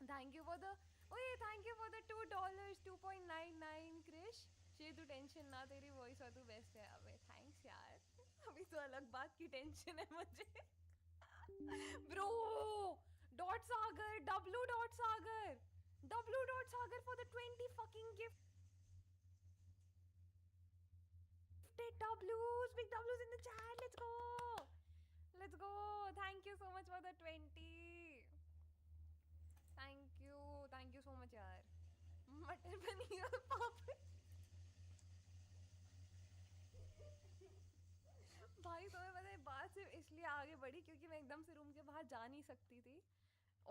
Thank you for the thank you for the $2 2.99 Krish. शे तू tension ना, तेरी वॉइस और तू बेस्ट है। अबे थैंक्स यार। अभी तो अलग बात की टेंशन है मुझे। Bro dot Sagar W.Sagar for the 20 fucking gifted W's, big W's in the chat. Let's go. Thank you so much for the 20. Thank you so much यार। मटर पनीर और पापड़। भाई तुम्हें पता है, बात सिर्फ इसलिए आगे बढ़ी क्योंकि मैं एकदम से रूम के बाहर जा नहीं सकती थी,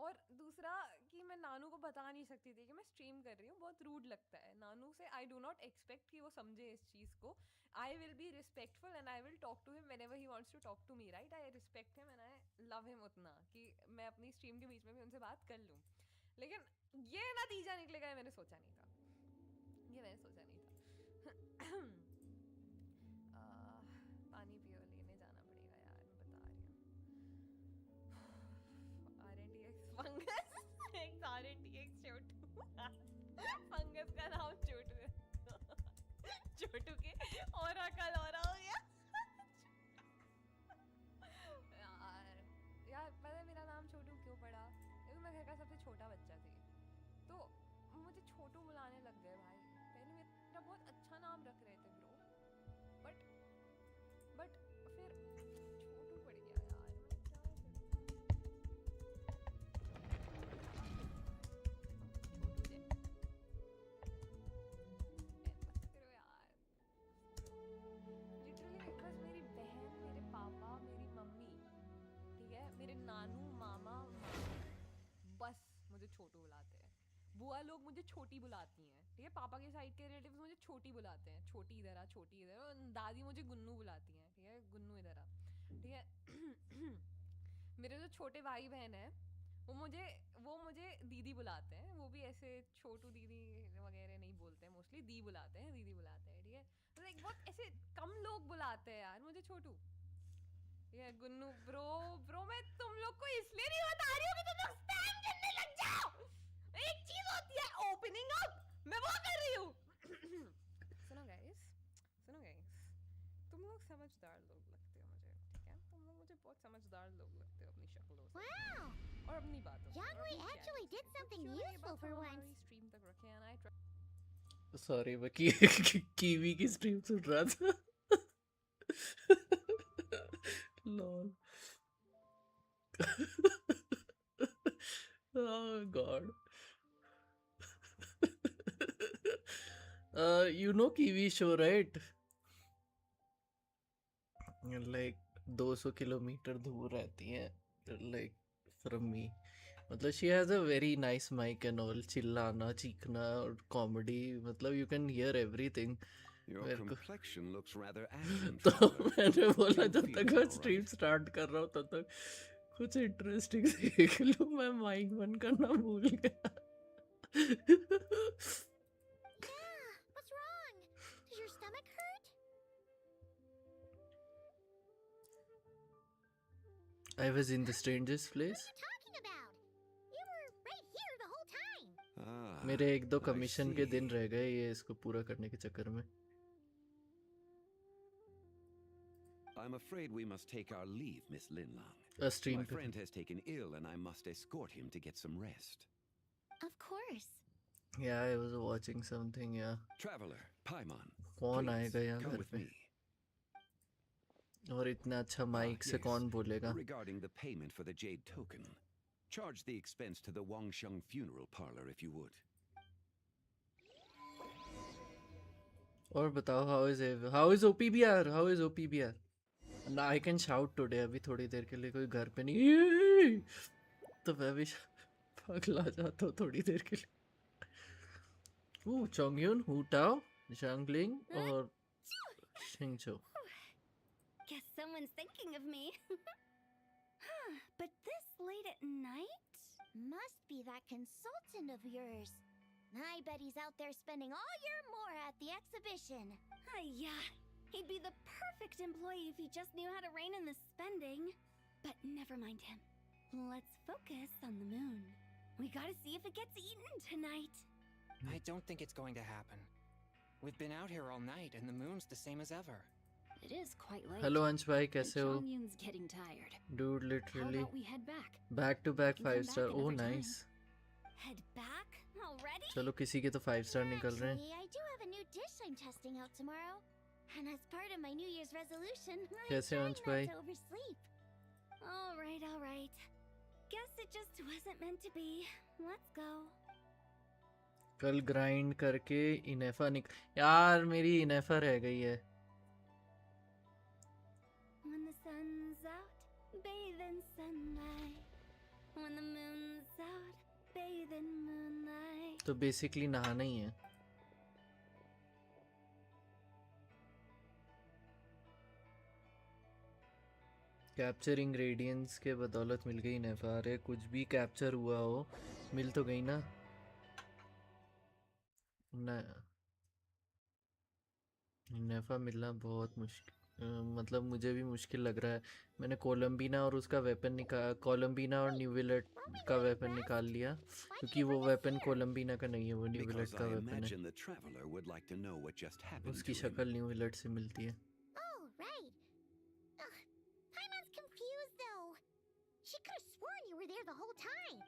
और दूसरा कि मैं नानू को बता नहीं सकती थी कि मैं स्ट्रीम कर रही हूँ। बहुत रूड लगता है नानू से। आई डू नॉट एक्सपेक्ट कि वो समझे इस चीज़ को। I will be respectful and I will talk to him whenever he wants to talk to me, right. I respect him and I love him उतना कि मैं अपनी स्ट्रीम के बीच में भी उनसे बात कर लूँ। लेकिन ये नतीजा निकलेगा, मैंने सोचा नहीं था। पानी पियो, लेने जाना पड़ेगा यार, मैं बता रही हूँ। RNTX fungus. एक RNTX छोटू। फंगस का नाम छोटू है। छोटू के और कल और हो गया। यार पता है मेरा नाम छोटू क्यों पड़ा? क्योंकि मैं घर का सबसे छोटा बच्चा थी, तो मुझे छोटू बुलाने लग गए भाई। पहले मेरा बहुत अच्छा नाम रख रहे थे ब्रो, बट फिर छोटू पड़ गया यार। मैं क्या करूं यार। लिटरली बस मेरी बहन, मेरे पापा, मेरी मम्मी, ठीक है, मेरे नानू, मामा, बस मुझे छोटू बुलाते हैं। बुआ लोग मुझे छोटी बुलाती हैं, ठीक है। पापा के साइड के रिलेटिव्स मुझे छोटी बुलाते हैं, छोटी इधर आ, छोटी इधर आ। दादी मुझे गुन्नू बुलाती हैं, ठीक है, गुन्नू इधर आ, ठीक है। मेरे जो छोटे भाई बहन हैं वो मुझे दीदी बुलाते हैं। वो भी ऐसे छोटू दीदी वगैरह नहीं बोलते हैं, मोस्टली दी बुलाते हैं, दीदी बुलाते हैं, ठीक है। तो एक बहुत ऐसे कम लोग बुलाते हैं यार मुझे छोटू। ये गुन्नू ब्रो मैं तुम लोग को इसलिए नहीं बता रही हूँ कि तुम लोग स्पैम करने लग जाओ। एक चीज होती है ओपनिंग अप, मैं वो कर रही हूँ। सुनो गाइस, तुम लोग समझदार लोग लगते हो मुझे, ठीक है। तुम लोग मुझे बहुत समझदार लोग लगते हो अपनी शक्लों से और अपनी बातों से। Yanhui actually did something useful for once. Stream तक रखे एंड आई सॉरी मैं कीवी की स्ट्रीम सुन रहा था। Lol. Oh God. You know Kiwi show, right? Like 200 kilometre दूर रहती हैं, like from me. मतलब she has a very nice mic and all, चिल्लाना, चीखना और comedy, मतलब you can hear everything. Your complexion looks rather ashen. तो मैंने बोला जब तक मैं स्ट्रीम स्टार्ट कर रहा हूँ तब तक कुछ इंटरेस्टिंग देख लूँ। मैं माइक बंद करना भूल गया। Yeah, what's wrong? Does your stomach hurt? I was in the strangest place. What are you talking about? You were right here the whole time. मेरे 1-2 कमीशन के दिन रह गए ये इसको पूरा करने के चक्कर में। I'm afraid we must take our leave, Miss Linlang. My friend has taken ill and I must escort him to get some rest. Of course. Yeah, I was watching something, yeah. Traveler, Paimon. कौन आएगा यहाँ come घर with पे? me. और इतना अच्छा mic से कौन बोलेगा? Regarding the payment for the jade token, charge the expense to the Wangsheng funeral parlor if you would. और बताओ how is OPBR? How is OPBR? Now I can shout today. अभी थोड़ी देर के लिए कोई घर पे नहीं, तो मैं भी पगला जाता हूँ थोड़ी देर के लिए। चोंगयुन, Hu Tao, Zhangling और Xingqiu. Guess someone's thinking of me. But this late at night? Must be that consultant of yours. I bet he's out there spending all your more at the exhibition. Yeah, he'd be the perfect employee if he just knew how to rein in the spending. But never mind him. Let's focus on the moon. We gotta see if it gets eaten tonight. I don't think it's going to happen. We've been out here all night and the moon's the same as ever. It is quite late. Hello अंश भाई कैसे हो? Jongyun's getting tired. Dude, How literally about we head back? back to back We can 5 come star. back Oh another time. nice. Head back already? चलो किसी के तो 5 star निकल रहे हैं. Actually, I do have a new dish I'm testing out tomorrow. And as part of my New Year's resolution, I'm कैसे trying अंश not भाई? to oversleep. All right. Guess it just wasn't meant to be. Let's go. कल grind करके इनेफा यार मेरी इनेफा रह गई है. When the sun's out, bathe in sunlight. When the moon's out, bathe in moonlight. तो बेसिकली नहाना ही है. कैप्चर इंग्रेडिएंट्स के बदौलत मिल गई इनेफा. अरे कुछ भी कैप्चर हुआ हो मिल तो गई ना. नेफा मिलना बहुत मुश्किल, मतलब मुझे भी मुश्किल लग रहा है. मैंने कोलम्बीना और उसका वेपन कोलम्बीना और न्यूविलेट का वेपन निकाल लिया क्योंकि वो वेपन कोलम्बीना का नहीं है, वो न्यूविलेट का वेपन है. उसकी शक्ल न्यूविलेट से मिलती है. Oh, right. Ugh, Paimon's confused though. She could have sworn you were there the whole time.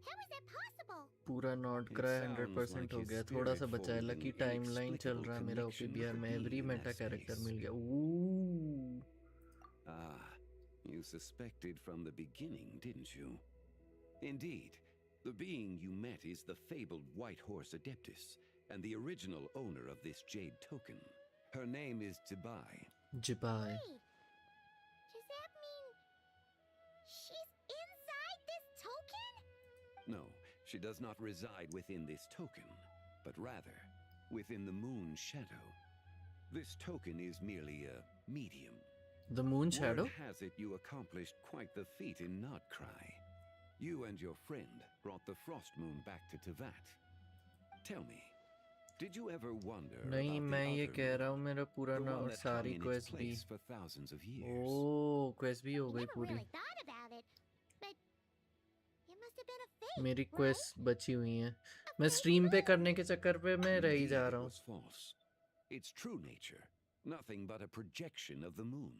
How is that possible? पूरा नॉट क्राई 100% हो गया. थोड़ा सा बचा है. लकी टाइमलाइन चल रहा है मेरा ओपीबीआर में. एवरी मेटा कैरेक्टर मिल गया. You suspected from the beginning, didn't you? Indeed, the being you met is the fabled White Horse Adeptus, and the original owner of this jade token. Her name is Zibai. Zibai. Wait, does that mean she's inside this token? No, she does not reside within this token, but rather within the moon shadow. This token is merely a medium. The moon shadow? Word has it you accomplished quite the feat in Notcry. You and your friend brought the frost moon back to Tevat. Tell me, did you ever wonder नहीं, about मैं the ये other कह moon, रहा हूँ मेरा पूरा the ना one और that सारी hung in its क्वेस्ट भी. place for thousands of years? Oh quest भी हो I गई never पूरी. really thought about it, but it must have been a fake, मेरी right? क्वेस्ट बची हुई हैं. मैं स्ट्रीम पे करने के चक्कर पे मैं रह ही Indeed, जा it रहा हूँ. was false. Its true nature, nothing but a projection of the moon.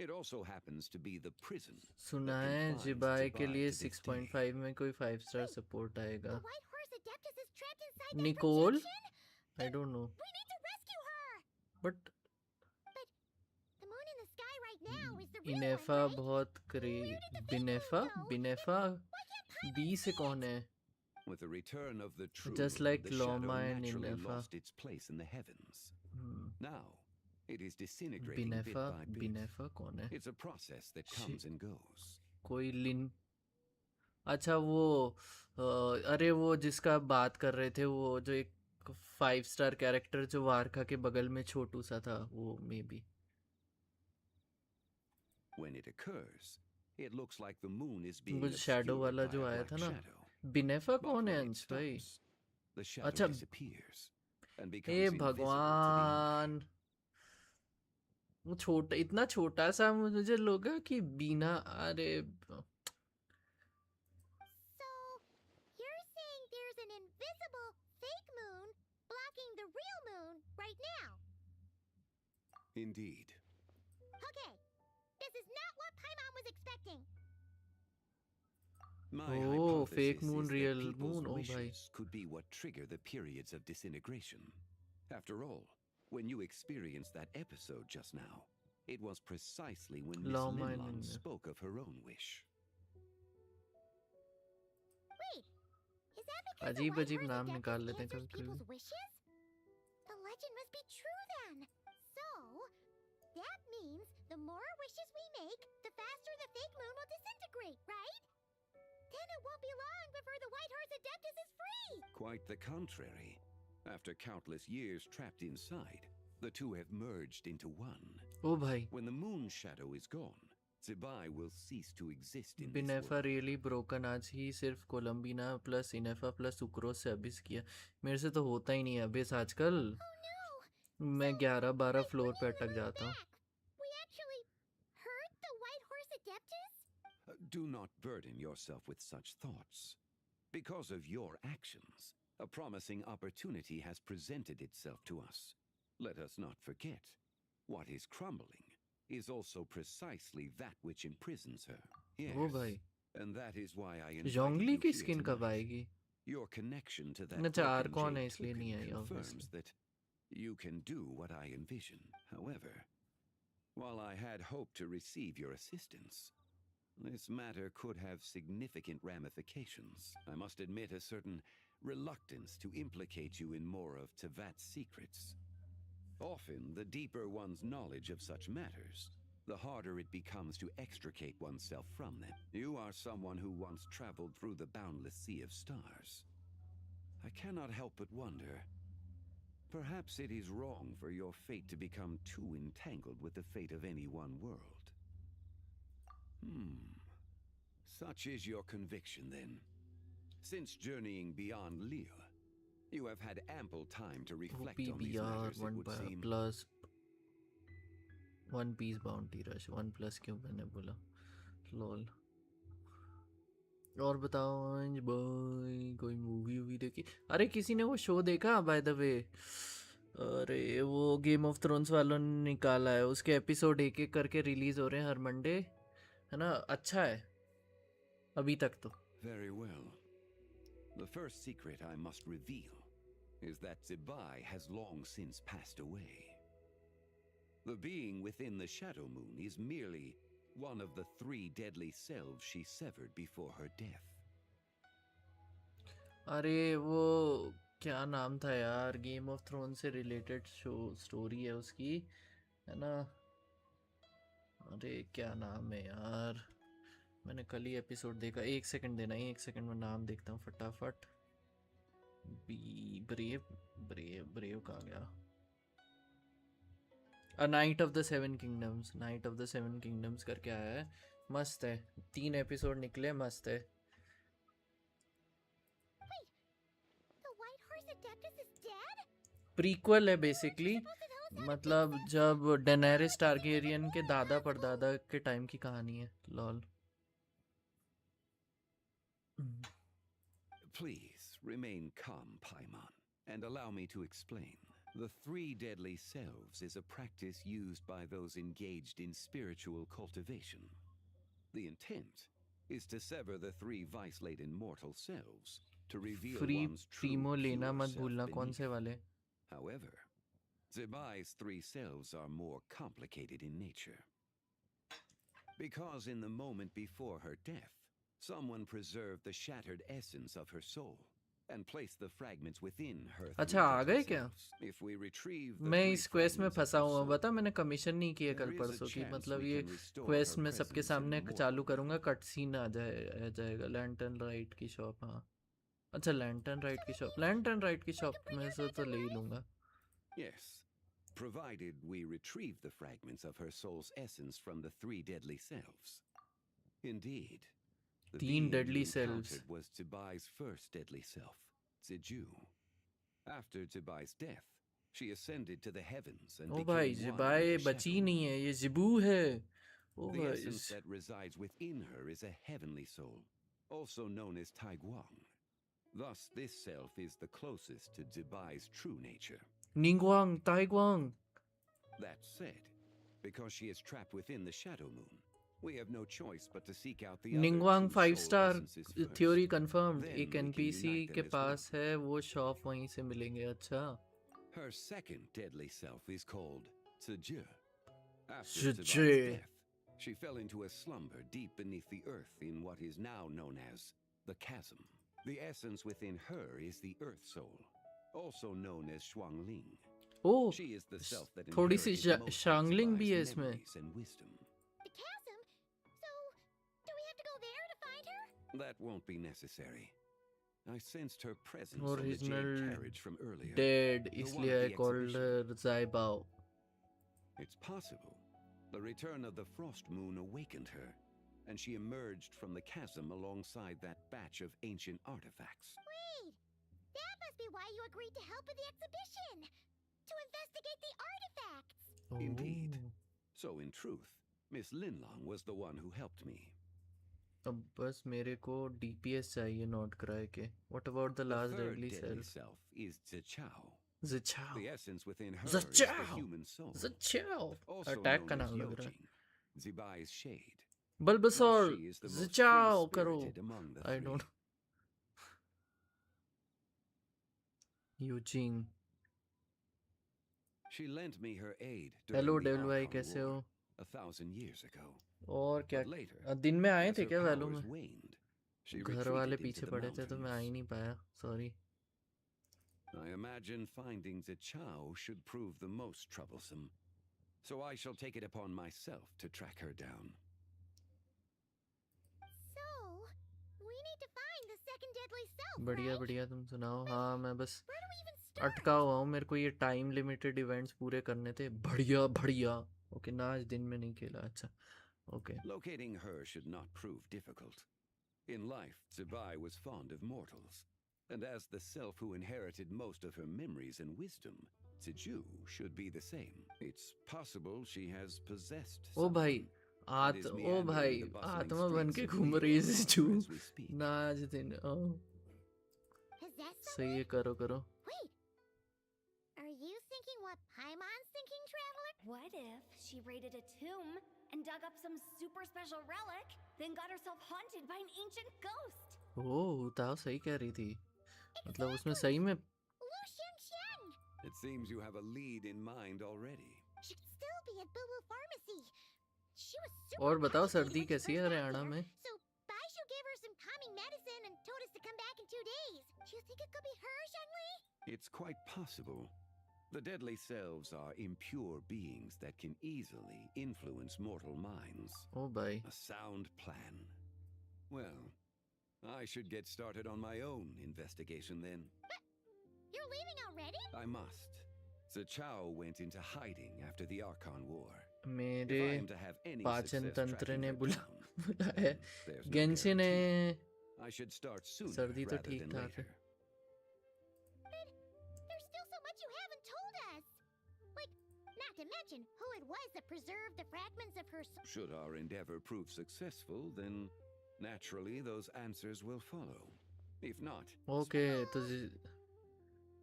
It also happens to be the prison. सुना that है confines जिबाई के Zibai लिए to this 6.5 में कोई 5 स्टार सपोर्ट आएगा. The White Horse Adeptus is trapped inside that Nicole? projection? I don't know. We need to rescue her! But The moon in the sky right now is the real इनेफा one, right? बहुत बिनेफा बिनेफा Why can't Paimon B से see कौन it? है? With the return of the true Just moon, like the shadow Loma and naturally Inefa. lost its place in the heavens. Hmm. Now, it is disintegrating bit बिनेफा by bit. बिनेफा कौन है? It's a process that comes and goes. कोई लिन. अच्छा वो अरे वो जिसका बात कर रहे थे वो जो एक 5 स्टार कैरेक्टर जो वारका के बगल में छोटू सा था वो may be. When it occurs, it looks like the moon is being वो शैडो obscured वाला by जो a आया black था ना. shadow. बिनेफा But कौन है when it अंश भाई? stops, the shadow अच्छा. disappears and becomes hey invisible to the eye. भगवान. वो छोटा इतना छोटा सा मुझे लगा कि बिना अरे So, you're saying there's an invisible fake moon blocking the real moon right now? Indeed. Okay, this is not what Paimon was expecting. My Oh, hypothesis fake moon, is that real people's moon, oh bhai. wishes could be what trigger the periods of disintegration. After all, when you experienced that episode just now, it was precisely when Miss Lama Linlong and- spoke of her own wish. Wait, is that because the अजीब White अजीब Horse नाम Adeptus निकाल लेते हैं answers कभी कभी. people's wishes? The legend must be true then. So, that means the more wishes we make, the faster the fake moon will disintegrate, right? Then it won't be long before the White Horse Adeptus is free. Quite the contrary. After countless years trapped inside, the two have merged into one. ओ भाई. When the moon shadow is gone, Zibai will cease to exist in this बिनेफा world. Really broken. आज ही सिर्फ कोलम्बीना plus इनेफा plus sucrose से अबिस किया. मेरे से तो होता ही नहीं है अबिस आजकल. Oh no! मैं 11-12 Wait, फ्लोर when पे you अटक went जाता हूँ. back, we actually hurt the White Horse Adeptus? Do not burden yourself with such thoughts. Because of your actions, a promising opportunity has presented itself to us. Let us not forget, what is crumbling is also precisely that which imprisons her. Yes, ओ भाई and that is why I invited जोंगली you की here skin कब tonight. आएगी? Your connection to that अच्छा broken Arcon है jade इसलिए नहीं token I confirms obviously. that you can do what I envision. However, while I had hoped to receive your assistance, this matter could have significant ramifications. I must admit a certain reluctance to implicate you in more of Tevat's secrets. Often, the deeper one's knowledge of such matters, the harder it becomes to extricate oneself from them. You are someone who once traveled through the boundless sea of stars. I cannot help but wonder, perhaps it is wrong for your fate to become too entangled with the fate of any one world. Such is your conviction, then. Since journeying beyond Lille, you have had ample time to reflect on these PBR matters, it 1 would seem. plus 1 piece bounty rush 1 plus क्यों मैंने बोला lol. और बताओ अंज भाई कोई movie वूवी देखी? अरे किसी ने वो शो देखा बाय द वे? अरे वो गेम ऑफ थ्रोन्स वालों ने निकाला है, उसके एपिसोड एक एक करके रिलीज हो रहे हैं हर मंडे, है ना? अच्छा है अभी तक तो. Very well. The first secret I must reveal is that Zibai has long since passed away. The being within the Shadow Moon is merely one of the 3 deadly selves she severed before her death. अरे वो क्या नाम था यार, game of throne से related show story है उसकी, है ना? अरे क्या नाम है यार, मैंने कल ही एपिसोड देखा. 1 सेकंड देना, 1 सेकंड में नाम देखता हूँ फटाफट. ब्रेव ब्रेव ब्रेव कहाँ गया? A night of the 7 kingdoms, night of the 7 kingdoms करके आया है, मस्त है. 3 एपिसोड निकले, मस्त है. The White Horse Adeptus is dead? Prequel है बेसिकली, मतलब जब डेनेरिस टारगेरियन के दादा परदादा के टाइम की कहानी है. Lol. Please remain calm, Paimon, and allow me to explain. The 3 deadly selves is a practice used by those engaged in spiritual cultivation. The intent is to sever the 3 vice-laden mortal selves to reveal free one's true Primo लेना pure मत self भूलना. कौन beneath. से वाले? However, Zibai's 3 selves are more complicated in nature. Because in the moment before her death, someone preserved the shattered essence of her soul and placed the fragments within her 3 अच्छा आ deadly गए क्या? selves. If we retrieve the मैं 3 इस quest में fragments of फंसा her हुआ हूँ, soul, बता. मैंने कमीशन नहीं किया कल there is a परसों की, chance मतलब we ये can restore क्वेस्ट her में सबके presence in सामने the चालू mortal करूँगा, realm. कट सीन आ जाएगा. लैंटर्न राइट की शॉप. हाँ अच्छा, लैंटर्न राइट की शॉप, लैंटर्न राइट की शॉप में से तो ले ही लूँगा. Yes, provided we retrieve the fragments of her soul's essence from the 3 deadly selves. Indeed, the 3 being deadly you selves. encountered was Zibai's first deadly self, Ziju. After Zibai's death, she ascended to the heavens and ओ भाई became one जिबाए with the बची Shadow नहीं Moon. है, ये Zibu है. ओ The भाई essence that resides within her is a heavenly soul, also known as Taiguang. Thus, this self is the closest to Zibai's true nature. निंगवांग ताइगवांग. That said, because she is trapped within the Shadow Moon, we have no choice but to seek out the other निंगवांग two 5 soul star essences first. Theory confirmed. Then एक we can NPC unite them के as पास one. है, वो shop वहीं से मिलेंगे. अच्छा Her second deadly self is called Tzu. After Tzu. Zibai's death, she fell into a slumber deep beneath the earth in what is now known as the Chasm. The essence within her is the Earth Soul, also known as Shuangling. O She is the self that थोड़ी सी inherited most of शांगलिंग भी है Zibai's इसमें. memories and wisdom. The chasm? So, do we have to go there to find her? That won't be necessary. I sensed her presence on the original jade carriage from earlier. Dead, The one इसलिए at I the called exhibition. ज़ाइबाओ. It's possible. The return of the frost moon awakened her, and she emerged from the chasm alongside that batch of ancient artifacts. Wait, that must be why you agreed to help with the exhibition. To investigate the artifacts. Indeed. So in truth, Miss Linlong was the one who helped me. अब बस मेरे को DPS चाहिए not cry के. What about the The last third deadly deadly self? self is Zichao. Zichao. The essence within her is the Zichao. human soul, Zichao. also Attack का known as नाम लग रहा है. Yojing, Zibai's shade. Bulbasaur. Thus she is the most Zichao करो. free-spirited among the I three. don't. Eugene. She lent me her aid Hello during the Devil भाई Archon कैसे हो? War 1,000 years ago. और क्या But later, दिन में आए as थे her क्या वैल्यू powers में? waned, she घर वाले retreated into पीछे the पड़े थे तो मैं आ ही mountains. नहीं पाया. Sorry. I imagine finding Zichao should prove the most troublesome. So I shall take it upon myself to track her down. So, we need to find the second deadly self, बढ़िया right? बढ़िया तुम सुनाओ. हाँ मैं बस Where do we even start? अटका हुआ हूँ. मेरे को ये टाइम लिमिटेड इवेंट्स पूरे करने थे. बढ़िया बढ़िया. ओके ना आज दिन में नहीं खेला. अच्छा okay. Locating her should not prove difficult. In life, Zibai was fond of mortals. And as the self who inherited most of her memories and wisdom, Ziju should be the same. It's possible she has possessed ओ भाई someone and is meandering भाई the bustling आत्मा बन के streets of घूम the रही है Empire जिजू. as we speak. ना आज दिन. Possess सही है. someone? करो. Wait. Are you thinking what Paimon's thinking, traveler? What if she raided a tomb and dug up some super special relic, then got herself haunted by an ancient ghost? ओह ताओ सही कह रही थी. मतलब उसमें सही में Lu Xiang. It seems you have a lead in mind already. Should still be at Boo Boo Pharmacy. She was super और बताओ agitated सर्दी when she कैसी है first got हरियाणा here, में? So Baishu gave her some calming medicine and told us to come back in 2 days. Do you think it could be her, Shangli? It's quite possible. The deadly selves are impure beings that can easily influence mortal minds. ओ भाई. A sound plan. Well, I should get started on my own investigation then. You're leaving already? I must. Zichao went into hiding after the Archon War. If मेरे I am to have any पाचन success तंत्र tracking ने her down, बुलाया. then there's no Genshin ने guarantee. I should start sooner सर्दी तो rather ठीक than ठाक है. later. There's still so much you haven't told us. Like, not to mention who it was that preserved the fragments of her soul. Should our endeavor prove successful, then naturally those answers will follow. If not, okay तो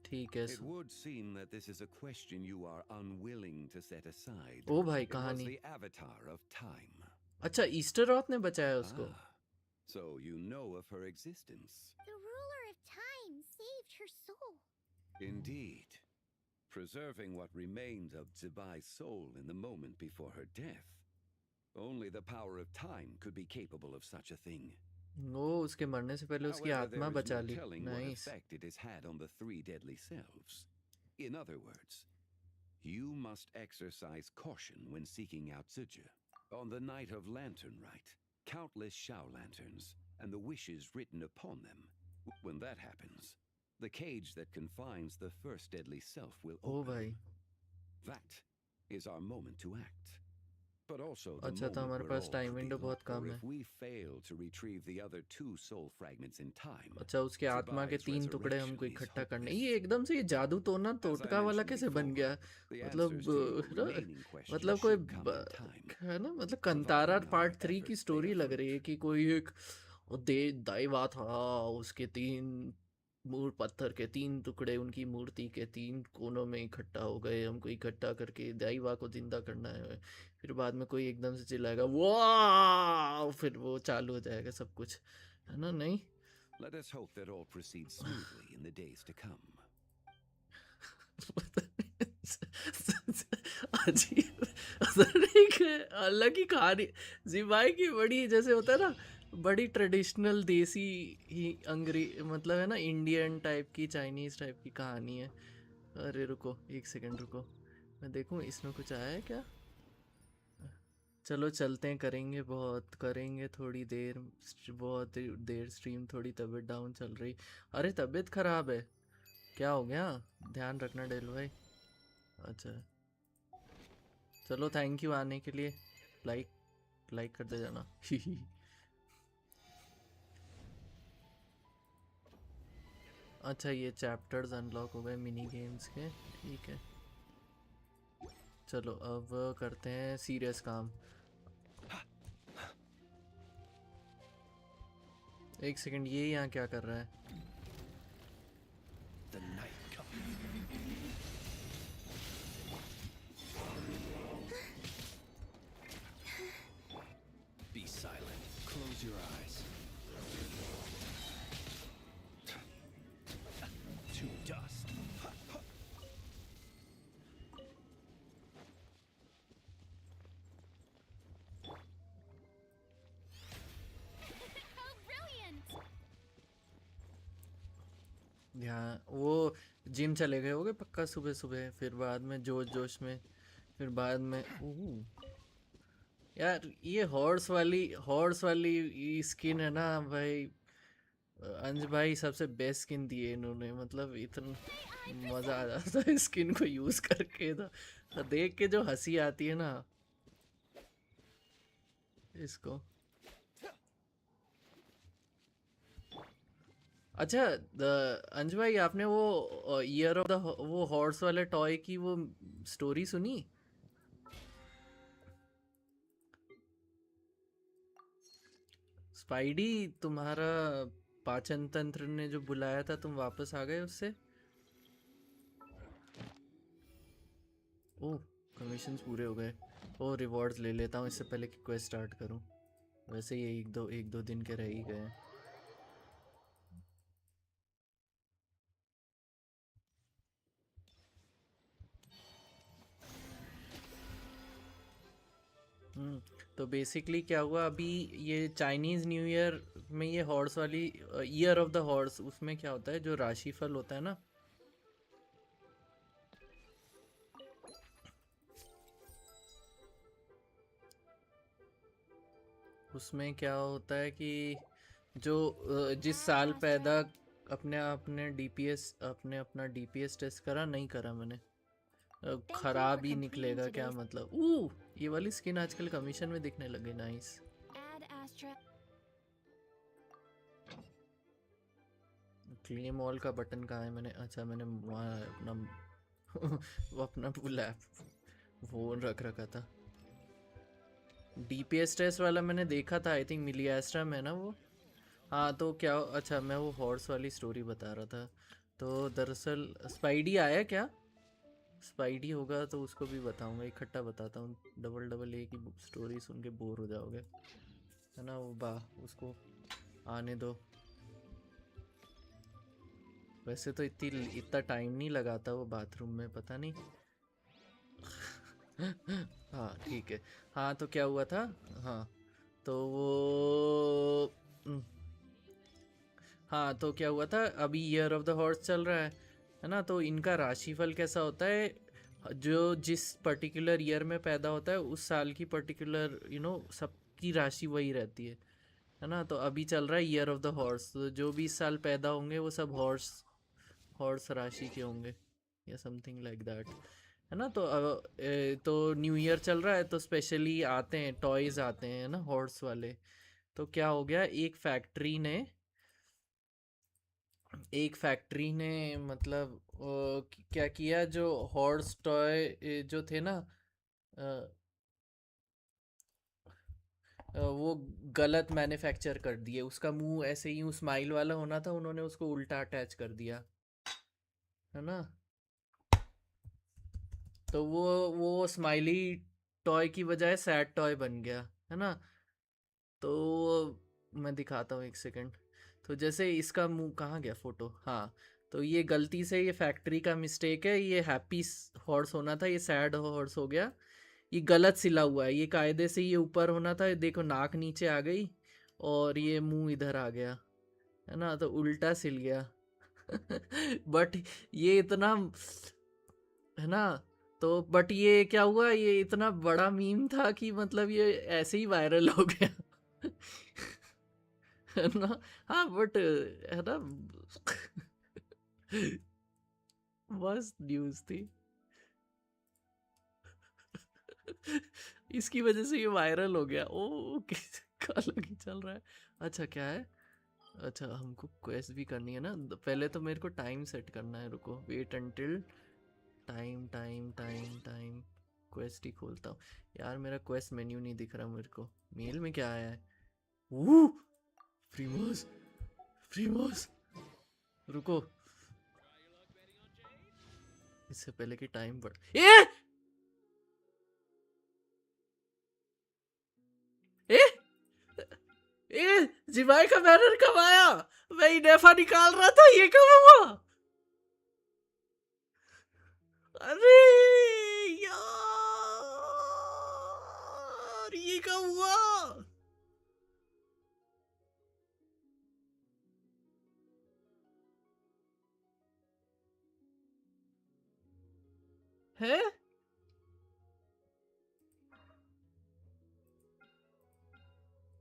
ठीक है. it would seem that this is a question you are unwilling to set aside. ओ भाई It was कहानी. the avatar of time. अच्छा Easter रॉथ ने बचाया उसको. So you know of her existence. The ruler of time saved her soul. Indeed. Preserving what remained of Zibai's soul in the moment before her death. Only the power of time could be capable of such a thing. वो उसके मरने से पहले उसकी However, आत्मा there is बचा no ली. telling what nice. effect it has had on the three deadly selves. In other words, you must exercise caution when seeking out Zija. On the night of Lantern Rite, countless Shao lanterns and the wishes written upon them. When that happens, the cage that confines the first deadly self will oh open. भाई. That is our moment to act. But also the अच्छा तो moment हमारे where pass all time could be window बहुत lost, come or है. if we fail to retrieve the other two soul fragments in time. अच्छा उसके आत्मा के Zibai's 3 टुकड़े हमको resurrection is इकट्ठा करने. hopeless. ये एकदम से ये जादू तो ना As I टोटका वाला mentioned कैसे बन before, गया. the मतलब answers to your remaining questions मतलब कोई should come in time. है ना. मतलब कंतारा Providing our पार्ट 3 की efforts स्टोरी bear लग रही है fruit. कि कोई एक दे दैवा था. उसके 3 मूर पत्थर के 3 टुकड़े उनकी मूर्ति के 3 कोनों में इकट्ठा हो गए. हमको इकट्ठा करके दैवा को जिंदा करना है. फिर बाद में कोई एकदम से चिल्लाएगा वाह. फिर वो चालू हो जाएगा सब कुछ है ना. नहीं Let us hope that all proceeds smoothly in the days to come. अजीब एक अलग ही कहानी. जिबाई की बड़ी जैसे होता है ना बड़ी ट्रेडिशनल देसी ही मतलब है ना इंडियन टाइप की चाइनीज टाइप की कहानी है. अरे रुको 1 सेकंड रुको मैं देखूं इसमें कुछ आया है क्या. चलो चलते हैं. करेंगे थोड़ी देर. बहुत देर स्ट्रीम. थोड़ी तबीयत डाउन चल रही. अरे तबीयत खराब है. क्या हो गया. ध्यान रखना डेल भाई. अच्छा चलो थैंक यू आने के लिए. लाइक करते जाना. अच्छा ये चैप्टर्स अनलॉक हो गए मिनी गेम्स के. ठीक है चलो अब करते हैं सीरियस काम. एक सेकंड, ये यहाँ क्या कर रहा है? The night comes. Be silent. Close your eyes. To dust. How brilliant! यहाँ वो जिम चले गए होगे पक्का सुबह सुबह, फिर बाद में जोश जोश में, फिर बाद में यार ये हॉर्स वाली स्किन है ना भाई, अंज भाई सबसे बेस्ट स्किन दी है इन्होंने, मतलब इतना मजा आ जाता है स्किन को यूज करके तो देख के जो हंसी आती है ना इसको। अच्छा अंज भाई, आपने वो ईयर ऑफ द वो हॉर्स वाले टॉय की वो स्टोरी सुनी? स्पाइडी, तुम्हारा पाचन तंत्र ने जो बुलाया था, तुम वापस आ गए उससे? ओह, कमीशंस पूरे हो गए। ओह, रिवॉर्ड्स ले लेता हूँ इससे पहले कि क्वेस्ट स्टार्ट करूँ। वैसे ये एक दो दिन के रह ही गए। तो बेसिकली क्या हुआ अभी, ये चाइनीज न्यू ईयर में ये हॉर्स वाली ईयर ऑफ द हॉर्स, उसमें क्या होता है जो राशिफल होता है ना, उसमें क्या होता है कि जो जिस साल पैदा अपना डीपीएस टेस्ट करा नहीं करा मैंने, खराब ही निकलेगा क्या मतलब। ये वाली स्किन आजकल कमीशन में दिखने लगे, nice. Add Astra. Claim all का बटन कहाँ है? मैंने अच्छा मैंने वहाँ अपना वो अपना लैप वो रख रखा था। डीपीएस टेस्ट वाला मैंने देखा था, आई थिंक मिलिएस्ट्रा में ना वो। हाँ तो क्या, अच्छा मैं वो हॉर्स वाली स्टोरी बता रहा था। तो दरअसल स्पाइडी आया क्या? स्पाइडी होगा तो उसको भी बताऊंगा, इकट्ठा बताता हूँ, डबल एक ही स्टोरी सुन के बोर हो जाओगे, है ना। वो उसको आने दो। वैसे तो इतना टाइम नहीं लगाता वो बाथरूम में, पता नहीं। हाँ ठीक है। हाँ तो क्या हुआ था, हाँ तो वो हाँ तो क्या हुआ था, अभी ईयर ऑफ द हॉर्स चल रहा है ना। तो इनका राशिफल कैसा होता है, जो जिस पर्टिकुलर ईयर में पैदा होता है उस साल की पर्टिकुलर सबकी राशि वही रहती है ना। तो अभी चल रहा है ईयर ऑफ द हॉर्स, तो जो भी इस साल पैदा होंगे वो सब हॉर्स राशि के होंगे या समथिंग लाइक दैट, है ना। तो न्यू ईयर चल रहा है तो स्पेशली आते हैं टॉयज आते हैं ना हॉर्स वाले। तो क्या हो गया, एक फैक्ट्री ने मतलब क्या किया, जो हॉर्स टॉय जो थे ना वो गलत मैन्युफैक्चर कर दिए। उसका मुंह ऐसे ही स्माइल वाला होना था, उन्होंने उसको उल्टा अटैच कर दिया, है ना। तो वो स्माइली टॉय की बजाय सैड टॉय बन गया, है ना। तो मैं दिखाता हूँ एक सेकंड। तो जैसे इसका मुंह कहाँ गया फोटो, हाँ तो ये गलती से, ये फैक्ट्री का मिस्टेक है, ये हैप्पी हॉर्स होना था, ये सैड हॉर्स हो गया। ये गलत सिला हुआ है, ये कायदे से ये ऊपर होना था, देखो नाक नीचे आ गई और ये मुंह इधर आ गया, है ना। तो उल्टा सिल गया। बट ये इतना, है ना। तो बट ये क्या हुआ, ये इतना बड़ा मीम था कि मतलब ये ऐसे ही वायरल हो गया। है ना। हाँ बट है ना, मस्त न्यूज थी। इसकी वजह से ये वायरल हो गया। ओ अलग ही चल रहा है। अच्छा क्या है, अच्छा हमको क्वेस्ट भी करनी है ना, पहले तो मेरे को टाइम सेट करना है, रुको वेट अंटिल टाइम क्वेस्ट ही खोलता हूँ। यार मेरा क्वेस्ट मेन्यू नहीं दिख रहा मेरे को, मेल में क्या आया है। प्रीमोस प्रीमोस रुको, इससे पहले कि टाइम बढ़ ए ए जिवाई का बैनर कब आया? मैं इनेफा निकाल रहा था, ये कब हुआ? अरे यार ये कब हुआ? है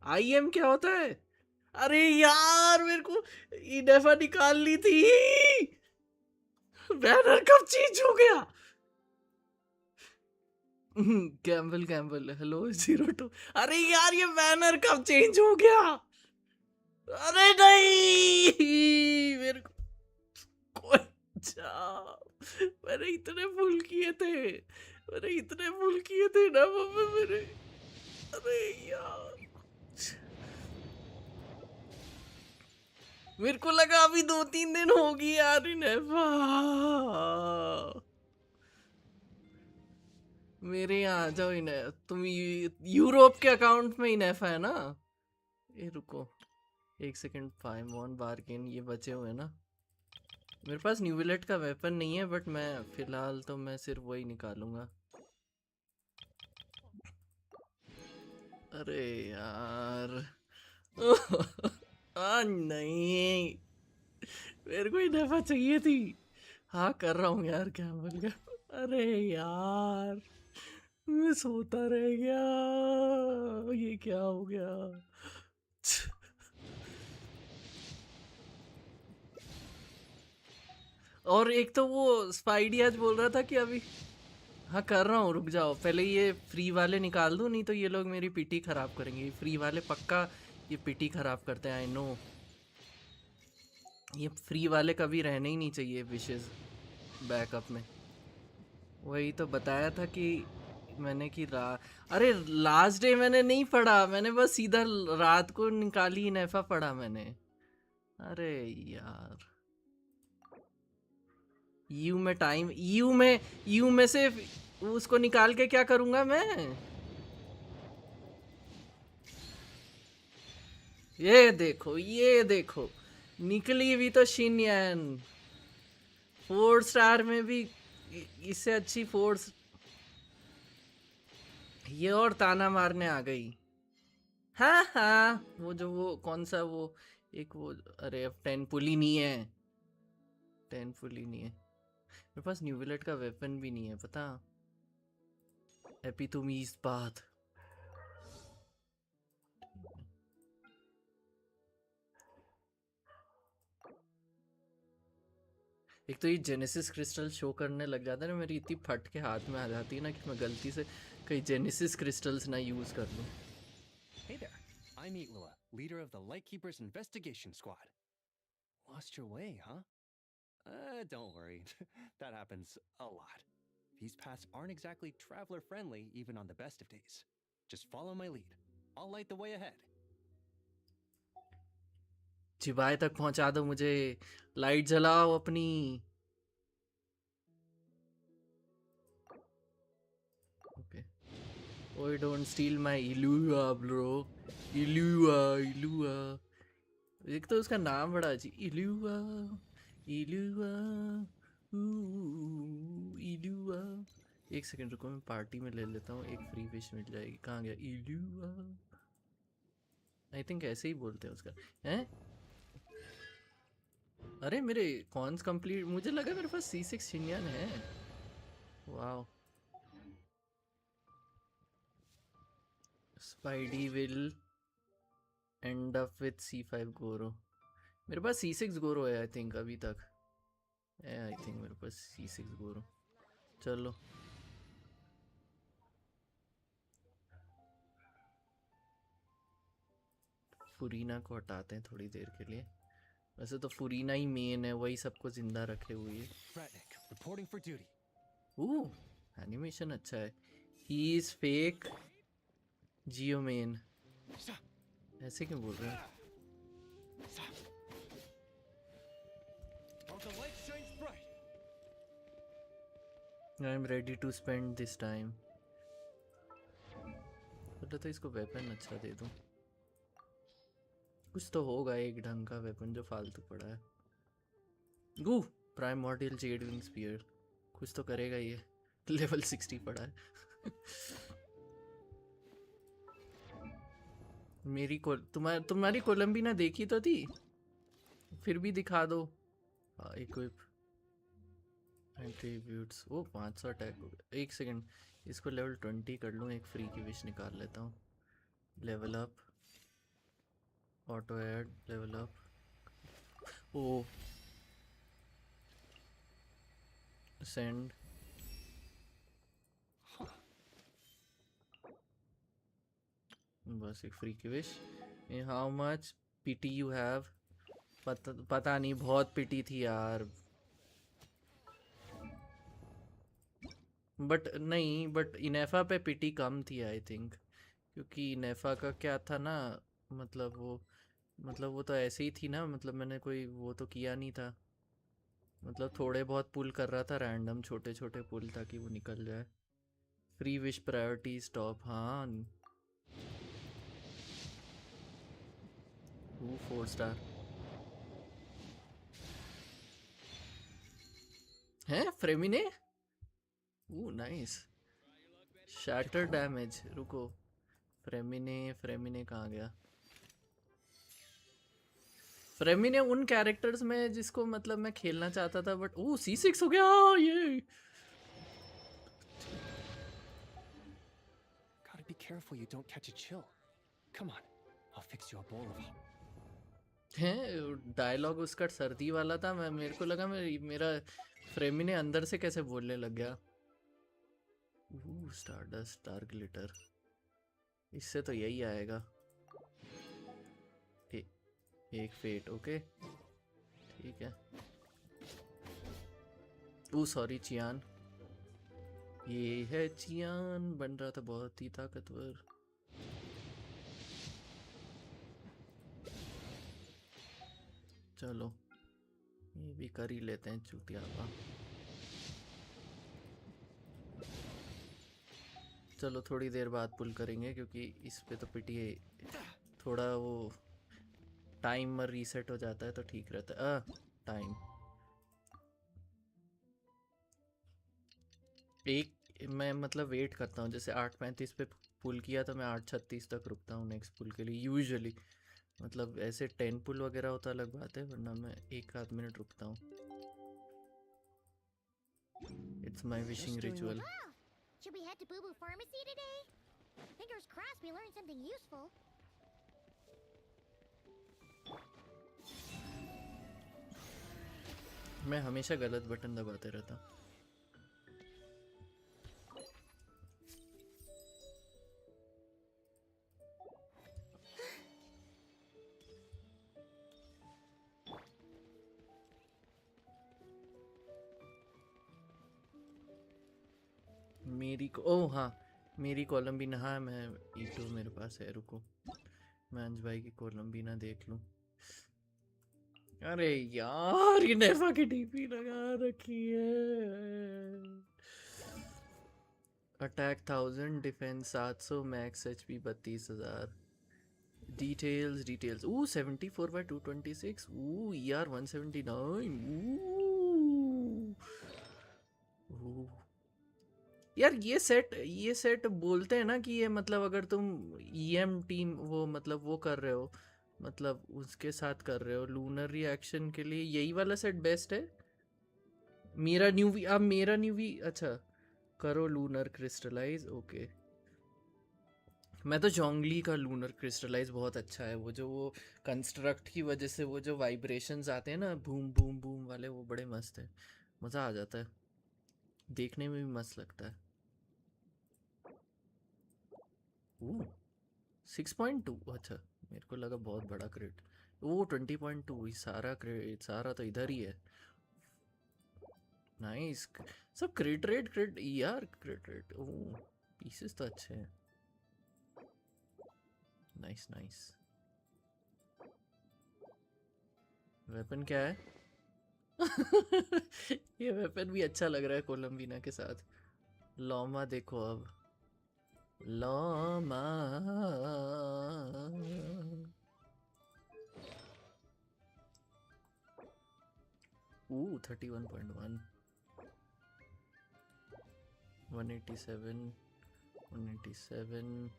IM क्या होता है? अरे यार मेरे को इनेफा निकालनी थी, बैनर कब चेंज हो गया? Campbell Campbell hello 02। अरे यार ये बैनर कब चेंज हो गया? अरे नहीं मेरे को कोई मैंने इतने फुल किए थे, मैंने इतने फुल किए थे ना मम्मी मेरे। अरे यार मेरे को लगा अभी 2-3 दिन होगी यार इनेफा। मेरे यहाँ आ जाओ इनेफा, तुम यूरोप के अकाउंट में इनेफा है ना? ये रुको 1 सेकंड, 5 बार्गेन ये बचे हुए ना। मेरे पास न्यू विलेट का वेपन नहीं है, बट मैं फिलहाल तो मैं सिर्फ वही निकालूंगा। अरे यार नहीं मेरे को इनेफा चाहिए थी। हाँ कर रहा हूँ यार, क्या बोल गया? अरे यार मैं सोता रह गया, ये क्या हो गया? और एक तो वो स्पाइडी आज बोल रहा था कि अभी हाँ कर रहा हूँ, रुक जाओ पहले ये फ्री वाले निकाल दूँ, नहीं तो ये लोग मेरी पीटी खराब करेंगे। ये फ्री वाले पक्का ये पीटी खराब करते हैं, आई नो। ये फ्री वाले कभी रहने ही नहीं चाहिए विशेष बैकअप में। वही तो बताया था कि मैंने कि अरे लास्ट डे मैंने नहीं पढ़ा, मैंने बस सीधा रात को निकाली नेफा पढ़ा मैंने। अरे यार यू में से उसको निकाल के क्या करूंगा मैं? ये देखो निकली भी तो शिनयन 4 स्टार में भी, इससे अच्छी 4 ये और ताना मारने आ गई। हाँ वो जो वो कौन सा वो एक वो, अरे अब 10 पुली नहीं है, 10 पुली नहीं है मेरे पास। न्यू विलेट का वेपन भी नहीं है पता। एपिटोमीज बात एक तो ये जेनेसिस क्रिस्टल शो करने लग जाता है ना, मेरी इतनी फट के हाथ में आ जाती है ना कि मैं गलती से कहीं जेनेसिस क्रिस्टल्स ना यूज कर लूं। Hey there, I'm Eatlua, leader of the Lightkeepers Investigation Squad. Lost your way, huh? Don't worry, that happens a lot. These paths aren't exactly traveler-friendly even on the best of days. Just follow my lead. I'll light the way ahead. चिबाए तक पहुंचा दो मुझे, light जलाओ अपनी। Okay ओए don't steel my इलुआ bro, इलुआ एक तो उसका नाम बड़ा अजीब, इलुआ इलुआ। एक सेकंड रुको मैं पार्टी में ले लेता हूँ, एक फ्री विश मिल जाएगी। कहाँ गया इलुआ? आई थिंक ऐसे ही बोलते हैं उसका हैं। अरे मेरे कॉन्स कंप्लीट, मुझे लगा मेरे पास C6 शिनयान है। Wow spidey will and up with C5 गोरो। मेरे पास C6 गोरो है आई थिंक अभी तक है, आई थिंक मेरे पास C6 गोरो। चलो फुरीना को हटाते हैं थोड़ी देर के लिए। वैसे तो फुरीना ही मेन है, वही सबको जिंदा रखे हुए है। Ratnik, reporting for duty. Animation अच्छा है। He is fake Jio main, ऐसे क्यों बोल रहे हैं? the light shines bright. I am ready to spend this time. तो इसको वेपन अच्छा दे दूं, कुछ तो होगा एक ढंग का वेपन जो फालतू पड़ा है। गू प्राइमोर्डियल जेड विंग स्पीयर, कुछ तो करेगा ये। लेवल 60 पड़ा है। मेरी तुम्हारी कोलंबिना देखी तो थी, फिर भी दिखा दो। इक्विप एट्रीब्यूट्स, वो 500 अटैक हो गया। एक सेकंड, इसको लेवल 20 कर लूँ, एक फ्री की विश निकाल लेता हूँ। Level up, auto add, level up. Oh send, बस एक फ्री की wish. How much PT you have? पता नहीं, बहुत पीटी थी यार। बट नहीं, बट इनेफा पे पीटी कम थी आई थिंक, क्योंकि इनेफा का क्या था ना, मतलब वो तो ऐसे ही थी ना, मतलब मैंने कोई वो तो किया नहीं था, मतलब थोड़े बहुत पुल कर रहा था रैंडम, छोटे छोटे पुल, ताकि वो निकल जाए। फ्री विश प्रायोरिटी स्टॉप, हाँ। 4 स्टार हैं फ्रेमिने। नाइस। शैटर डैमेज, रुको, फ्रेमिने कहाँ गया? फ्रेमिने उन कैरेक्टर्स में जिसको मतलब मैं खेलना चाहता था, बट C6 हो गया ये। Gotta be careful you don't catch a chill. Come on, I'll fix you a bowl of hot. हैं डायलॉग उसका सर्दी वाला था, मेरे को लगा मेरा फ्रेमिने अंदर से कैसे बोलने लग गया। स्टारडस्ट, स्टार ग्लिटर, इससे तो यही आएगा। एक फेट, ओके ठीक है। सॉरी चियान, ये है चियान, बन रहा था बहुत ही ताकतवर। चलो ये भी कर ही लेते हैं चूतिया का। चलो थोड़ी देर बाद पुल करेंगे, क्योंकि इस पे तो पिटिए थोड़ा वो टाइमर रीसेट हो जाता है तो ठीक रहता है। टाइम मैं मतलब वेट करता हूँ, जैसे 8:35 पे पुल किया तो मैं 8:36 तक रुकता हूँ नेक्स्ट पुल के लिए यूजुअली। मतलब ऐसे 10 पुल वगैरह होता अलग बात है, वरना मैं 1 आध मिनट रुकता हूँ। It's my wishing ritual. Should we head to Boo Boo Pharmacy today? Fingers crossed we learned something useful. मैं हमेशा गलत बटन दबाते रहता हूँ। हाँ मेरी कोलंबिना, हाँ मैं E2 मेरे पास है, रुको मैं अंज भाई की कोलंबिना देख लूं। अरे यार ये नेफा की डीपी लगा रखी है। Attack 1000, defence 700, max HP 32,000। Details 74/226, ER 179। यार ये सेट बोलते हैं ना कि ये मतलब अगर तुम EM टीम वो मतलब वो कर रहे हो, मतलब उसके साथ कर रहे हो लूनर रिएक्शन के लिए, यही वाला सेट बेस्ट है। मेरा न्यूवी अच्छा करो लूनर क्रिस्टलाइज, ओके। मैं तो जोंगली का लूनर क्रिस्टलाइज बहुत अच्छा है, वो कंस्ट्रक्ट की वजह से वो जो वाइब्रेशंस आते हैं ना, बूम बूम बूम वाले, वो बड़े मस्त है, मज़ा आ जाता है, देखने में भी मस्त लगता है। 6.2, अच्छा मेरे को लगा बहुत बड़ा क्रिट। 20.2, सारा तो इधर ही है। नाइस, सब क्रिट रेट यार, क्रिट रेट। पीसेस तो अच्छे हैं। नाइस। वेपन क्या है? ये वेपन भी अच्छा लग रहा है कोलंबिना के साथ। लॉमा देखो अब, लॉमा। 31.1, 187, 187.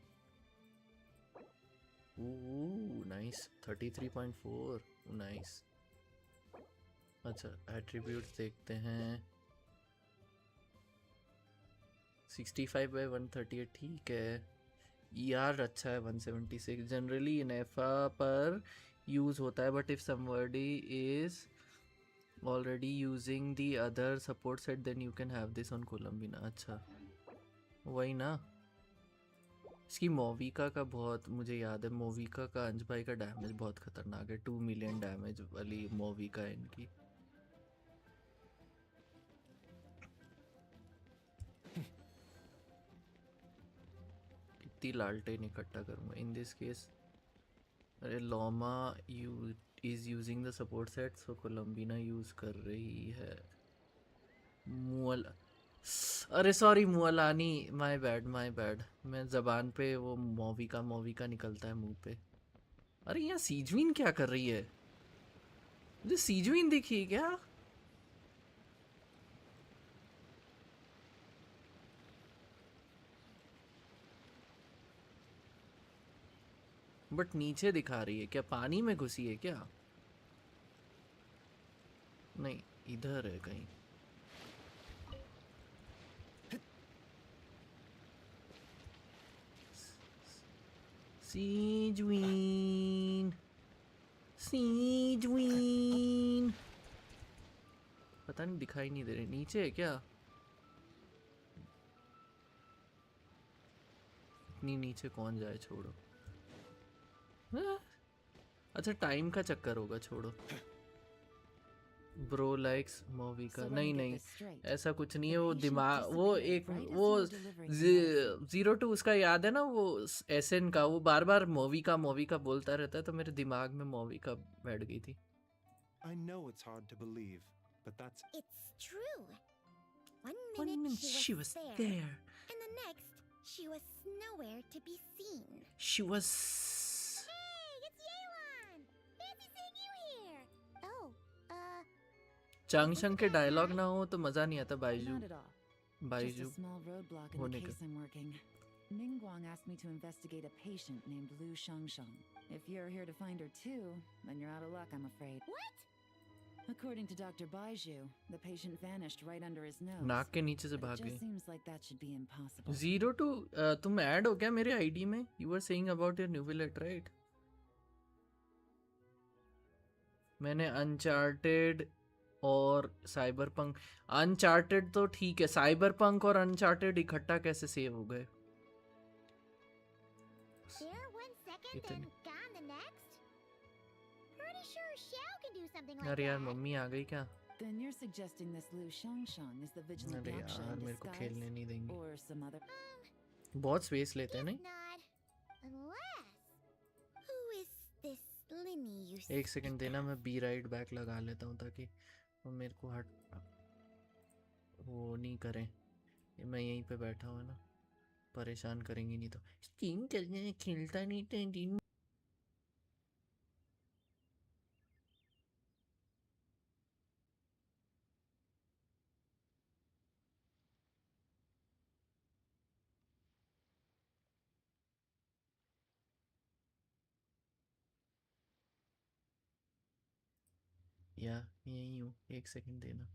नाइस। 33.4, नाइस। अच्छा, एट्रीब्यूट्स देखते हैं। 65 by 138 ठीक है यार, अच्छा है। 176 जनरली इनेफा पर यूज होता है, but if somebody is already using the other support set then you can have this on Columbina। अच्छा वही ना। इसकी मोविका का बहुत मुझे याद है, मोविका का अंश भाई का डैमेज बहुत खतरनाक है। 2 मिलियन डैमेज वाली मोविका है इनकी। कितनी लालटेन इकट्ठा करूंगा इन दिस केस। अरे Loma you is using the support set, so Columbina use कर रही है। मुअल, अरे sorry Mualani, my bad my bad. मैं जबान पे वो मोविका मोविका निकलता है मुंह पे। अरे यहाँ सीजवीन क्या कर रही है? मुझे सीजवीन दिखी क्या? बट नीचे दिखा रही है क्या? पानी में घुसी है क्या? नहीं, इधर है कहीं। सीजवीन, सीजवीन, पता नहीं, दिखाई नहीं दे रही। नीचे है क्या? इतनी नीचे कौन जाए, छोड़ो। अच्छा टाइम का चक्कर होगा, छोड़ो। ब्रो लाइक्स मूवी का, नहीं नहीं ऐसा कुछ नहीं है। वो दिमाग, वो एक वो 02 उसका याद है ना, वो एसएन का, वो बार बार मूवी का बोलता रहता है, तो मेरे दिमाग में मूवी का बैठ गई थी। I know it's hard to believe, but that's It's true. One One minute minute she was there, there. and the next she was nowhere to be seen. She was. Hey, it's Yelan! Fancy seeing you here. Oh, चांगशंग के dialogue ना हो तो मजा नहीं आता Byju. Not at all. Just a Byju small roadblock in होने the का। case I'm working. Mingguang asked me to investigate a patient named Lu Shangsheng. If you're here to find her too, then you're out of luck, I'm afraid. what? According to Dr. Baiju, the patient vanished right under his nose. नाक के नीचे से But भाग it गई। just seems like that should be impossible. 02 तुम add हो क्या मेरे आईडी में? You were saying about your Neuvillette, right? मैंने अनचार्टेड और साइबरपंक, अनचार्टेड तो ठीक है, साइबरपंक और अनचार्टेड इकट्ठा कैसे सेव हो गए? There one second Ethan. and gone the next? Pretty sure Xiao can do something like अरे यार that. मम्मी आ गई क्या? Then you're suggesting this Lu Shangsheng is the vigilant अरे yaksha यार in मेरे को disguise? खेलने नहीं देंगे। Or some other... बहुत स्पेस लेते हैं Guess नहीं? not. Unless... Who is this Linny you एक सेकंड देना, मैं बी राइट बैक लगा लेता हूँ ताकि वो मेरे को हट वो नहीं करें। मैं यहीं पे बैठा हूँ ना, परेशान करेंगी नहीं तो। स्टीम चलने खेलता नहीं था दिन। या यहीं हूँ, एक सेकंड देना।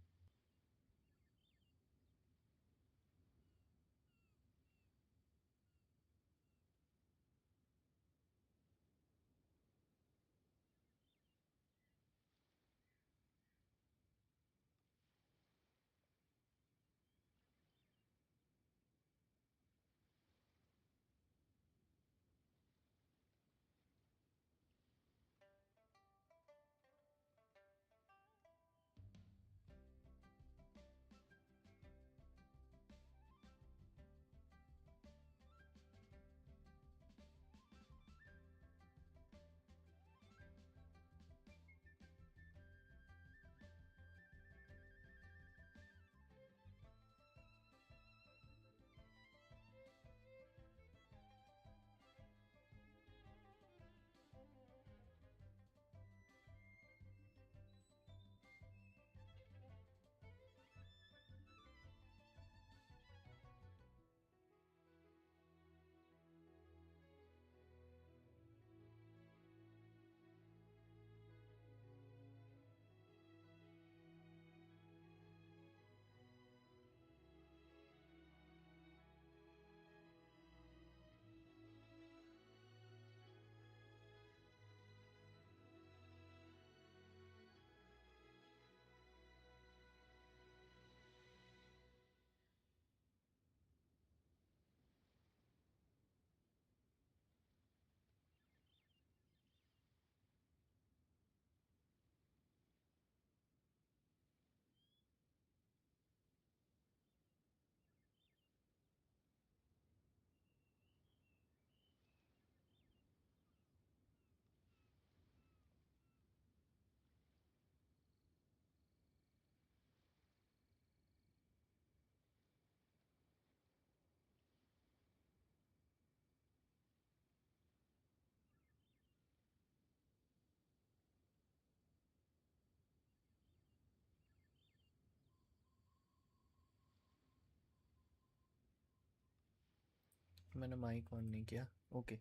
मैंने माइक ऑन नहीं किया. Okay,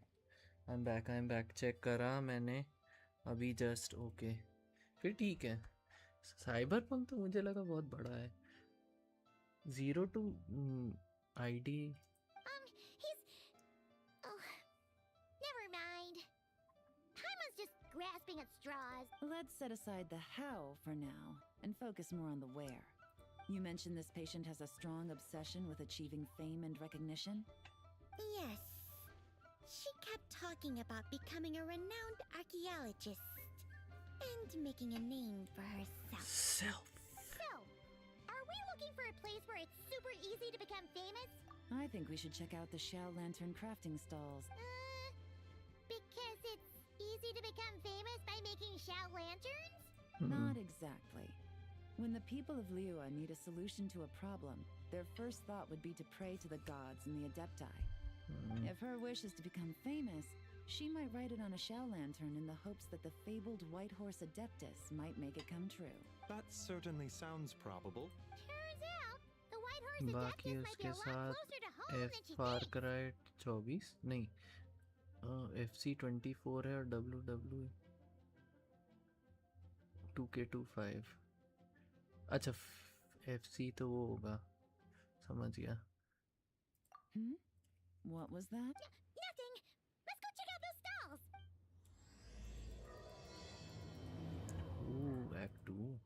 I am back. Check करा मैंने अभी जस्ट. ओके, फिर ठीक है. साइबर पंक तो मुझे लगा बहुत बड़ा है. 0 to ID. He's... Oh, never mind. Paimon's just grasping at straws. Let's set aside the how for now and focus more on the where. You mentioned this patient has a strong obsession with achieving fame and recognition? Yes. She kept talking about becoming a renowned archaeologist and making a name for herself. So, are we looking for a place where it's super easy to become famous? I think we should check out the Shao Lantern crafting stalls. Because it's easy to become famous by making Shao lanterns? Not exactly. When the people of Liyue need a solution to a problem, their first thought would be to pray to the gods and the Adepti. If her wish is to become famous, she might write it on a Shao lantern in the hopes that the fabled White Horse Adeptus might make it come true. That certainly sounds probable. Turns out, the White Horse बाकी Adeptus might be उसके a lot साथ closer to home than she Far thinks. Cry 24 नहीं, FC 24 है और WWE 2K25. अच्छा, FC तो वो होगा, समझ गया. What was that? Nothing. Let's go check out those stalls. Ooh, Act 2.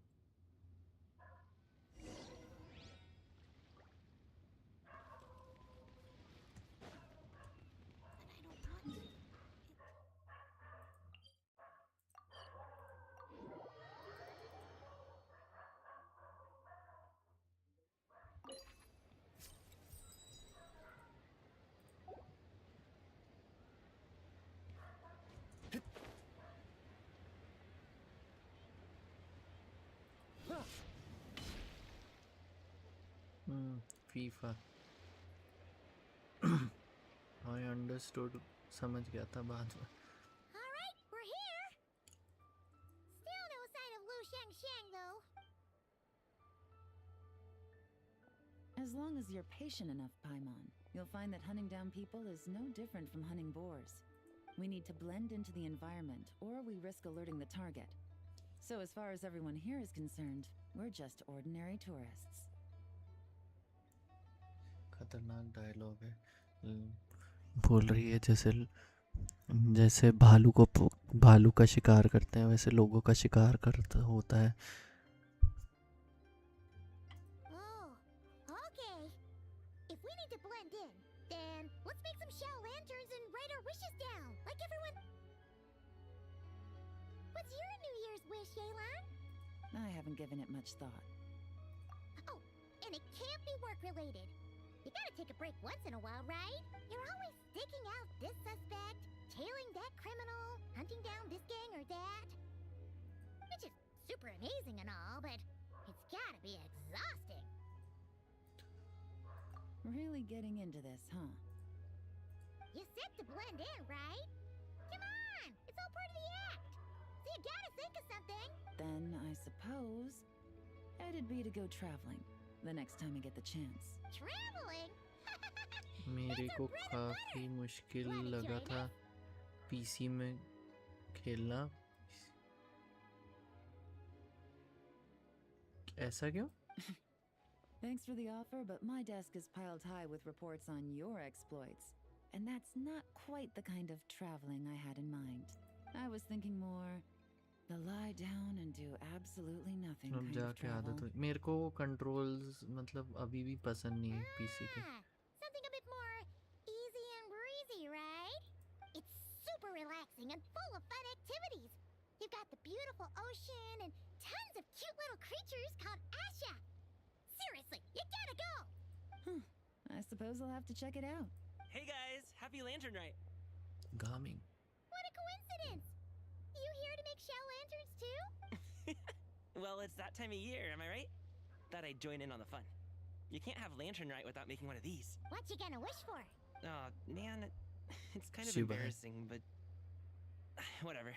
FIFA. I understood. समझ गया था बाद में. All right, we're here. Still no sign of Lu Shangxiang, though. As long as you're patient enough, Paimon, you'll find that hunting down people is no different from hunting boars. We need to blend into the environment, or we risk alerting the target. So as far as everyone here is concerned, we're just ordinary tourists. खतरनाक dialogue है. बोल रही है जैसे भालू का शिकार करते हैं वैसे लोगों का शिकार करता होता है. Oh, okay. If we need to blend in, then let's make some Shao lanterns and write our wishes down, like everyone. What's your New Year's wish, Yelan? I haven't given it much thought. Oh, and it can't be work-related. You gotta take a break once in a while, right? You're always sticking out this suspect, tailing that criminal, hunting down this gang or that. Which is super amazing and all, but it's gotta be exhausting. Really getting into this, huh? You said to blend in, right? Come on, it's all part of the act. So you gotta think of something. Then I suppose it'd be to go traveling the next time I get the chance. Traveling? मेरे को काफी मुश्किल लगा था PC में खेलना. ऐसा क्यों? Thanks for the offer, but my desk is piled high with reports on your exploits. And that's not quite the kind of traveling I had in mind. I was thinking more the lie down and do absolutely nothing अब kind of जाके आदत travel. हुई. मेरे को controls मतलब अभी भी पसंद नहीं है पीसी के. Something a bit more easy and breezy, right? It's super relaxing and full of fun activities. You've got the beautiful ocean and tons of cute little creatures called Asha. Seriously, you gotta go! I suppose I'll have to check it out. Hey guys, happy Lantern Rite. Gaming. What a coincidence! You here to make Shao lanterns too? Well, it's that time of year, am I right? Thought I'd join in on the fun. You can't have Lantern Rite without making one of these. What you gonna wish for? Oh, man, it's kind of Shiba. embarrassing, but whatever.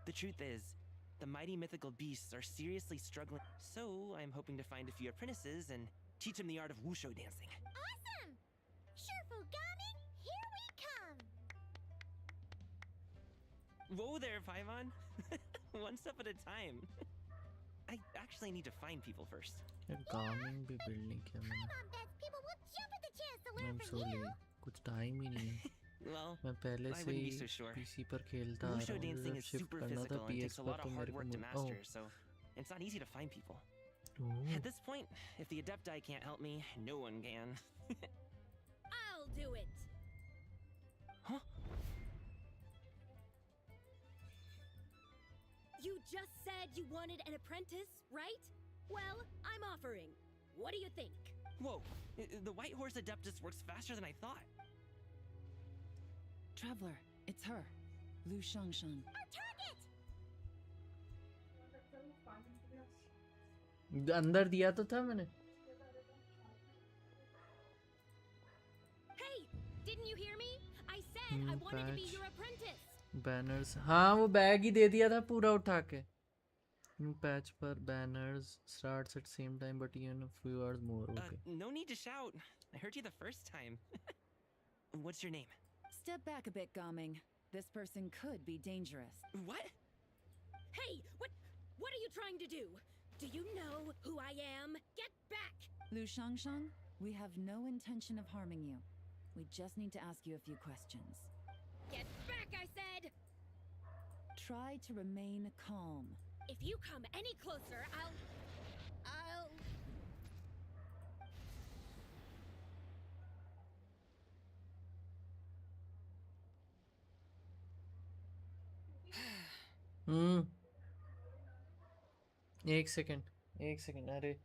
The truth is, the mighty mythical beasts are seriously struggling. So, I'm hoping to find a few apprentices and teach them the art of wushu dancing. Awesome! Sure, Gaming, here Whoa there, Paimon. One step at a time. I actually need to find people first. गार्मिंग भी build नहीं किया मैंने. Paimon bets people will jump at the chance to learn I'm from so you. late. कुछ time ही नहीं है. Well, मैं पहले I से wouldn't be he so sure. PC पर खेलता आ Wushu रहा हूँ. dancing जब is शिफ्ट super करना था physical and PS takes a पर lot तो of मेरे hard को work to oh. master, so it's not easy to find people. Oh. At this point, if the Adepti can't help me, no one can. I'll do it. Huh? You just said you wanted an apprentice, right? Well, I'm offering. What do you think? Whoa, the White Horse Adeptus works faster than I thought. Traveler, it's her. Lu Shangshang. Our target! अंदर दिया तो था मैंने. Hey, didn't you hear me? I said I wanted to be patch. your apprentice. Banners हाँ वो bag ही दे दिया था पूरा उठा के. New patch पर banners starts at same time but even a few hours more. Okay. No need to shout. I heard you the first time. What's your name? Step back a bit, Gaming. This person could be dangerous. What? Hey, what are you trying to do? Do you know who I am? Get back! Lu Shangshang, we have no intention of harming you. We just need to ask you a few questions. Get back, I said! Try to remain calm. If you come any closer, I'll... एक second अरे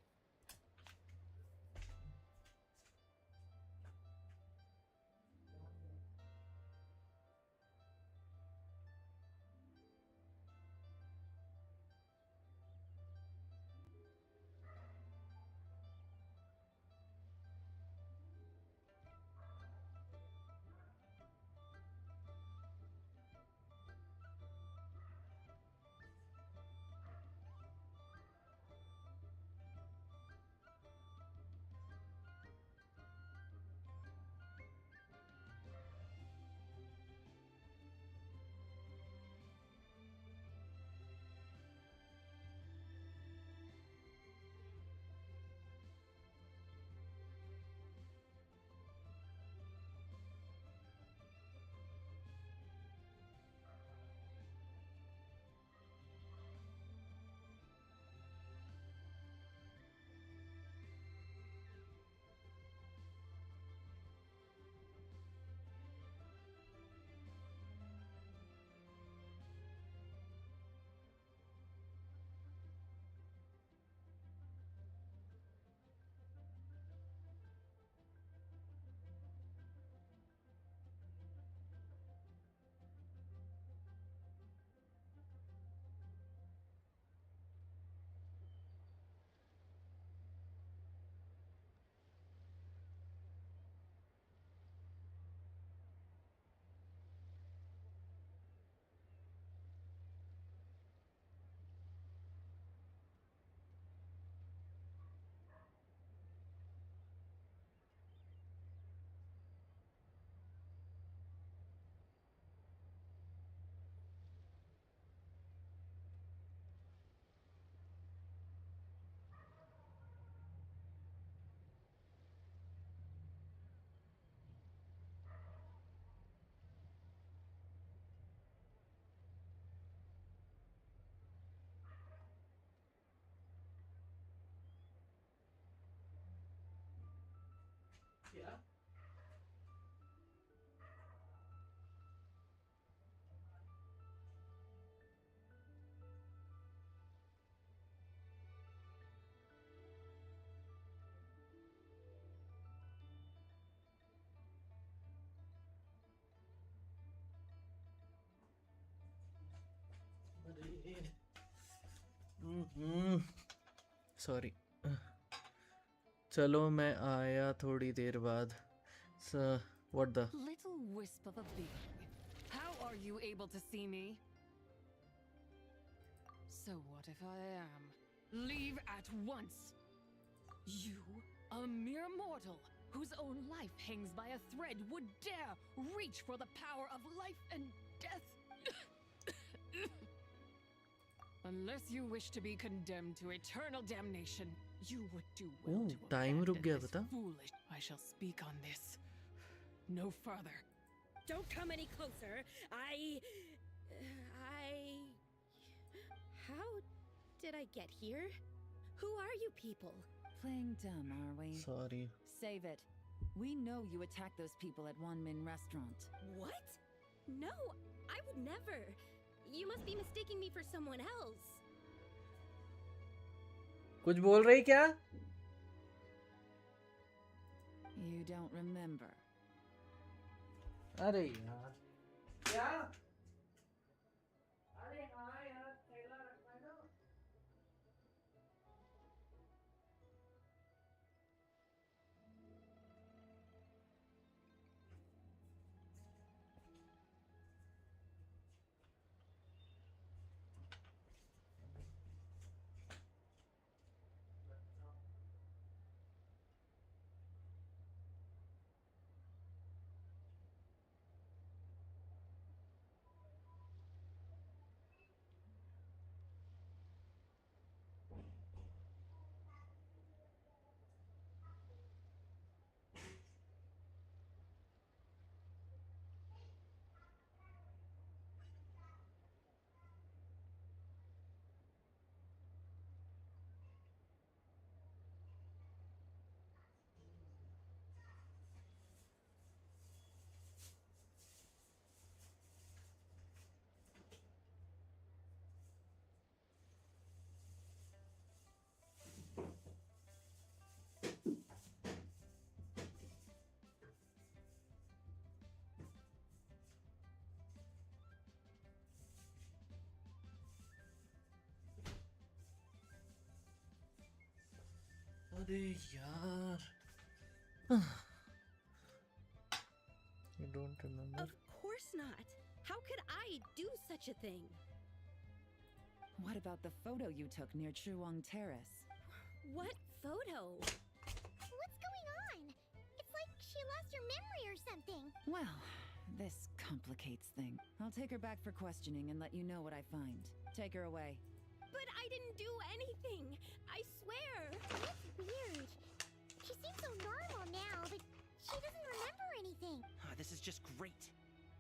sorry चलो मैं आया थोड़ी देर बाद what the Little wisp of a being. How are you able to see me? So what if I am? Leave at once. You, a mere mortal, whose own life hangs by a thread, would dare reach for the power of life and death? Unless you wish to be condemned to eternal damnation, you would do well Oh, to time रुक abandon गया this बता. foolish. I shall speak on this. No further. Don't come any closer. How did I get here? Who are you people? Playing dumb, are we? Sorry. Save it. We know you attacked those people at Wan Min restaurant. What? No, I would never. You must be mistaking me for someone else. कुछ बोल रही क्या? You don't remember. अरे यार. क्या? अरे हाँ यार, थैला रखना है ना. अरे यार. You don't remember? Of course not. How could I do such a thing? What about the photo you took near Chuang Terrace? What photo? What's going on? It's like she lost her memory or something. Well, this complicates things. I'll take her back for questioning and let you know what I find. Take her away. But I didn't do anything. I swear. That's weird. She seems so normal now, but she doesn't remember anything. This is just great.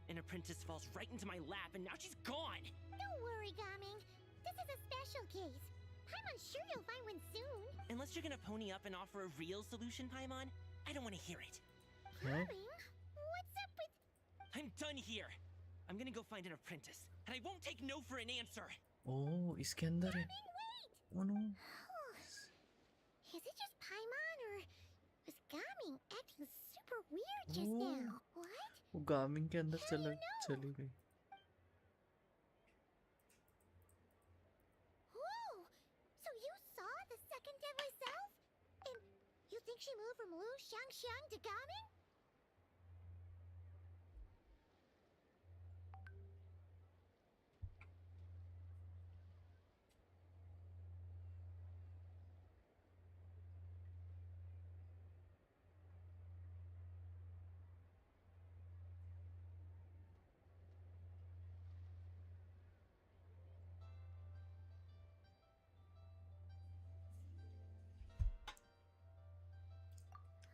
An apprentice falls right into my lap, and now she's gone! Don't worry, Gaming. This is a special case. Paimon's sure you'll find one soon. Unless you're gonna pony up and offer a real solution, Paimon, I don't want to hear it. Gaming? What's up with... I'm done here! I'm gonna go find an apprentice, and I won't take no for an answer! Oh, इसके अंदर है. Oh no. Is it just Paimon, or was Gaming acting super weird just now? What? वो गामिंग के अंदर चली गई. Oh, so you saw the second deadly self? And you think she moved from Lu Xiangxiang to Gaming?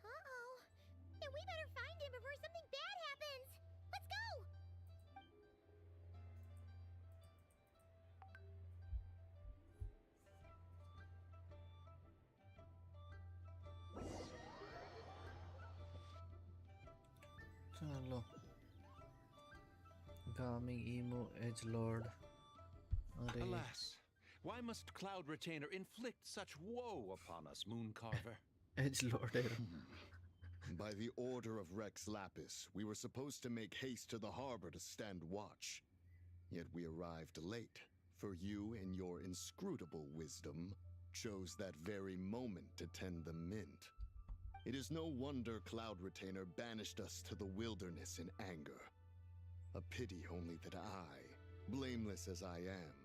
Uh-oh. Then we better find him before something bad happens. Let's go! चलो. Gaming emo edgelord. अरे. Alas, why must Cloud Retainer inflict such woe upon us, Mooncarver? Edgelord है. By the order of Rex Lapis, we were supposed to make haste to the harbor to stand watch. Yet we arrived late, for you, in your inscrutable wisdom, chose that very moment to tend the mint. It is no wonder Cloud Retainer banished us to the wilderness in anger. A pity only that I, blameless as I am,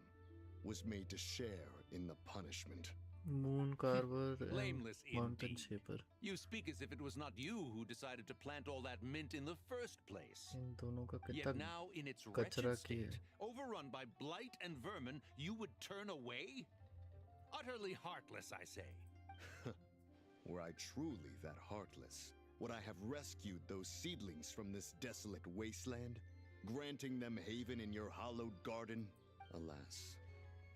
was made to share in the punishment. Moon carver and Blameless mountain indeed. shaper. You speak as if it was not you who decided to plant all that mint in the first place. इन दोनों का Yet कितना now, in its कचरा wretched किया state, overrun by blight and vermin, you would turn away? Utterly heartless, I say. Were I truly that heartless, would I have rescued those seedlings from this desolate wasteland, granting them haven in your hallowed garden? Alas,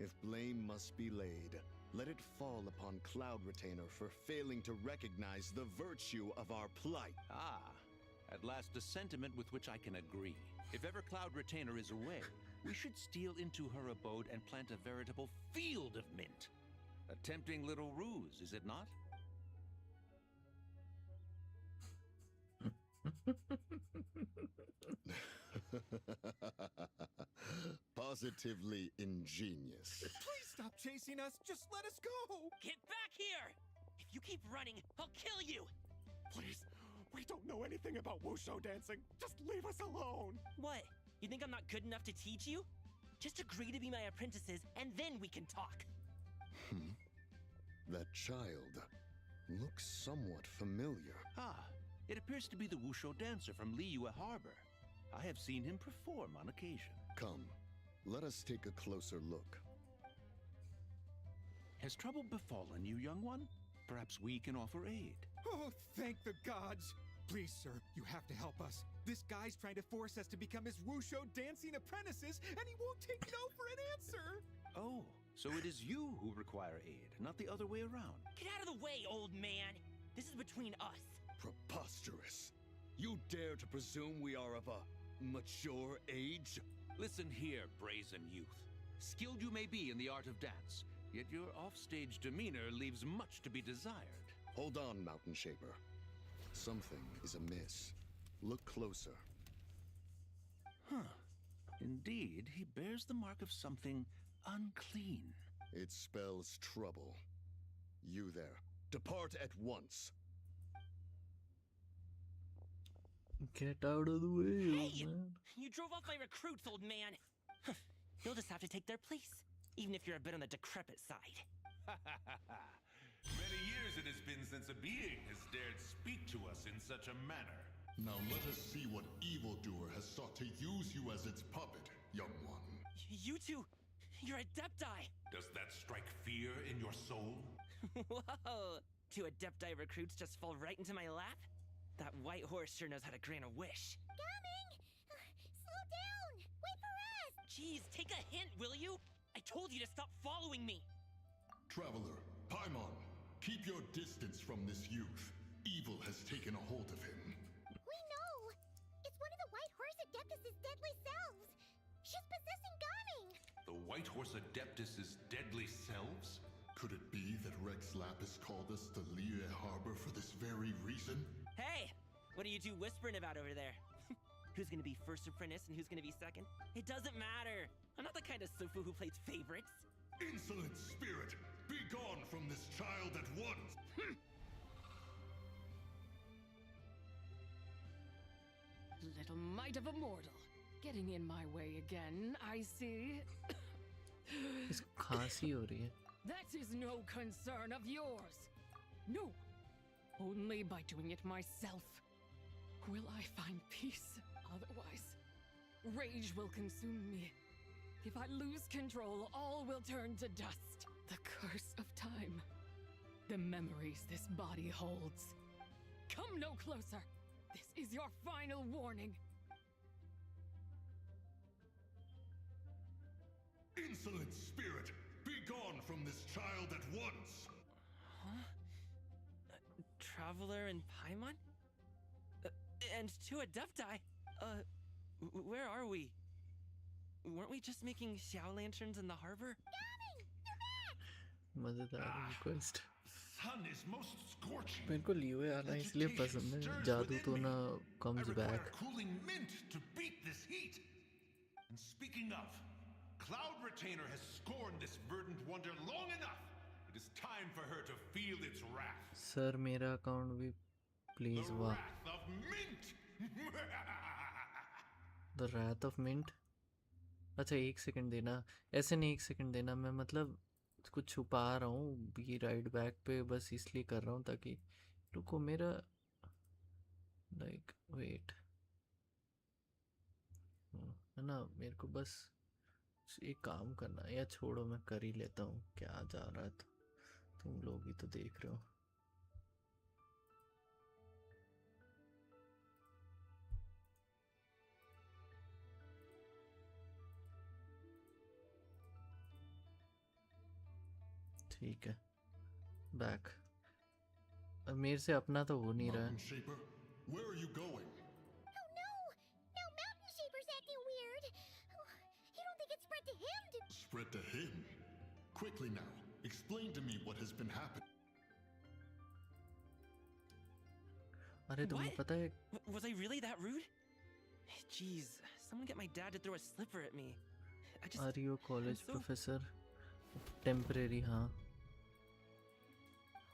if blame must be laid, let it fall upon Cloud Retainer for failing to recognize the virtue of our plight. Ah, at last a sentiment with which I can agree. If ever Cloud Retainer is away, we should steal into her abode and plant a veritable field of mint. A tempting little ruse, is it not? Positively ingenious. Please stop chasing us. Just let us go. Get back here! If you keep running, I'll kill you! Please. We don't know anything about wushu dancing. Just leave us alone. What? You think I'm not good enough to teach you? Just agree to be my apprentices, and then we can talk. That child looks somewhat familiar. Ah, it appears to be the wushu dancer from Liyue Harbor. I have seen him perform on occasion. Come, let us take a closer look. Has trouble befallen you, young one? Perhaps we can offer aid. Oh, thank the gods. Please, sir, you have to help us. This guy's trying to force us to become his wushu dancing apprentices, and he won't take no for an answer. Oh, so it is you who require aid, not the other way around. Get out of the way, old man! This is between us. Preposterous. You dare to presume we are of a mature age? Listen here, brazen youth. Skilled you may be in the art of dance, yet your offstage demeanor leaves much to be desired. Hold on, Mountain Shaper. Something is amiss. Look closer. Huh. Indeed, he bears the mark of something unclean. It spells trouble. You there. Depart at once. Get out of the way, Hey! old man. You drove off my recruits, old man! You'll just have to take their place, even if you're a bit on the decrepit side. Many years it has been since a being has dared speak to us in such a manner. Now let us see what evildoer has sought to use you as its puppet, young one. You two, you're Adepti! Does that strike fear in your soul? Whoa! Two Adepti recruits just fall right into my lap? That white horse sure knows how to grant a wish. Coming! Slow down! Wait for us! Jeez, take a hint, will you? I told you to stop following me! Traveler, Paimon, keep your distance from this youth. Evil has taken a hold of him. We know! It's one of the White Horse Adeptus' deadly selves! She's possessing Gaming! The White Horse Adeptus' deadly selves? Could it be that Rex Lapis called us to Liyue Harbor for this very reason? Hey! What are you two whispering about over there? Who's gonna be first apprentice and who's gonna be second? It doesn't matter! I'm not the kind of Sufu who plays favorites! Insolent spirit! Be gone from this child at once! Little mite of a mortal. Getting in my way again, I see. इसको खांसी हो रही है. That is no concern of yours. No. Only by doing it myself will I find peace. Otherwise, rage will consume me. If I lose control, all will turn to dust. The curse of time. The memories this body holds. Come no closer. This is your final warning. Insolent spirit! Be gone from this child at once! Huh? Traveler and Paimon? And two Adepti? Where are we? Weren't we just making Xiao lanterns in the harbor? मजेदार request. Sun is most scorching. मेरे को लियो आना इसलिए पसंद है. जादू तो ना comes I require back. cooling mint to beat this heat. And speaking of, Cloud Retainer has scorned this verdant wonder long enough. It is time for her to feel its wrath. Sir, मेरा account भी please The वाह. wrath of mint. The Wrath of Mint. अच्छा 1 second देना. ऐसे नहीं 1 second देना. मैं मतलब कुछ छुपा रहा हूँ बी राइट बैक पे, बस इसलिए कर रहा हूँ ताकि रुको मेरा लाइक वेट है ना, मेरे को बस एक काम करना है, या छोड़ो मैं कर ही लेता हूँ, क्या जा रहा है, तुम लोग ही तो देख रहे हो। ठीक है बैक, मेरे से अपना तो हो नहीं रहा है। Mountain Shaper, where are you going? Oh no! Now Mountain Shaper's acting weird. Oh, you don't think it's spread to him to... Spread to him? Quickly now, explain to me what has been happening. अरे तुम्हें पता है? Was I really that rude? Jeez, someone get my dad to throw a slipper at me. Are you a college professor? Temporary, हाँ.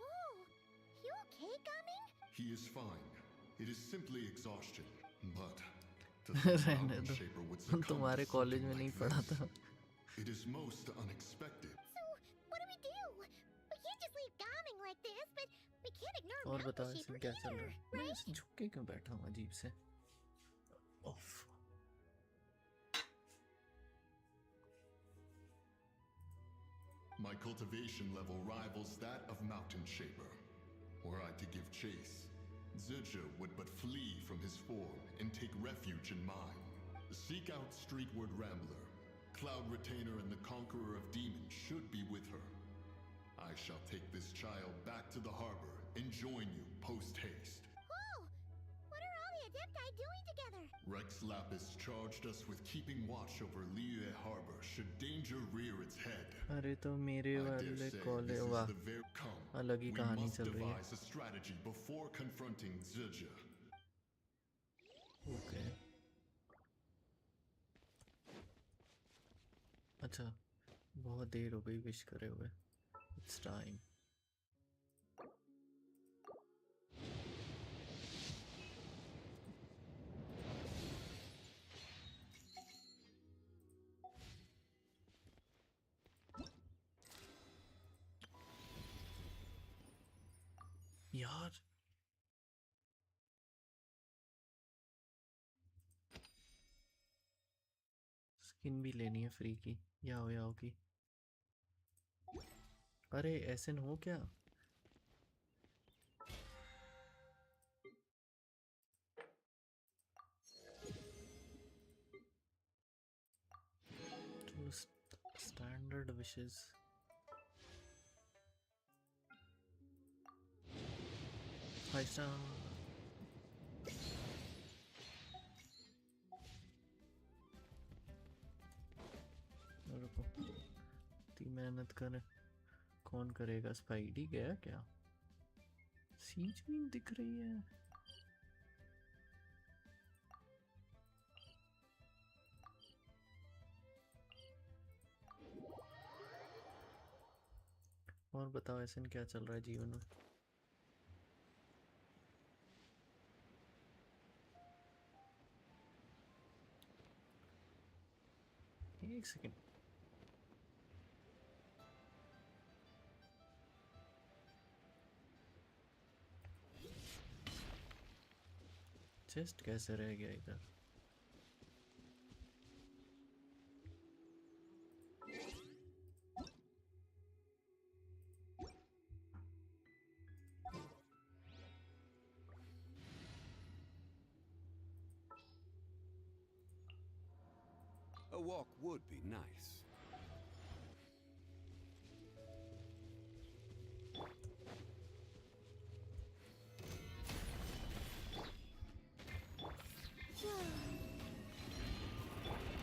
Oh, you okay, Gaming? He is fine. It is simply exhaustion. But to think the Mountain Shaper would succumb to तुम्हारे college में नहीं पढ़ा था. It is most unexpected. So, what do we do? We can't just leave Gaming like this, but we can't ignore और Mountain बताओ Shaper इसमें क्या चल either, रहा है? मैं right? झुक के क्यों बैठा हूँ अजीब से? Off. My cultivation level rivals that of Mountain Shaper. Were I to give chase, Zidja would but flee from his form and take refuge in mine. Seek out Streetward Rambler. Cloud Retainer and the Conqueror of Demons should be with her. I shall take this child back to the harbor and join you post-haste. Oh, what are all the Adepti doing together? Rex Lapis charged us with keeping watch over Liyue Harbor should danger rear its head. अरे तो मेरे वाले college वाह अलग ही कहानी चल रही है. A strategy before confronting Zidja. Okay. अच्छा बहुत देर हो गई विश करे हुए. It's time. यार स्किन भी लेनी है फ्री की, याओ की. अरे एसन हो क्या? Standard wishes. Five star. रुको इतनी मेहनत करें कौन करेगा? स्पाइडी गया क्या? सीज मीन दिख रही है. और बताओ ऐसा क्या चल रहा है जीवन में? एक सेकेंड. चेस्ट कैसे रह गया इधर? A walk would be nice.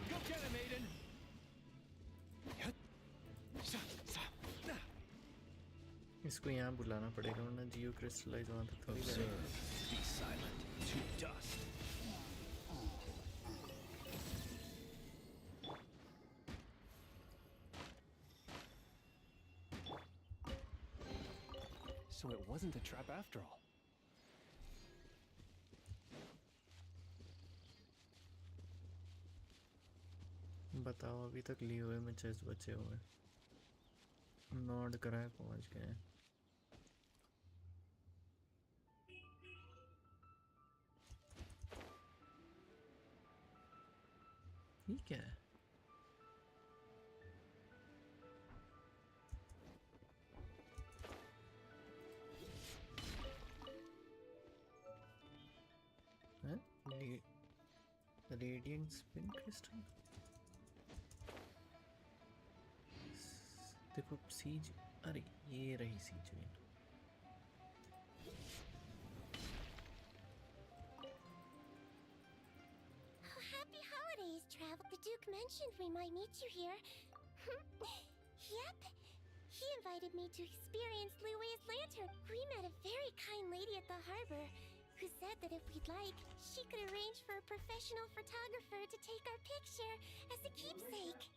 Go get him, Aiden! इसको यहाँ बुलाना पड़ेगा वरना जियो क्रिस्टलाइज वहाँ तक थोड़ी जाएगा. Be silent. To dust. So it wasn't a trap after all. बताओ अभी तक लिए हुए में चेस्ट बचे हुए. नॉड करा है, पहुंच गए। ये क्या है? Radiant spin crystal. देखो सीज, अरे ये रही सीज वेन। Happy holidays, Travel. The Duke mentioned we might meet you here. Yep. He invited me to experience Liu's lantern. We met a very kind lady at the harbor who said that if we'd like, she could arrange for a professional photographer to take our picture as a keepsake.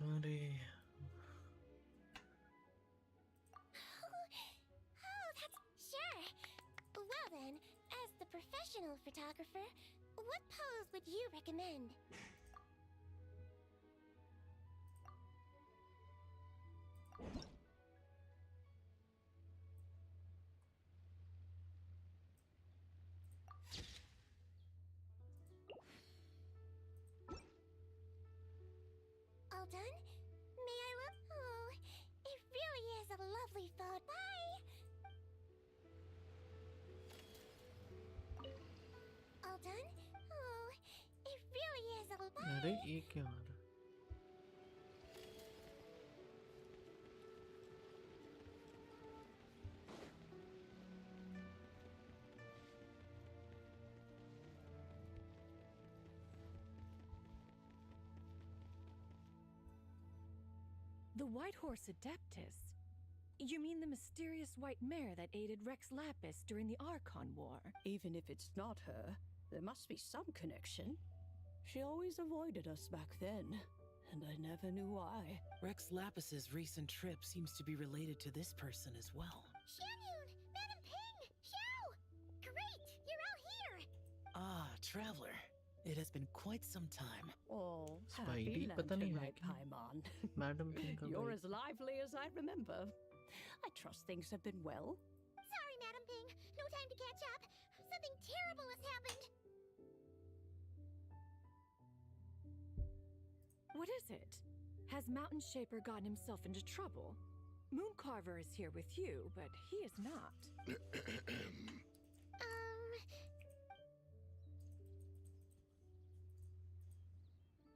अरे Oh, that's sure. Well then, as the professional photographer, what pose would you recommend? All done? May I look? Oh, it really is a lovely photo. Bye! All done? Oh, it really is a अरे bye! ये क्या हो रहा है? The White Horse Adeptus? You mean the mysterious white mare that aided Rex Lapis during the Archon War? Even if it's not her, there must be some connection. She always avoided us back then, and I never knew why. Rex Lapis's recent trip seems to be related to this person as well. Xianyun! Madam Ping! Xiao! Great! You're out here! Ah, traveler. It has been quite some time. Oh, Spidey, happy पता नहीं lantern है ride, क्या? Paimon. Madam Ping का You're भाई। as lively as I remember. I trust things have been well. Sorry, Madam Ping. No time to catch up. Something terrible has happened. What is it? Has Mountain Shaper gotten himself into trouble? Mooncarver is here with you, but he is not.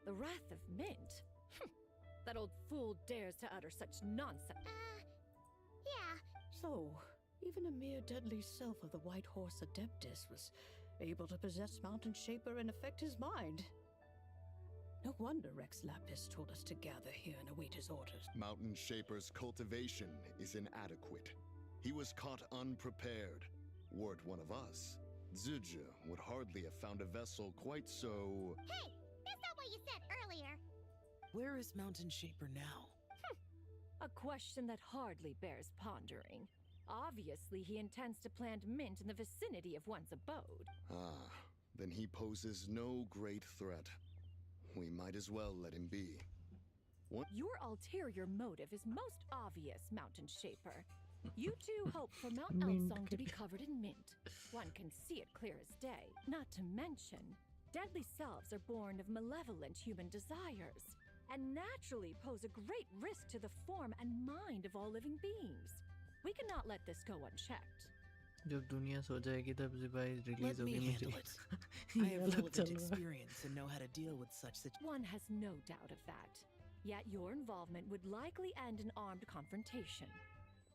The Wrath of Mint? That old fool dares to utter such nonsense. Yeah. So, even a mere deadly self of the White Horse Adeptus was able to possess Mountain Shaper and affect his mind. No wonder Rex Lapis told us to gather here and await his orders. Mountain Shaper's cultivation is inadequate. He was caught unprepared. Were it one of us, Zizha would hardly have found a vessel quite so... Hey! That's not what you said earlier! Where is Mountain Shaper now? A question that hardly bears pondering. Obviously, he intends to plant mint in the vicinity of one's abode. Ah, then he poses no great threat. We might as well let him be. What? Your ulterior motive is most obvious, Mountain Shaper. You two hope for Mount Elsong to be covered in mint. One can see it clear as day. Not to mention, deadly selves are born of malevolent human desires, and naturally pose a great risk to the form and mind of all living beings. We cannot let this go unchecked. जब दुनिया सो जाएगी तब भाई release Let me होगी handle मुझे। it. I ये have अलग relevant चल रहा है। experience and know how to deal with such situations. One has no doubt of that. Yet your involvement would likely end in armed confrontation.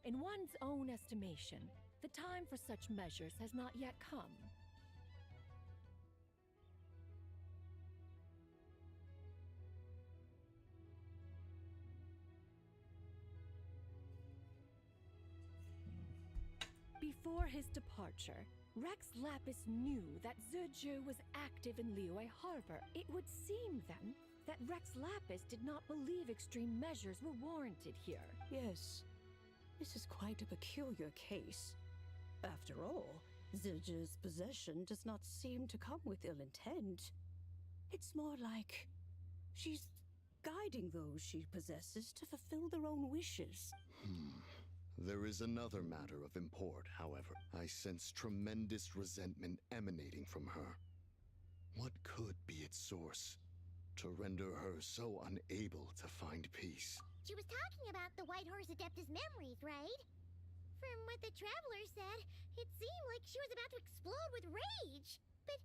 In one's own estimation, the time for such measures has not yet come. Before his departure, Rex Lapis knew that Zizhu was active in Liyue Harbor. It would seem, then, that Rex Lapis did not believe extreme measures were warranted here. Yes, this is quite a peculiar case. After all, Zildjian's possession does not seem to come with ill intent. It's more like she's guiding those she possesses to fulfill their own wishes. There is another matter of import, however. I sense tremendous resentment emanating from her. What could be its source to render her so unable to find peace? She was talking about the White Horse Adeptus memories, right? From what the Traveler said, it seemed like she was about to explode with rage. But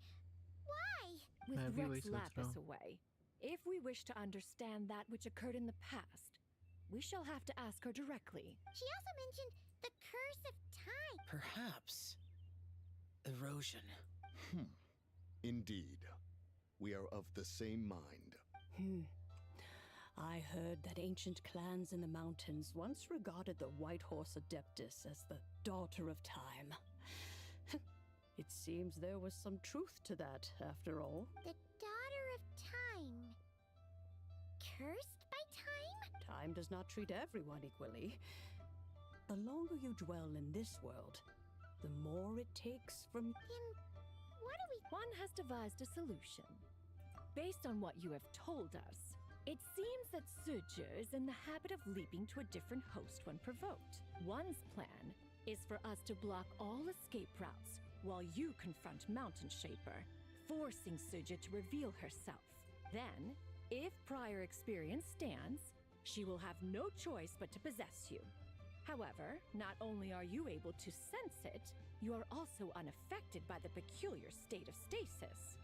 why? With Rex Lapis away, if we wish to understand that which occurred in the past, we shall have to ask her directly. She also mentioned the curse of time. Perhaps erosion. Indeed. We are of the same mind. I heard that ancient clans in the mountains once regarded the White Horse Adeptus as the daughter of time. It seems there was some truth to that, after all. The daughter of time. Cursed by time? Time does not treat everyone equally. The longer you dwell in this world, the more it takes from... One has devised a solution. Based on what you have told us, it seems that Zildjian is in the habit of leaping to a different host when provoked. One's plan is for us to block all escape routes while you confront Mountain Shaper, forcing Zildjian to reveal herself. Then, if prior experience stands, she will have no choice but to possess you. However, not only are you able to sense it, you are also unaffected by the peculiar state of stasis.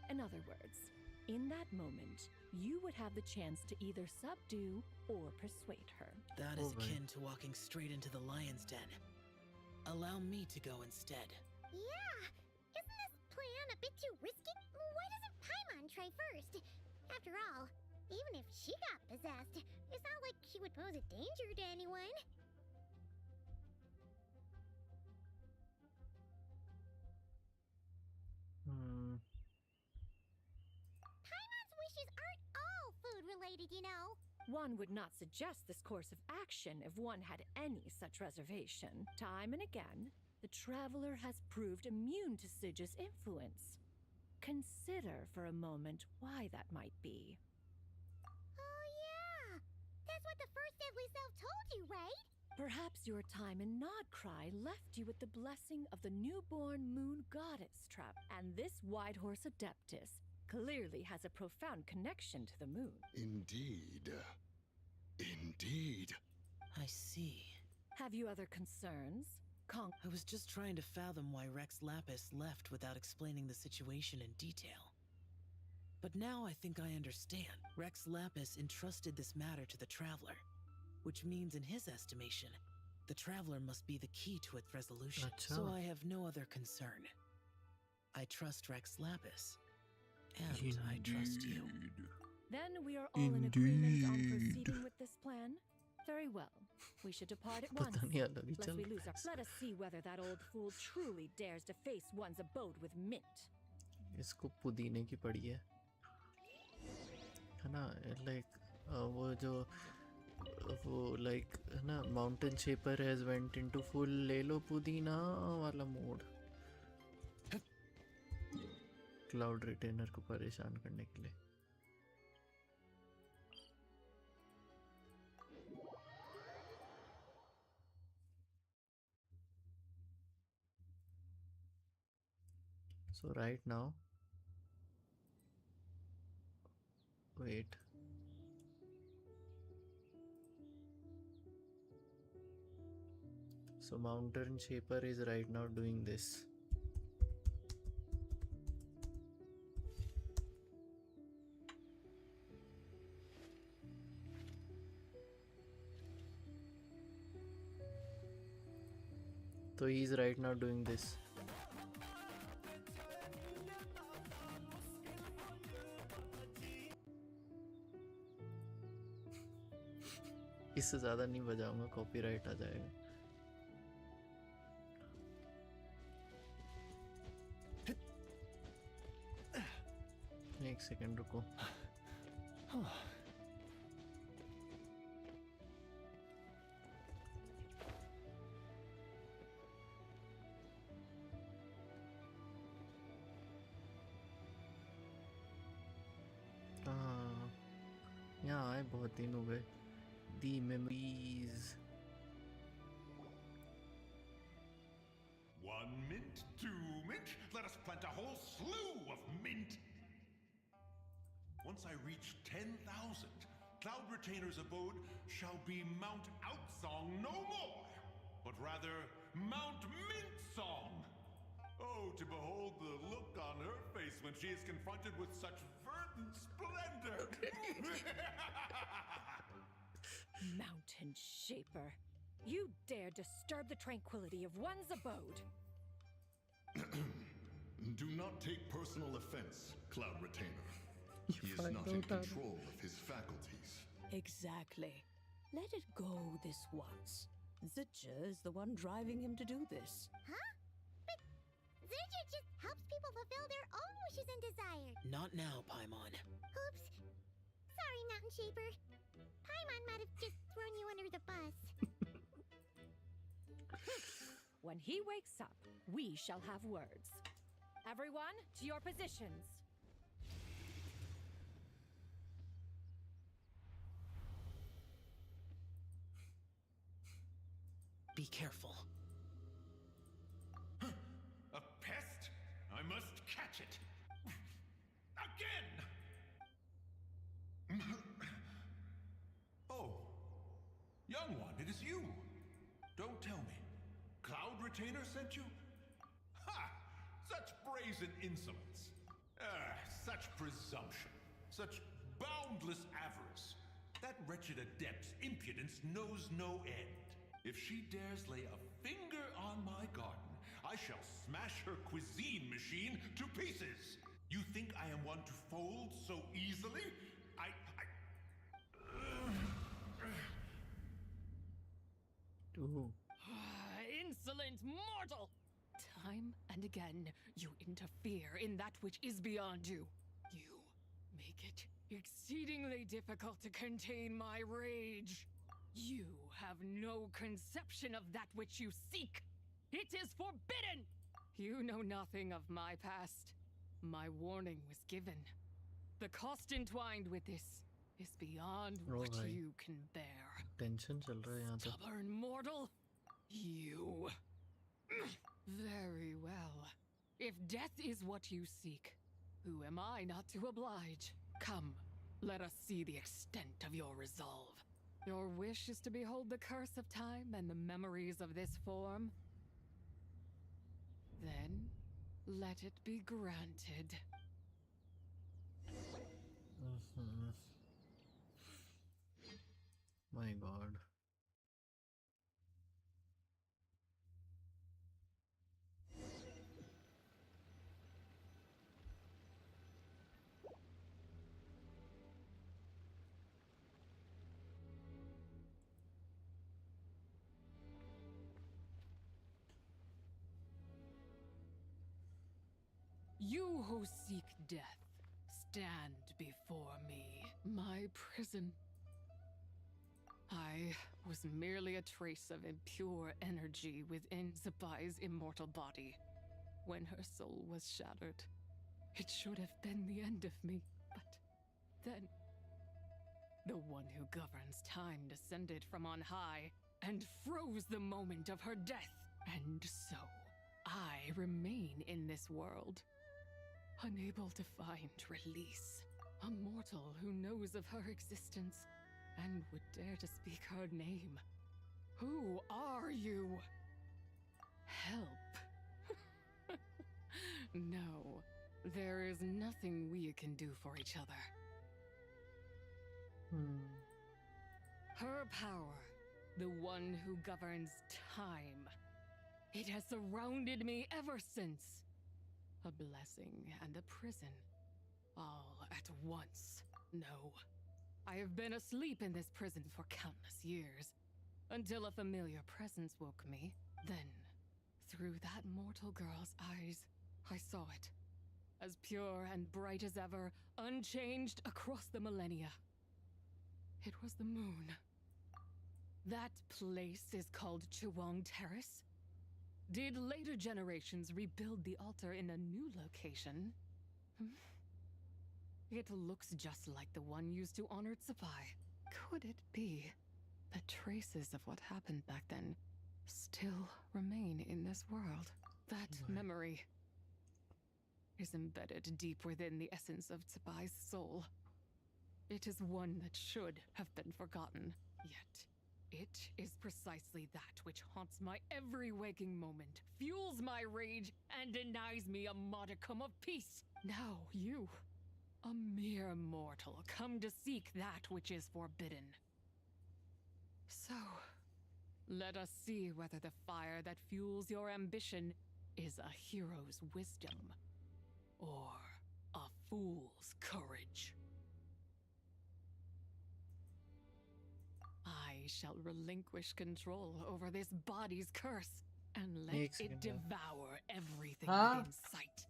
In other words, in that moment, you would have the chance to either subdue or persuade her. That is akin to walking straight into the lion's den. Allow me to go instead. Yeah! Isn't this plan a bit too risky? Why doesn't Paimon try first? After all, even if she got possessed, it's not like she would pose a danger to anyone. Paimon's wishes aren't all food-related, you know. One would not suggest this course of action if one had any such reservation. Time and again, the Traveler has proved immune to Zildjian's influence. Consider for a moment why that might be. Oh yeah! That's what the first deadly self told you, right? Perhaps your time in Nodcry left you with the blessing of the newborn moon goddess trap, and this White Horse Adeptus clearly has a profound connection to the moon. Indeed. Indeed. I see. Have you other concerns? I was just trying to fathom why Rex Lapis left without explaining the situation in detail. But now I think I understand. Rex Lapis entrusted this matter to the Traveler, which means in his estimation, the Traveler must be the key to its resolution. So I have no other concern. I trust Rex Lapis. And I trust you. Then we are all in agreement on proceeding with this plan? Very well. We should depart at once. Lest we lose our... Let us see whether that old fool truly dares to face one's abode with mint. इसको पुदीने की पड़ी है ना, like वो like है ना, Mountain Shaper has went into full ले लो पुदीना वाला मोड, Cloud Retainer को परेशान करने के लिए. So right now, wait. So Mountain Shaper is right now doing this. So he's right now doing this. इससे ज़्यादा नहीं बजाऊंगा, कॉपीराइट आ जाएगा. एक सेकंड रुको. बहुत दिन हो गए. The memories. 1 mint, 2 mint, let us plant a whole slew of mint. Once I reach 10,000, Cloud Retainer's abode shall be Mount Outsong no more, but rather Mount Mintsong. Oh, to behold the look on her face when she is confronted with such verdant splendor! Mountain Shaper, you dare disturb the tranquility of one's abode. Do not take personal offense, Cloud Retainer. He is not in control of his faculties. Exactly. Let it go this once. Zidja is the one driving him to do this. Huh? But Zidja just helps people fulfill their own wishes and desires. Not now, Paimon. Oops. Sorry, Mountain Shaper. Paimon might have just thrown you under the bus. When he wakes up, we shall have words. Everyone, to your positions. Be careful. A pest? I must catch it. Again! Oh, young one, it is you. Don't tell me. Cloud Retainer sent you? Ha! Such brazen insolence. Such presumption. Such boundless avarice. That wretched adept's impudence knows no end. If she dares lay a finger on my garden, I shall smash her cuisine machine to pieces. You think I am one to fold so easily? Insolent mortal! Time and again, you interfere in that which is beyond you. You make it exceedingly difficult to contain my rage. You have no conception of that which you seek. It is forbidden! You know nothing of my past. My warning was given. The cost entwined with this is beyond what you can bear. Tension चल रहा है यहाँ तो. Stubborn mortal! You. Very well. If death is what you seek, who am I not to oblige? Come, let us see the extent of your resolve. Your wish is to behold the curse of time and the memories of this form? Then, let it be granted. My God. You who seek death, stand before me, my prison. I was merely a trace of impure energy within Zabai's immortal body. When her soul was shattered, it should have been the end of me, but then the one who governs time descended from on high and froze the moment of her death. And so, I remain in this world, unable to find release. A mortal who knows of her existence and would dare to speak her name. Who are you? Help. No, there is nothing we can do for each other. Her power, the one who governs time, it has surrounded me ever since. A blessing and a prison, all at once. No, I have been asleep in this prison for countless years, until a familiar presence woke me. Then, through that mortal girl's eyes, I saw it, as pure and bright as ever, unchanged across the millennia. It was the moon. That place is called Chuang Terrace. Did later generations rebuild the altar in a new location? It looks just like the one used to honor Tsabai. Could it be that traces of what happened back then still remain in this world? That memory is embedded deep within the essence of Tsubai's soul. It is one that should have been forgotten, yet it is precisely that which haunts my every waking moment, fuels my rage, and denies me a modicum of peace. Now you, a mere mortal, come to seek that which is forbidden. So, let us see whether the fire that fuels your ambition is a hero's wisdom or a fool's courage. I shall relinquish control over this body's curse and let एक it second, devour everything हाँ? within sight.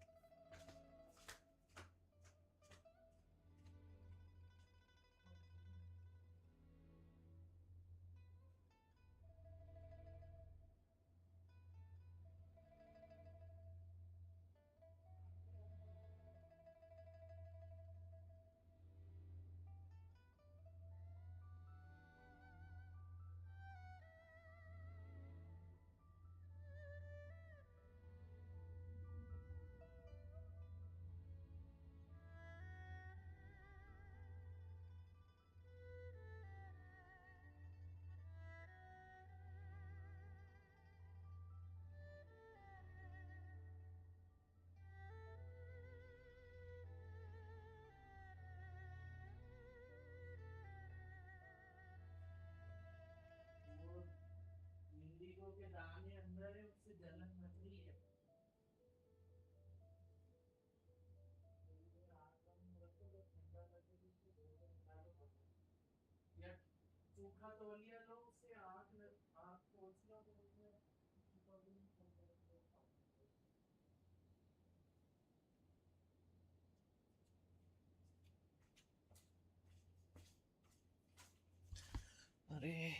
अरे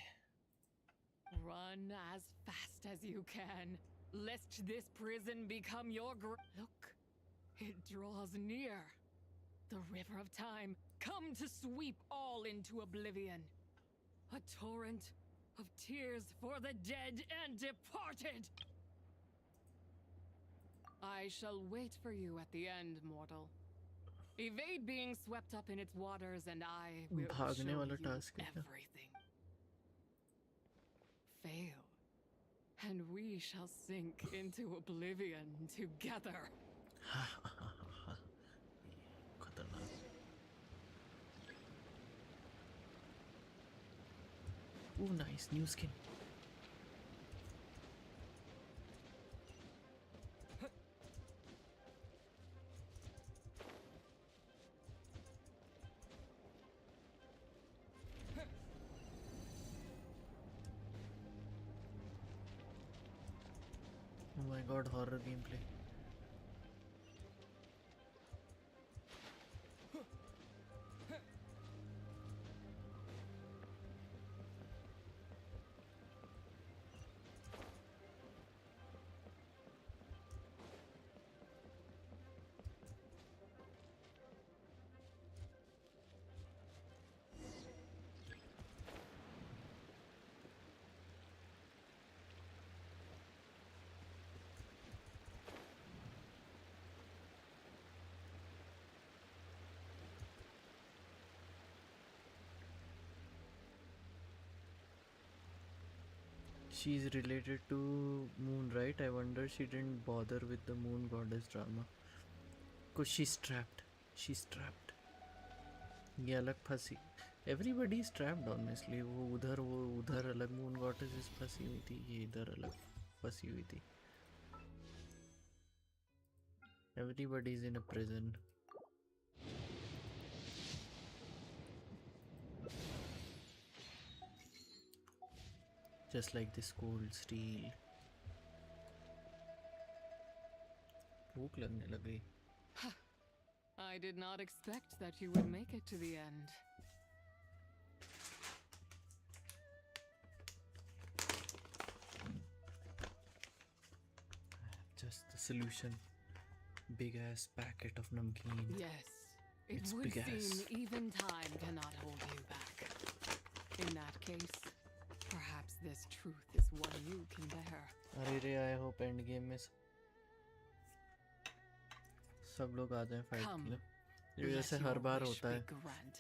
Run as fast as you can, lest this prison become your Look, it draws near. The river of time, come to sweep all into oblivion. A torrent of tears for the dead and departed. I shall wait for you at the end, mortal. Evade being swept up in its waters, and I will भागने show वाला you task है क्या? everything. Fail, and we shall sink into oblivion together. खतरनाक. Oh, nice new skin. Oh my god, horror gameplay. She's related to Moon, right? I wonder she didn't bother with the Moon Goddess drama. Cause she's trapped. She's trapped. ये अलग फंसी. Everybody is trapped honestly. वो उधर अलग Moon Goddess फंसी हुई थी. ये इधर अलग फंसी हुई थी. Everybody is in a prison. Just like this cold steel. भूख लगने लग गई. I did not expect that you would make it to the end. Just the solution. Big ass packet of namkeen. Yes, it It's would big ass. seem even time cannot hold you back. In that case, perhaps this truth is one you can bear. अरे रे, I hope end game में सब लोग आ जाएं fight के लिए। ये जैसे हर बार होता है।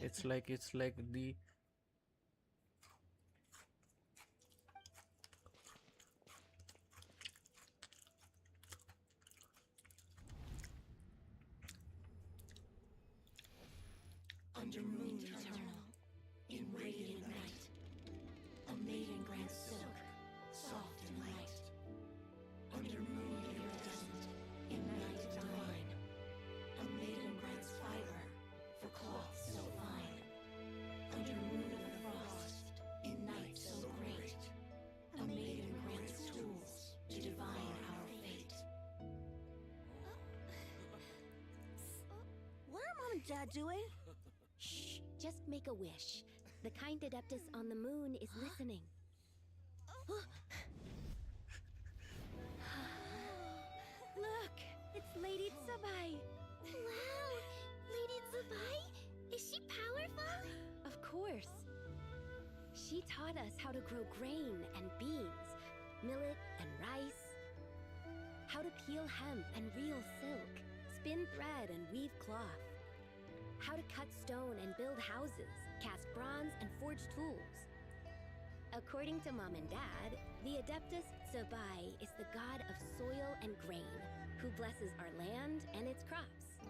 It's like the Under moon eternal, in radiant night, a maiden grants silk, soft and light. Under moon iridescent, in night divine, a maiden grants fiber for cloth so fine. Under moon of frost, in night so great, a maiden grants tools to divine our fate. What are Mom and Dad doing? Shh, just make a wish. The kind Adeptus on the moon is listening. Look, it's Lady Tsubai. Wow, Lady Tsubai? Is she powerful? Of course. She taught us how to grow grain and beans, millet and rice, how to peel hemp and reel silk, spin thread and weave cloth, how to cut stone and build houses, cast bronze and forge tools. According to Mom and Dad, the Adeptus Tsubai is the god of soil and grain, who blesses our land and its crops.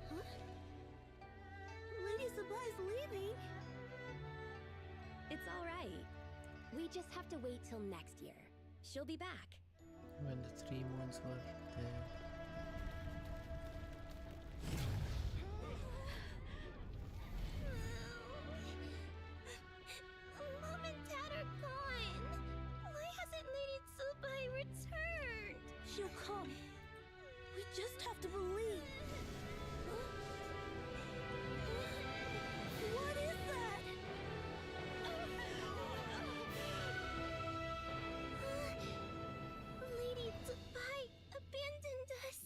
Huh? Lady Tsubai's leaving. It's all right. We just have to wait till next year. She'll be back. when the 3 moons were there. Mom and Dad are gone. Why hasn't Lady Tsubai returned? She'll come. We just have to believe. What is that? Lady Tsubai abandoned us.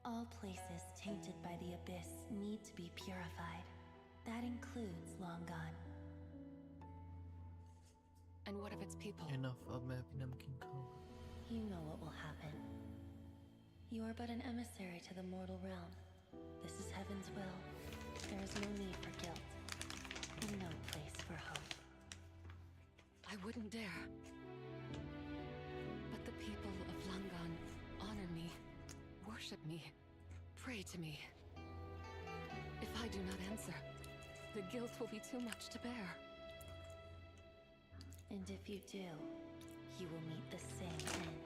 All places tainted by the abyss need to be purified. That includes Long Gone. And what of its people? Enough, अब मैं अपनी नमकीन खाऊंगा. You know what will happen. You are but an emissary to the mortal realm. This is heaven's will. There is no need for guilt, and no place for hope. I wouldn't dare. But the people of Langan honor me, worship me, pray to me. If I do not answer, the guilt will be too much to bear. And if you do, you will meet the same end.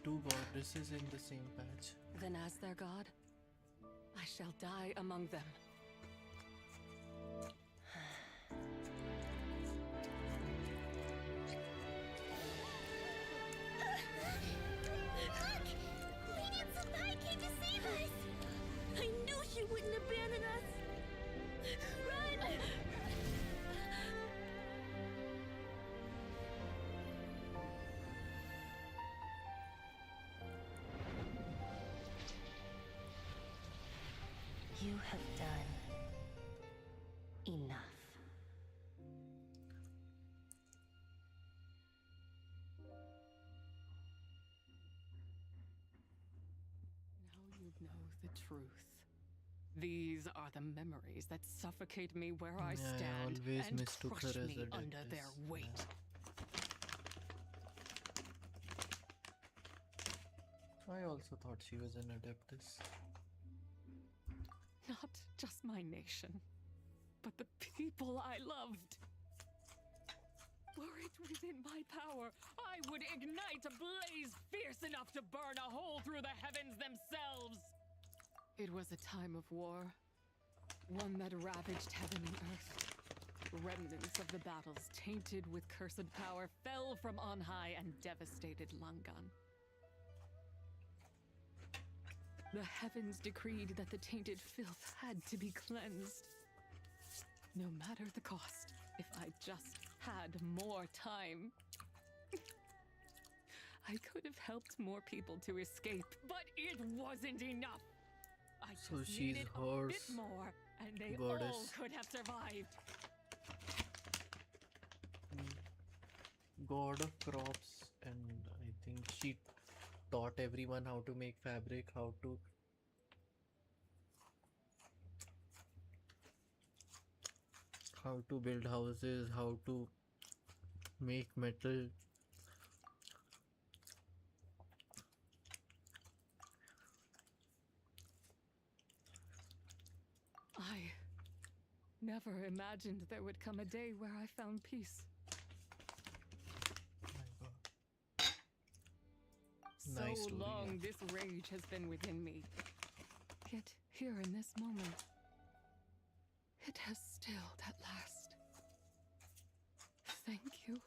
Two goddesses in the same patch. Then as their god, I shall die among them. Look! Lady Tsubai came to save us! I knew she wouldn't abandon us! Run! You have done enough. Now you know the truth. These are the memories that suffocate me where I Yeah, I stand always and mistook crush her as me a under their Adeptus. weight. I also thought she was an Adeptus. Not just my nation, but the people I loved. Were it within my power, I would ignite a blaze fierce enough to burn a hole through the heavens themselves. It was a time of war, one that ravaged heaven and earth. Remnants of the battles tainted with cursed power fell from on high and devastated Langan. The heavens decreed that the tainted filth had to be cleansed. No matter the cost, if I just had more time. I could have helped more people to escape, but it wasn't enough. I So just she's needed a horse bit more, and they all goddess. could have survived. God of crops, and I think she taught everyone how to make fabric, how to build houses, how to make metal. I never imagined there would come a day where I found peace. Nice So story, long yeah. this rage has been within me. Yet here in this moment, it has stilled at last. Thank you.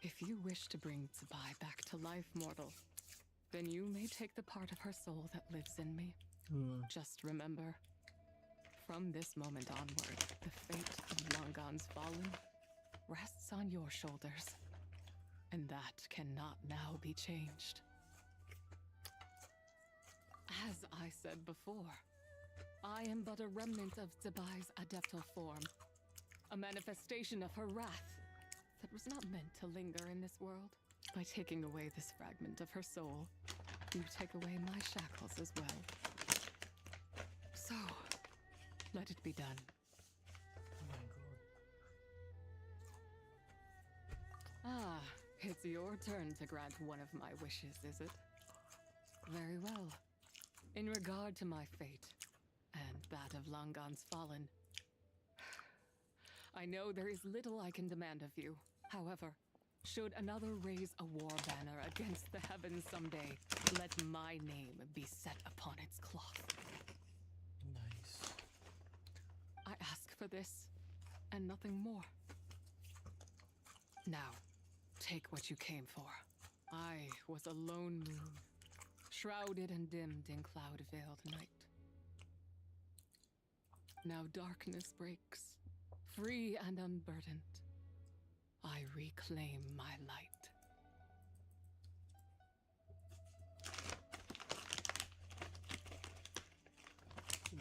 If you wish to bring Zabai back to life, mortal, then you may take the part of her soul that lives in me. Just remember, from this moment onward, the fate of Longon's Fallen rests on your shoulders. And that cannot now be changed. As I said before, I am but a remnant of Zabai's adeptal form, a manifestation of her wrath that was not meant to linger in this world. By taking away this fragment of her soul, you take away my shackles as well. So, let it be done. Ah, it's your turn to grant one of my wishes, is it? Very well. In regard to my fate, and that of Longon's Fallen, I know there is little I can demand of you. However, should another raise a war banner against the heavens someday, let my name be set upon its cloth. Nice. I ask for this, and nothing more. Now, take what you came for. I was a lone moon, shrouded and dimmed in cloud-veiled night. Now darkness breaks, free and unburdened. I reclaim my light.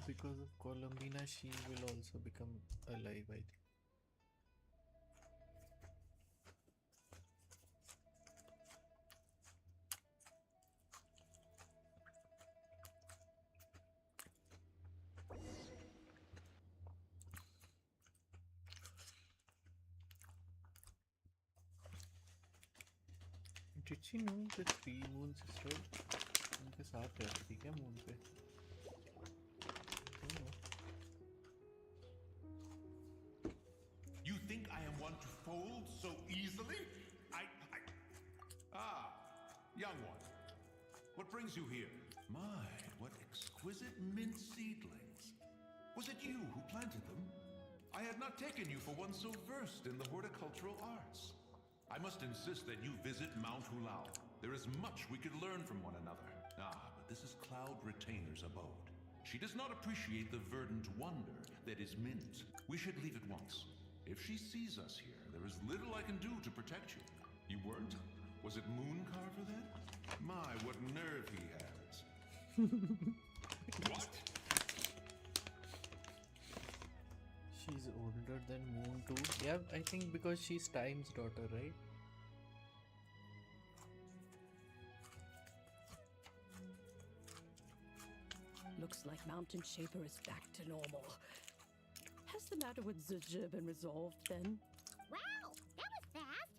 Because of Columbina, she will also become alive, I think. Did she know the 3 moon sister उनके साथ रहती थी क्या moon पे? Don't know. You think I am one to fold so easily? Ah, young one. What brings you here? My, what exquisite mint seedlings. Was it you who planted them? I had not taken you for one so versed in the horticultural arts. I must insist that you visit Mount Hulao. There is much we could learn from one another. Ah, but this is Cloud Retainer's abode. She does not appreciate the verdant wonder that is mint. We should leave at once. If she sees us here, there is little I can do to protect you. You weren't? Was it Mooncarver then? My, what nerve he has. What? She's older than Moon too. Yeah, I think because she's Time's daughter, right? Looks like Mountain Shaper is back to normal. Has the matter with Zizha been resolved then? Wow, that was fast.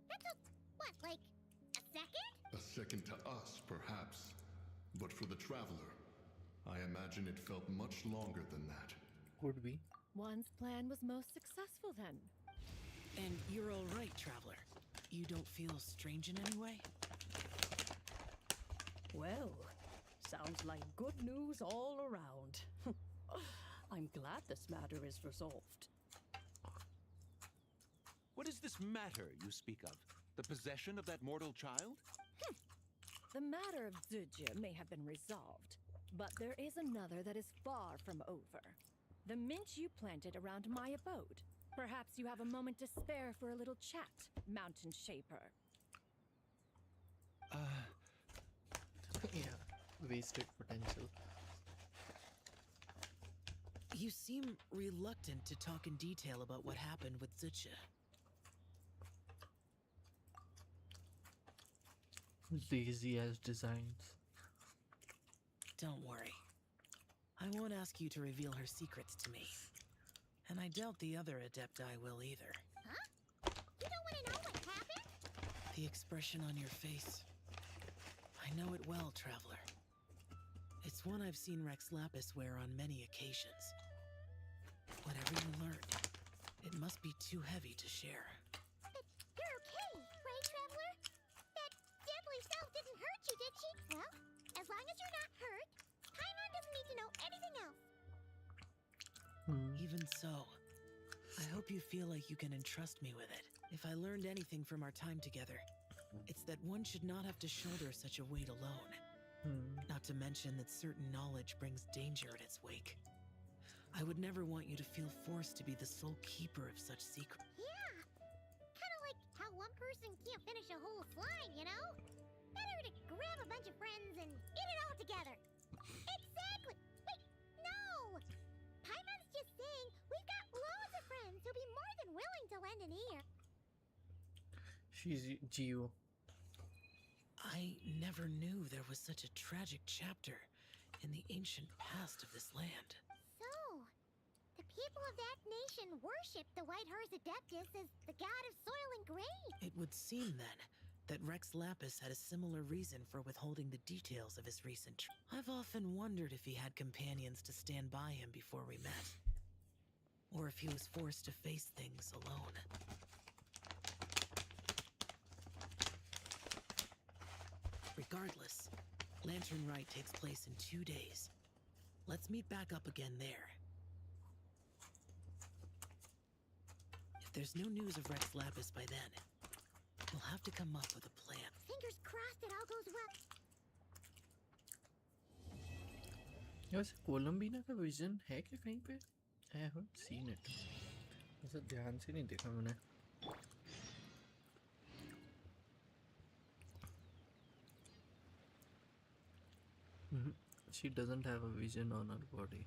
That took, what, like a second? A second to us, perhaps. But for the traveler, I imagine it felt much longer than that. Could be. One's plan was most successful then. And you're all right, traveler. You don't feel strange in any way? Well, sounds like good news all around. I'm glad this matter is resolved. What is this matter you speak of? The possession of that mortal child? The matter of Zizha may have been resolved, but there is another that is far from over. The mint you planted around my abode. Perhaps you have a moment to spare for a little chat, Mountain Shaper. Yeah, wasted potential. You seem reluctant to talk in detail about what happened with Zucha. Lazy as designs. Don't worry. I won't ask you to reveal her secrets to me. And I doubt the other Adepti will either. Huh? You don't want to know what happened? The expression on your face. I know it well, Traveler. It's one I've seen Rex Lapis wear on many occasions. Whatever you learned, it must be too heavy to share. But you're okay, right, Traveler? That deadly self didn't hurt you, did she? Well, as long as you're not hurt, Paimon doesn't need to know anything else. Even so, I hope you feel like you can entrust me with it. If I learned anything from our time together, it's that one should not have to shoulder such a weight alone. Not to mention that certain knowledge brings danger in its wake. I would never want you to feel forced to be the sole keeper of such secrets. Yeah. Kind of like how one person can't finish a whole slime, you know? Better to grab a bunch of friends and eat it all together. Exactly. Wait, no. Paimon's just saying we've got loads of friends who'll be more than willing to lend an ear. She's Geo. I never knew there was such a tragic chapter in the ancient past of this land. So, the people of that nation worship the White Horse Adeptus as the god of soil and grain. It would seem, then, that Rex Lapis had a similar reason for withholding the details of his recent trip. I've often wondered if he had companions to stand by him before we met. Or if he was forced to face things alone. Regardless, Lantern Rite takes place in 2 days. Let's meet back up again there. If there's no news of Rex Lapis by then, we'll have to come up with a plan. Fingers crossed it all goes well. वैसे कोलंबिना का vision है क्या कहीं पे? I haven't seen it. वैसे ध्यान से नहीं देखा मैंने. She doesn't have a vision on her body.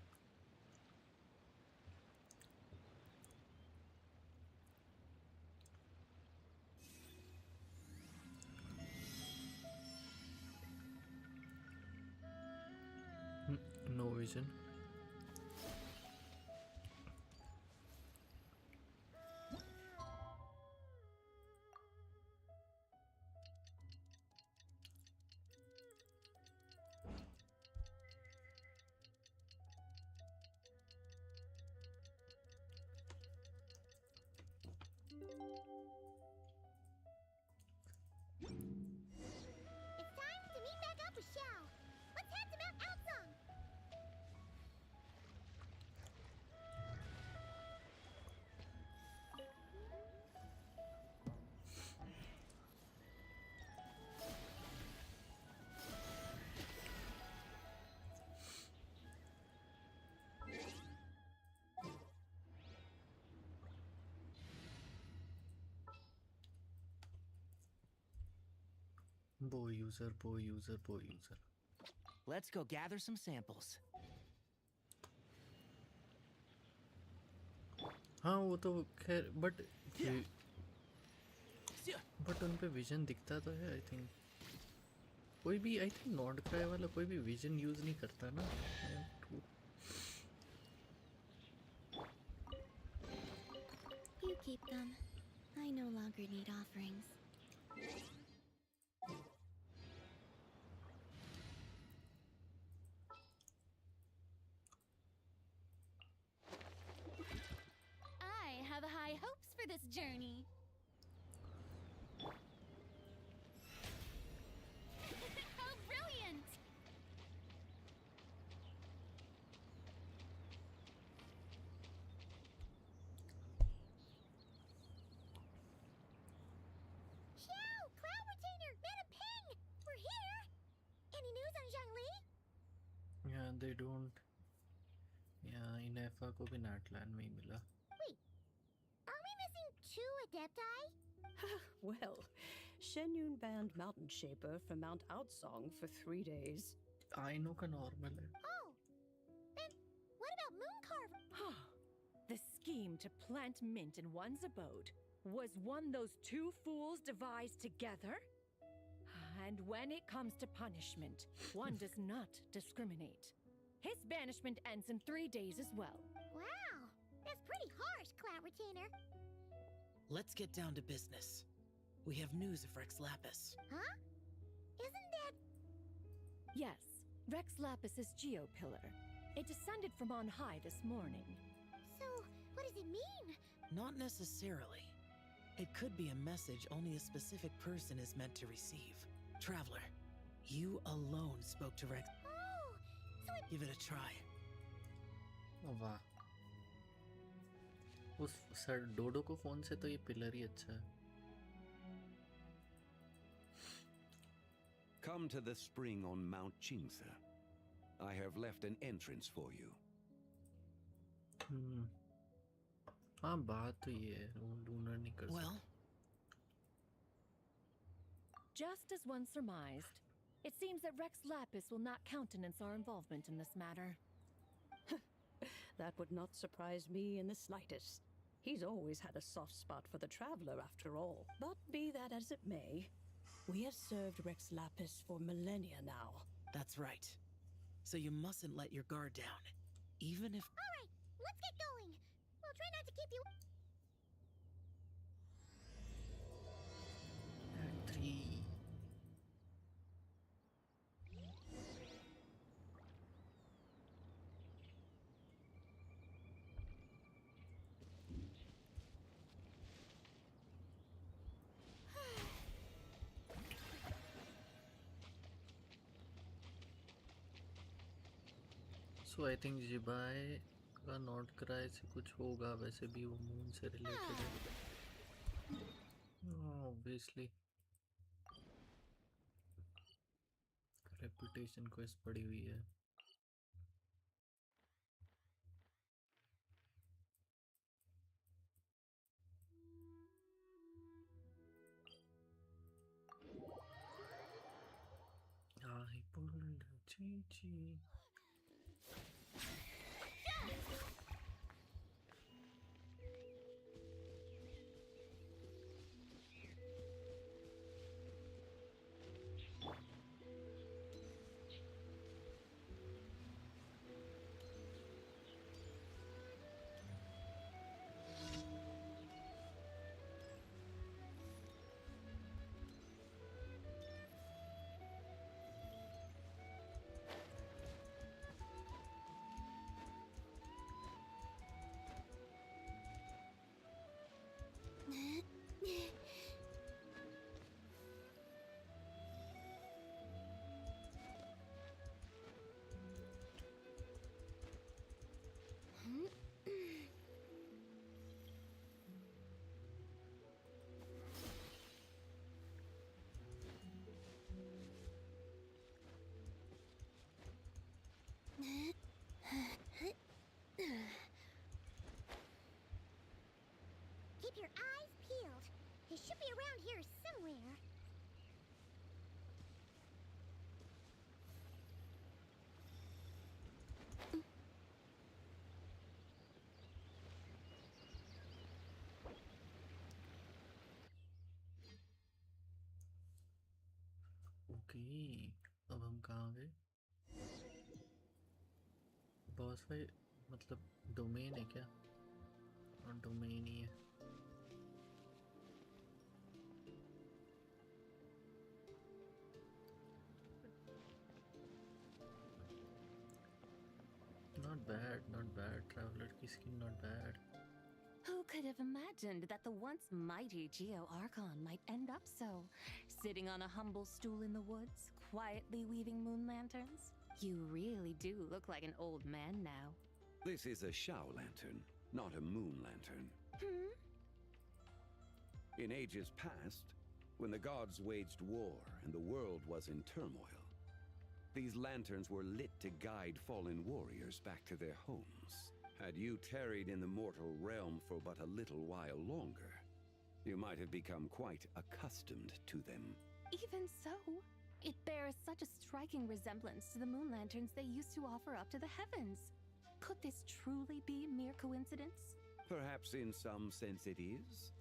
No vision. It's time to meet back up with Xiao. Let's head to Mount Outsong. Bow user, bow user, bow user. Let's go gather some samples. हाँ वो तो खैर but उन पे vision दिखता तो है. I think कोई भी आई थिंक नॉट क्राई वाला कोई भी विजन यूज नहीं करता ना. You keep them. I no longer need offerings. I have high hopes for this journey. How brilliant! Xiao, Cloud Retainer, Madam Ping, we're here. Any news on Zhongli? Yeah, they don't. Yeah, इन एफा को भी नाटलैंड में ही मिला. Wait, are we missing 2 Adepti? Well, Shenyun banned Mountain Shaper from Mount Outsong for 3 days. I know का normal है. Oh, then what about Moon Carver? scheme to plant mint in one's abode was one those two fools devised together? And when it comes to punishment, one does not discriminate. His banishment ends in 3 days as well. Wow, that's pretty harsh, Cloud Retainer. Let's get down to business. We have news of Rex Lapis. Huh? Isn't that... Yes, Rex Lapis's Geopillar. It descended from on high this morning. So, what does it mean? Not necessarily. It could be a message only a specific person is meant to receive. Traveler, you alone spoke to Rex. Oh, so it... Give it a try. वाह, उस sir डोडो को phone से तो ये pillar ही अच्छा है. Come to the spring on Mount Chingsa. I have left an entrance for you. हाँ बात तो ये है, वो लूनर नहीं कर सकता. Well, just as one surmised, it seems that Rex Lapis will not countenance our involvement in this matter. That would not surprise me in the slightest. He's always had a soft spot for the traveler, after all. But be that as it may, we have served Rex Lapis for millennia now. that's right. So you mustn't let your guard down, even if... All right, let's get going. We'll try not to keep you... Act 3. So I think जिबाई का not कराए से कुछ होगा, वैसे भी वो moon से related है ऑब्वियसली. रेपुटेशन क्वेस्ट पड़ी हुई है. I pulled a Chi-Chi. Keep your eyes peeled. He should be around here somewhere. Okay, अब हम कहाँ गए? बॉस भाई मतलब डोमेन है क्या? और डोमेन ही है. Not bad. Traveler की skin not bad. Who could have imagined that the once mighty Geo Archon might end up so? Sitting on a humble stool in the woods, quietly weaving moon lanterns? You really do look like an old man now. This is a Shao lantern, not a moon lantern. In ages past, when the gods waged war and the world was in turmoil, these lanterns were lit to guide fallen warriors back to their homes. Had you tarried in the mortal realm for but a little while longer, you might have become quite accustomed to them. Even so, it bears such a striking resemblance to the moon lanterns they used to offer up to the heavens. Could this truly be mere coincidence? Perhaps in some sense it is,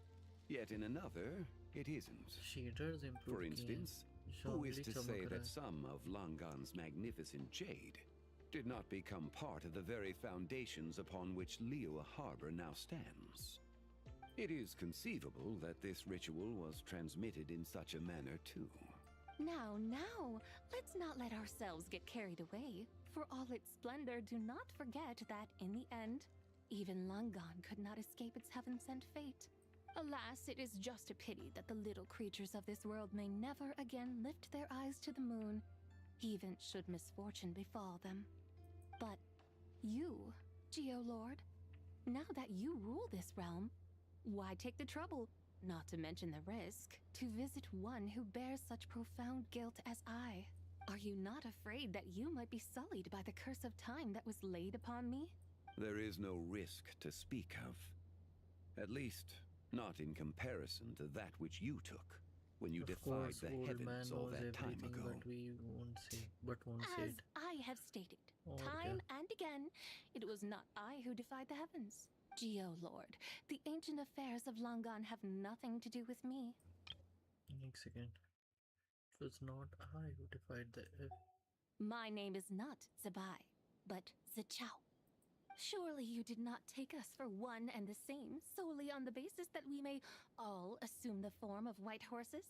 yet in another it isn't. Shaders improve. For instance, who is to say that some of Langan's magnificent jade did not become part of the very foundations upon which Liyue Harbor now stands? It is conceivable that this ritual was transmitted in such a manner too. Now, let's not let ourselves get carried away. For all its splendor, do not forget that, in the end, even Langan could not escape its heaven-sent fate. Alas, it is just a pity that the little creatures of this world may never again lift their eyes to the moon, even should misfortune befall them. But you, Geolord, now that you rule this realm, why take the trouble, not to mention the risk, to visit one who bears such profound guilt as I? Are you not afraid that you might be sullied by the curse of time that was laid upon me? There is no risk to speak of. At least, not in comparison to that which you took when you defied the heavens all that time ago. But we won't say. As I have stated, time and again, it was not I who defied the heavens. Geolord, the ancient affairs of Langan have nothing to do with me. Next second. It was not I who defied the My name is not Zabai, but Zichao. Surely you did not take us for one and the same solely on the basis that we may all assume the form of white horses?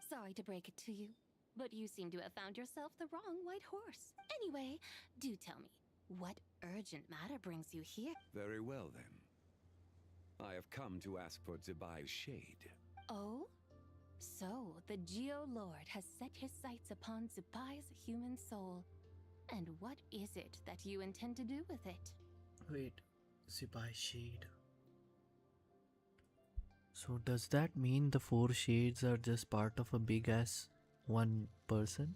Sorry to break it to you, but you seem to have found yourself the wrong white horse. Anyway, do tell me, what urgent matter brings you here? Very well then. I have come to ask for Zabai's shade. Oh? So, the Geolord has set his sights upon Zabai's human soul. And what is it that you intend to do with it? Wait, Zabai shade. So does that mean the 4 shades are just part of a big ass one person?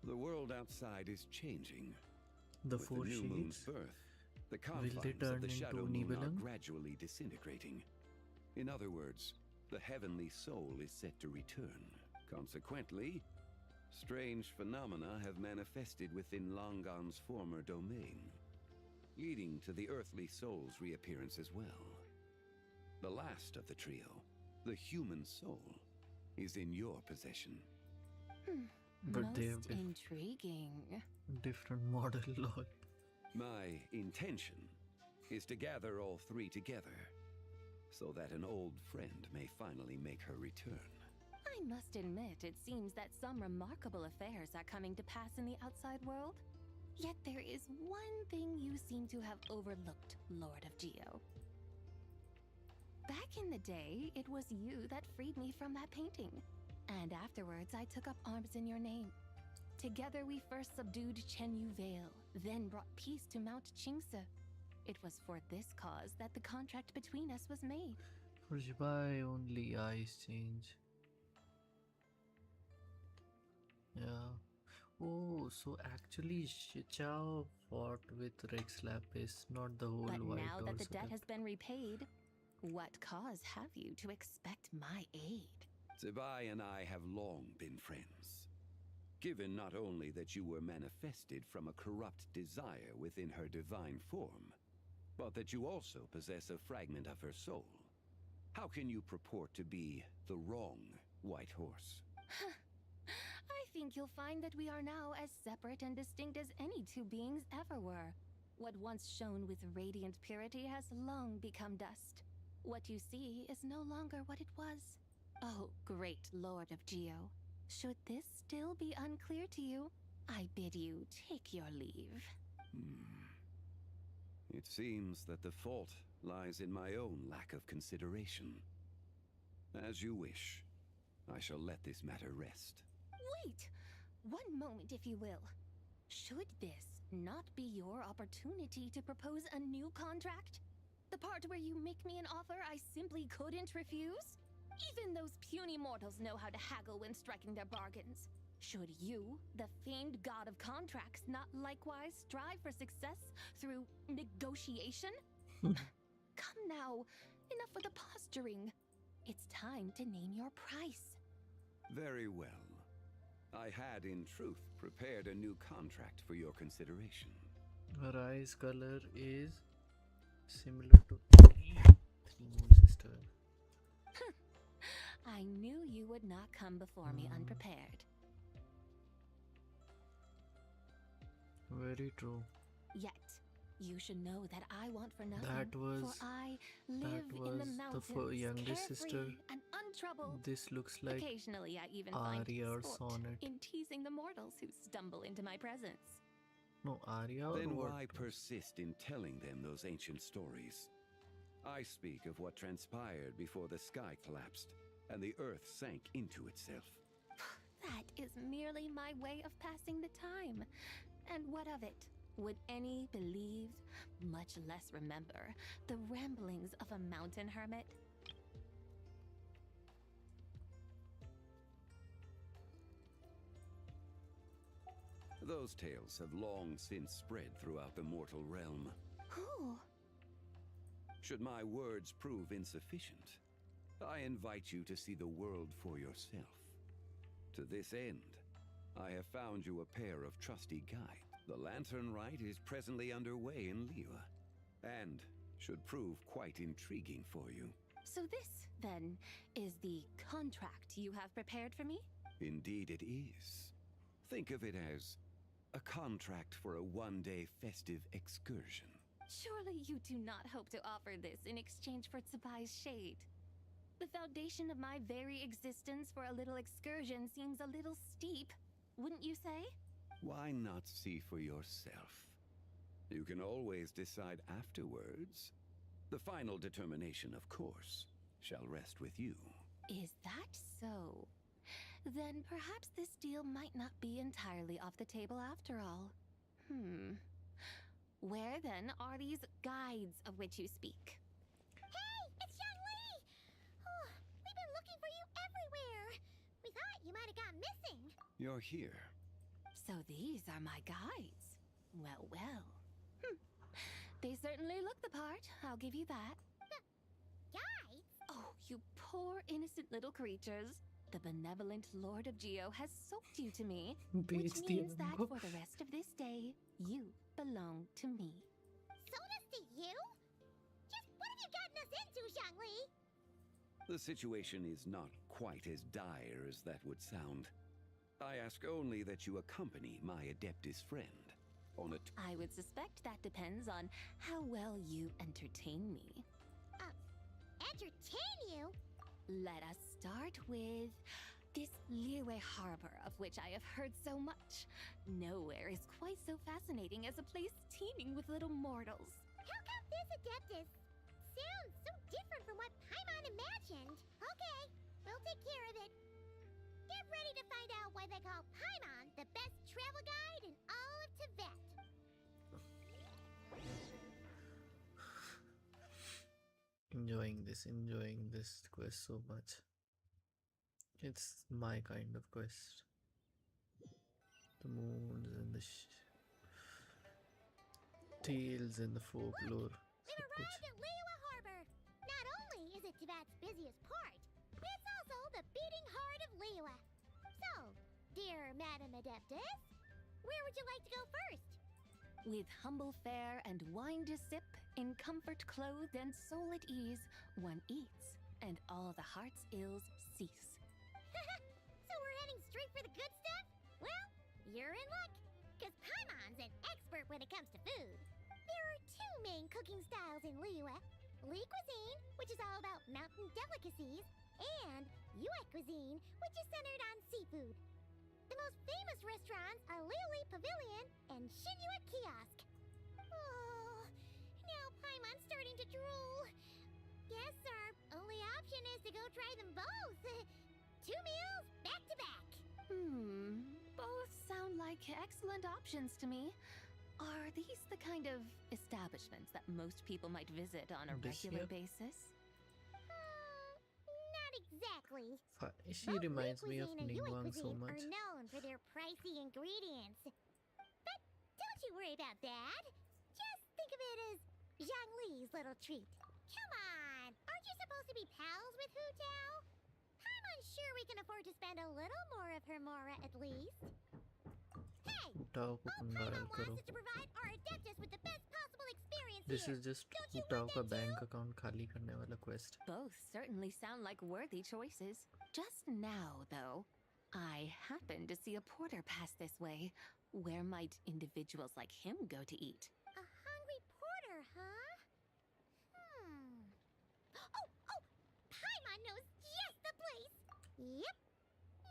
The world outside is changing. The With 4 the new moon's shades? birth, the Will they confines turn of the into shadow moon are Nibelung? gradually disintegrating. In other words, the heavenly soul is set to return. Consequently, strange phenomena have manifested within Langan's former domain, leading to the earthly soul's reappearance as well. The last of the trio, the human soul, is in your possession. But they have Most intriguing. different model lol. My intention is to gather all 3 together, so that an old friend may finally make her return. I must admit, it seems that some remarkable affairs are coming to pass in the outside world. Yet there is one thing you seem to have overlooked, Lord of Geo. Back in the day, it was you that freed me from that painting. And afterwards, I took up arms in your name. Together we first subdued Chenyu Vale, then brought peace to Mount Qingse. It was for this cause that the contract between us was made. For Zabai only eyes change. Yeah. Oh, so actually Shichao fought with Rex Lapis, not the whole But White now that the Horse debt Adept. has been repaid, what cause have you to expect my aid? Zabai and I have long been friends. Given not only that you were manifested from a corrupt desire within her divine form, but that you also possess a fragment of her soul, how can you purport to be the wrong White Horse? I think you'll find that we are now as separate and distinct as any 2 beings ever were. What once shone with radiant purity has long become dust. What you see is no longer what it was. Oh, great Lord of Geo. Should this still be unclear to you, I bid you take your leave. It seems that the fault lies in my own lack of consideration. As you wish. I shall let this matter rest. Wait! One moment, if you will. Should this not be your opportunity to propose a new contract? The part where you make me an offer I simply couldn't refuse? Even those puny mortals know how to haggle when striking their bargains. Should you, the famed god of contracts, not likewise strive for success through negotiation? Come now, enough with the posturing. It's time to name your price. Very well. I had, in truth, prepared a new contract for your consideration. Her eyes color is Similar to Three Moon Sister. I knew you would not come before me unprepared. Very true. Yet, you should know that I want for nothing. That was for I live in the mountains, youngest carefree sister. and untroubled. This looks like Occasionally, I even find Arya or sport Sonnet. in teasing the mortals who stumble into my presence. No, Arya or Then what? why persist in telling them those ancient stories? I speak of what transpired before the sky collapsed and the earth sank into itself. That is merely my way of passing the time. And what of it? Would any believe, much less remember, the ramblings of a mountain hermit? Those tales have long since spread throughout the mortal realm. Who? Should my words prove insufficient, I invite you to see the world for yourself. To this end, I have found you a pair of trusty guides. The Lantern Rite is presently underway in Liyue, and should prove quite intriguing for you. So this, then, is the contract you have prepared for me? Indeed it is. Think of it as a contract for a one-day festive excursion. Surely you do not hope to offer this in exchange for Tsubai's shade. The foundation of my very existence for a little excursion seems a little steep, wouldn't you say? Why not see for yourself? You can always decide afterwards. The final determination, of course, shall rest with you. Is that so? Then perhaps this deal might not be entirely off the table after all. Where then are these guides of which you speak? Hey, it's Zhongli! Oh, we've been looking for you everywhere. We thought you might have gone missing. You're here. So these are my guides. Well, well. They certainly look the part, I'll give you that. Guides? Oh, you poor innocent little creatures. The benevolent Lord of Geo has soaked you to me, which means that for the rest of this day, you belong to me. Sold us to you? Just what have you gotten us into, Zhongli? The situation is not quite as dire as that would sound. I ask only that you accompany my Adeptus friend on a I would suspect that depends on how well you entertain me. Entertain you? Let us start with this Liyue harbor of which I have heard so much. Nowhere is quite so fascinating as a place teeming with little mortals. How come this Adeptus sounds so different from what Paimon imagined? Okay, we'll take care of it. Get ready to find out why they call Paimon the best travel guide in all of Tibet. Enjoying this quest so much. It's my kind of quest. The moons and the tales and the folklore. We've arrived at Liyue Harbor. Not only is it Tibet's busiest port, it's also the beating heart of Liyue. So, dear Madam Adeptus, where would you like to go first? With humble fare and wine to sip, in comfort clothed and soul at ease, one eats, and all the heart's ills cease. So we're heading straight for the good stuff? Well, you're in luck, because Paimon's an expert when it comes to food. There are two main cooking styles in Liyue. Li cuisine, which is all about mountain delicacies, and Yue cuisine, which is centered on seafood. The most famous restaurants are Liuli Pavilion and Shinyue Kiosk. Oh, now Paimon's starting to drool. Guess our only option is to go try them both. 2 meals, back to back. Both sound like excellent options to me. Are these the kind of establishments that most people might visit on a regular basis? Not exactly. She reminds me of Ningguang so much. Are known for their pricey ingredients. But don't you worry about that. Just think of it as Zhongli's little treat. Come on, aren't you supposed to be pals with Hu Tao? I'm unsure we can afford to spend a little more of her mora at least. Hey, उठाओ को कंगाल करो. To provide our adeptus with the best possible experience This here. is just उठाओ का bank account खाली करने वाला quest. Both certainly sound like worthy choices. Just now, though, I happen to see a porter pass this way. Where might individuals like him go to eat? A hungry porter, huh? Oh, Paimon knows just the place. Yep.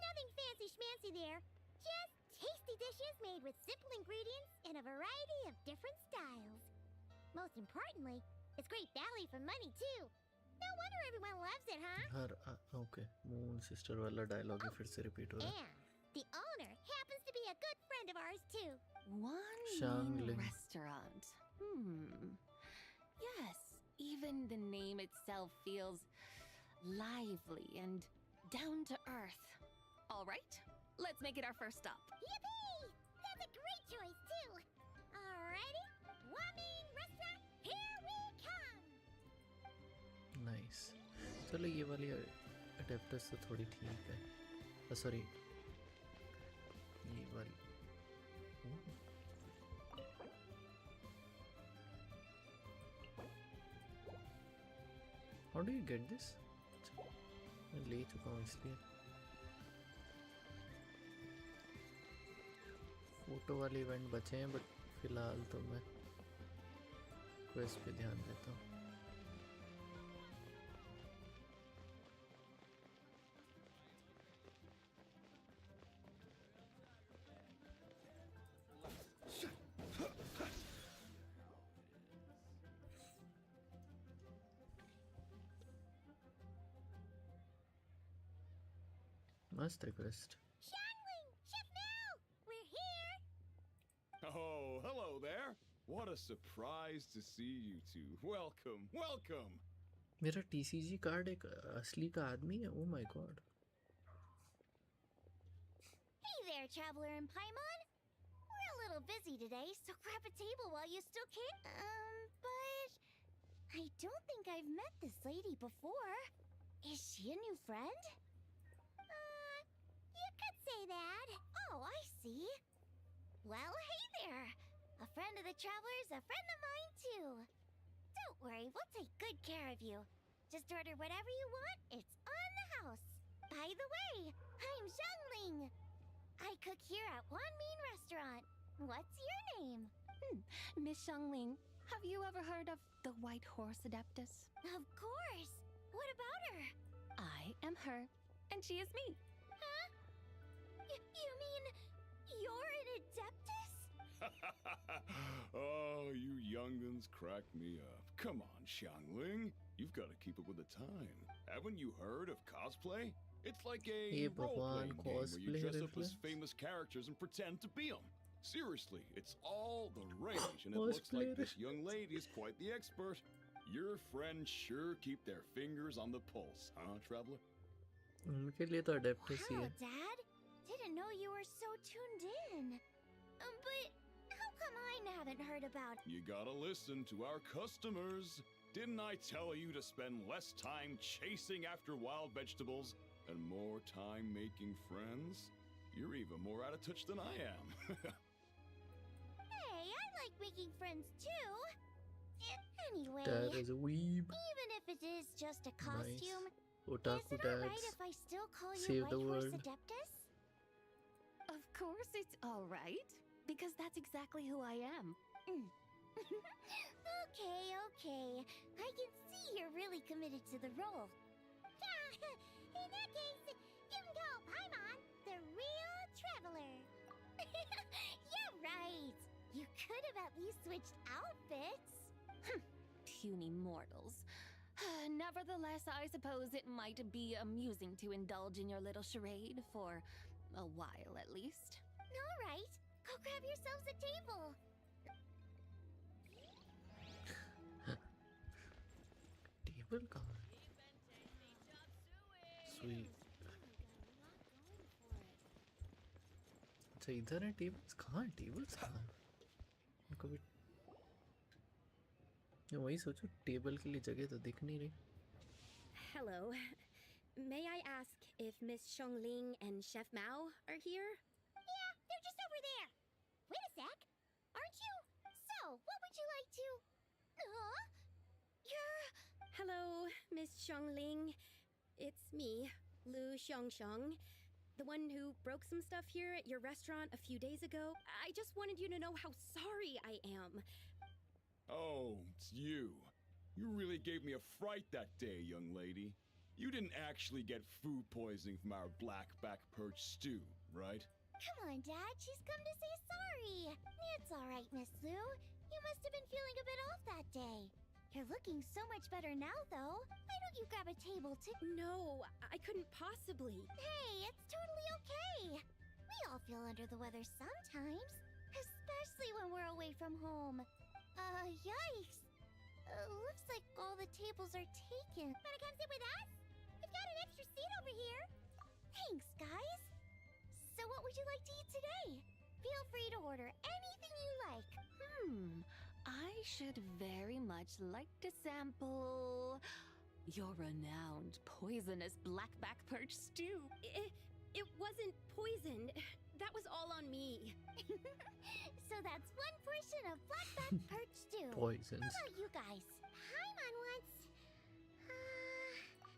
Nothing fancy schmancy there. Just tasty dishes made with simple ingredients in a variety of different styles. Most importantly, it's great value for money too. No wonder everyone loves it, huh? Her okay. Moon sister वाला dialogue ही फिर से repeat हो रहा है. And the owner happens to be a good friend of ours too. One Shangling. Mean restaurant. Yes, even the name itself feels lively and down to earth. All right, let's make it our first stop. Yippee! That's a great choice too. Alrighty, Wamin Restaurant, here we come. Nice. चलो ये वाली adapters तो थोड़ी ठीक है. Sorry. ये वाली. How do you get this? मैं ले चुका हूँ इसलिए. फोटो वाले इवेंट बचे हैं बट फिलहाल तो मैं क्वेस्ट पे ध्यान देता हूँ. मस्त request. Shangling, Chef Mel, we're here. Oh, hello there. What a surprise to see you two. Welcome, welcome. मेरा TCG कार्ड एक असली का आदमी है. Oh my god. Hey there, Traveler and Paimon. We're a little busy today, so grab a table while you still can. But I don't think I've met this lady before. Is she a new friend? You could say that. Oh, I see. Well, hey there. A friend of the Traveler's a friend of mine, too. Don't worry, we'll take good care of you. Just order whatever you want. It's on the house. By the way, I'm Zhongling. I cook here at One Mean Restaurant. What's your name? Miss Shangling, have you ever heard of the White Horse Adeptus? Of course. What about her? I am her, and she is me. Huh? You mean you're an Adeptus? Oh, you young'uns crack me up. Come on, Xiangling. You've got to keep up with the time. Haven't you heard of cosplay? It's like a role-playing game where you dress up as famous characters and pretend to be them. Seriously, it's all the rage, and it looks like this young lady is quite the expert. Your friends sure keep their fingers on the pulse, huh, Traveler? उनके लिए तो adapters ही Wow, है. Dad. Didn't know you were so tuned in. But how come I haven't heard about? You gotta listen to our customers. Didn't I tell you to spend less time chasing after wild vegetables and more time making friends? You're even more out of touch than I am. Hey, I like making friends too. Anyway, Dad is a weeb. even if it is just a costume, Otaku is it alright dads. if I still call you Save White the Horse world. Adeptus? Of course it's all right, because that's exactly who I am. Okay. I can see you're really committed to the role. In that case, you can call Paimon the real traveler. Yeah, right. You could have at least switched outfits. Puny mortals. Nevertheless, I suppose it might be amusing to indulge in your little charade for a while at least. All right, go grab yourselves a table. Table कहाँ है? Sweet. अच्छा इधर है tables. कहाँ है tables? कहाँ है? उनको भी मैं वही सोचूं टेबल के लिए जगह तो दिख नहीं रही. Hello. May I ask if Miss Shongling and Chef Mao are here? Yeah, they're just over there. wait a sec. Aren't you? So, what would you like to... Huh? You're... Hello, Miss Xiangling. It's me, Lu Xiangxiang, the one who broke some stuff here at your restaurant a few days ago. I just wanted you to know how sorry I am. Oh, it's you. You really gave me a fright that day, young lady. You didn't actually get food poisoning from our black-back perch stew, right? Come on, Dad. She's come to say sorry. It's all right, Miss Lu. You must have been feeling a bit off that day. You're looking so much better now, though. Why don't you grab a table to... No, I couldn't possibly. Hey, it's totally okay. We all feel under the weather sometimes. Especially when we're away from home. Yikes. Looks like all the tables are taken. Wanna come sit with us? We've got an extra seat over here. Thanks, guys. So what would you like to eat today? Feel free to order anything you like. I should very much like to sample your renowned poisonous blackback perch stew. It wasn't poisoned. That was all on me. So that's one portion of blackback perch stew. Poisons. How about you guys? Paimon wants...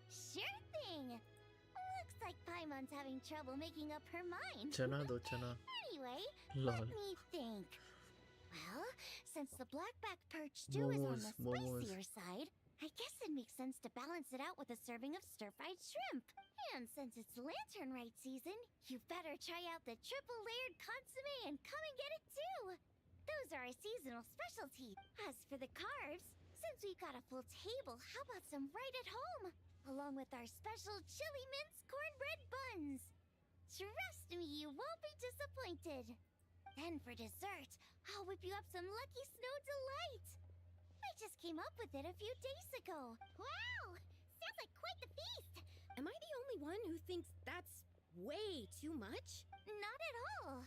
sure thing. Looks like Paimon's having trouble making up her mind. Chana do chana. Anyway, Lol. let me think. Well, since the blackback perch stew is on the spicier side, I guess it makes sense to balance it out with a serving of stir-fried shrimp. And since it's Lantern Rite season, you better try out the triple-layered consommé and come and get it too. Those are our seasonal specialty. As for the carbs, since we've got a full table, how about some right at home? Along with our special chili mince cornbread buns. Trust me, you won't be disappointed. Then for dessert, I'll whip you up some Lucky Snow Delight. I just came up with it a few days ago. Wow! Sounds like quite the feast! Am I the only one who thinks that's way too much? Not at all.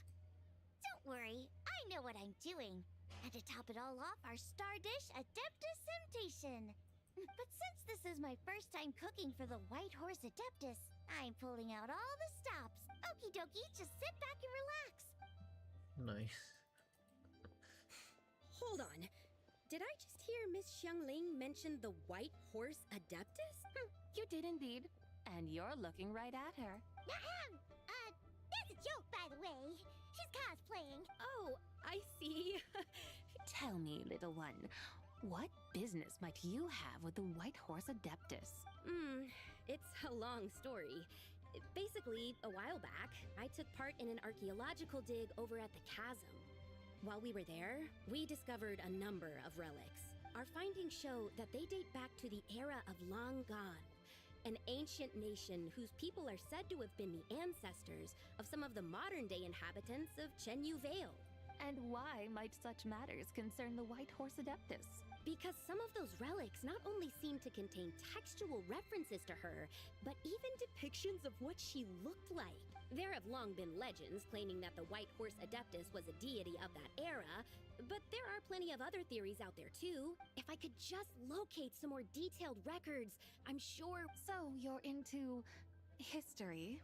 Don't worry, I know what I'm doing. And to top it all off, our star dish, Adeptus Temptation. But since this is my first time cooking for the White Horse Adeptus, I'm pulling out all the stops. Okie dokie, just sit back and relax. Nice. Hold on. Did I just hear Miss Xiangling mention the White Horse Adeptus? You did indeed. And you're looking right at her. That's a joke, by the way. She's cosplaying. Oh, I see. Tell me, little one, what business might you have with the White Horse Adeptus? It's a long story. Basically, a while back, I took part in an archaeological dig over at the chasm. While we were there, we discovered a number of relics. Our findings show that they date back to the era of Long Gone, an ancient nation whose people are said to have been the ancestors of some of the modern-day inhabitants of Chenyu Vale. And why might such matters concern the White Horse Adeptus? Because some of those relics not only seem to contain textual references to her, but even depictions of what she looked like. There have long been legends claiming that the White Horse Adeptus was a deity of that era, but there are plenty of other theories out there too. If I could just locate some more detailed records, I'm sure... So you're into history?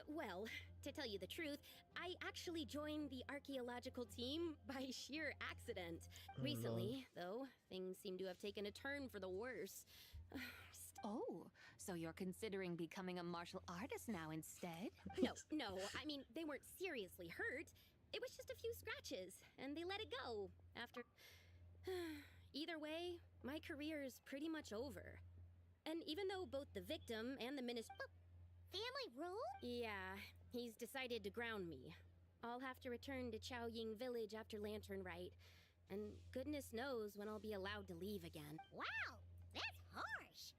Well, to tell you the truth, I actually joined the archaeological team by sheer accident. Recently, though, things seem to have taken a turn for the worse. Oh, so you're considering becoming a martial artist now instead? No, I mean, they weren't seriously hurt. It was just a few scratches, and they let it go after... Either way, my career's pretty much over. And even though both the victim and the minister... Family rule? Yeah, he's decided to ground me. I'll have to return to Chaoying Village after Lantern Rite, and goodness knows when I'll be allowed to leave again. Wow, that's harsh.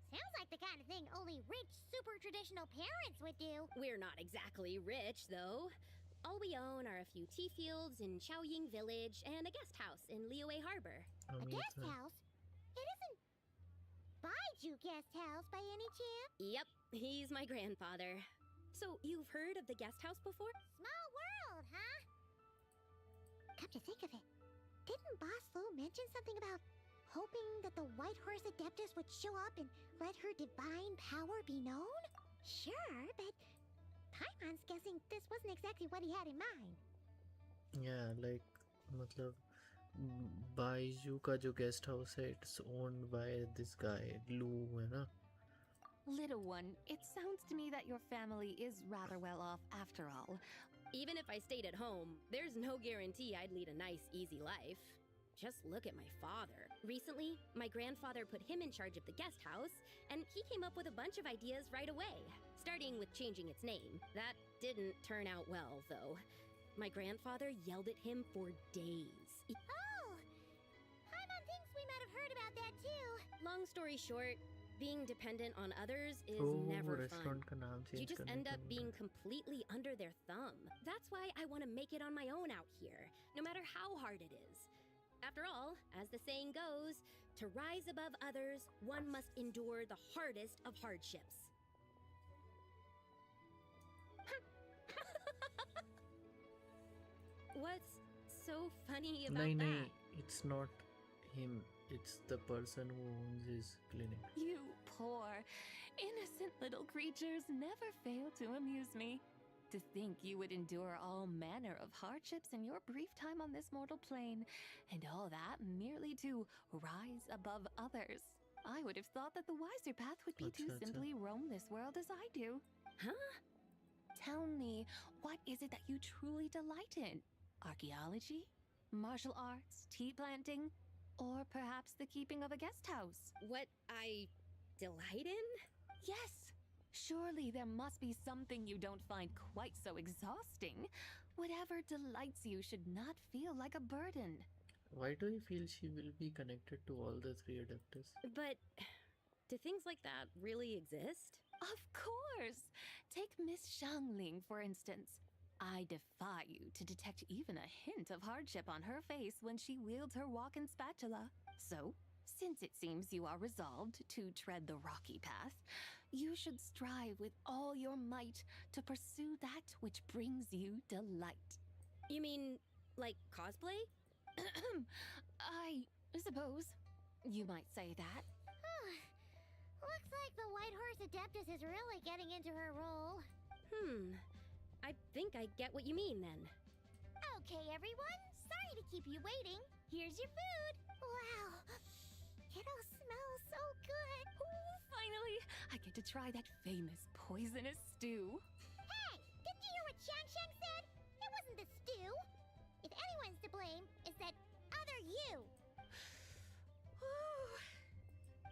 Sounds like the kind of thing only rich, super traditional parents would do. We're not exactly rich, though. All we own are a few tea fields in Chaoying Village and a guest house in Liyue Harbor. A guest house? It isn't Baiju Guest House by any chance? Yep, he's my grandfather. So, you've heard of the guest house before? Small world, huh? Come to think of it, didn't Boss Lu mention something about hoping that the White Horse Adeptus would show up and let her divine power be known? Sure, but Paimon's guessing this wasn't exactly what he had in mind. Yeah, like मतलब बाइजू का जो guest house है it's owned by this guy Lou है ना. Little one, it sounds to me that your family is rather well off after all. Even if I stayed at home, there's no guarantee I'd lead a nice, easy life. Just look at my father. Recently, my grandfather put him in charge of the guest house, and he came up with a bunch of ideas right away, starting with changing its name. That didn't turn out well, though. My grandfather yelled at him for days. Oh! Paimon thinks we might have heard about that too. Long story short, being dependent on others is Oh, never restaurant fun. का नाम You change just करने end को up बोल being रहा completely under their thumb. That's why I want to make it on my own out here, no matter how hard it is. After all, as the saying goes, to rise above others, one must endure the hardest of hardships. What's so funny है. about नहीं that? नहीं, it's not him. It's the person who owns his clinic. You poor, innocent little creatures never fail to amuse me. To think you would endure all manner of hardships in your brief time on this mortal plane, and all that merely to rise above others. I would have thought that the wiser path would be to अच्छा, अच्छा. simply roam this world as I do. Huh? Tell me, what is it that you truly delight in? Archaeology? Martial arts? Tea planting? Or perhaps the keeping of a guest house? What I delight in? Yes! Surely there must be something you don't find quite so exhausting. Whatever delights you should not feel like a burden. Why do you feel she will be connected to all the three adeptus? But do things like that really exist? Of course! Take Miss Xiangling, for instance. I defy you to detect even a hint of hardship on her face when she wields her walking spatula. So, since it seems you are resolved to tread the rocky path, you should strive with all your might to pursue that which brings you delight. You mean, like cosplay? I suppose you might say that. Looks like the White Horse Adeptus is really getting into her role. I think I get what you mean then. Okay, everyone. Sorry to keep you waiting. Here's your food. Wow. It all smells so good. Ooh, finally, I get to try that famous poisonous stew. Hey, didn't you hear what Shang said? It wasn't the stew. If anyone's to blame, it's that other you.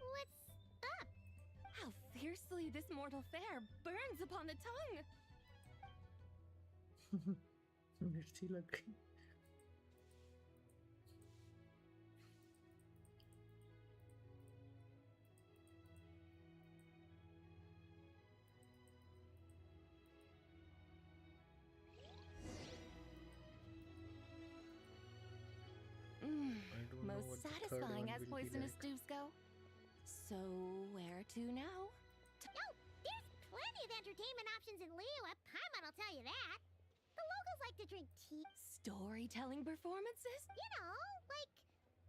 What's up? How fiercely this mortal fare burns upon the tongue. मिर्ची लग गई. Most satisfying as poisonous stews go. So, where to now? Oh, there's plenty of entertainment options in Liyue. Paimon will tell you that. The locals like to drink tea. Storytelling performances? You know, like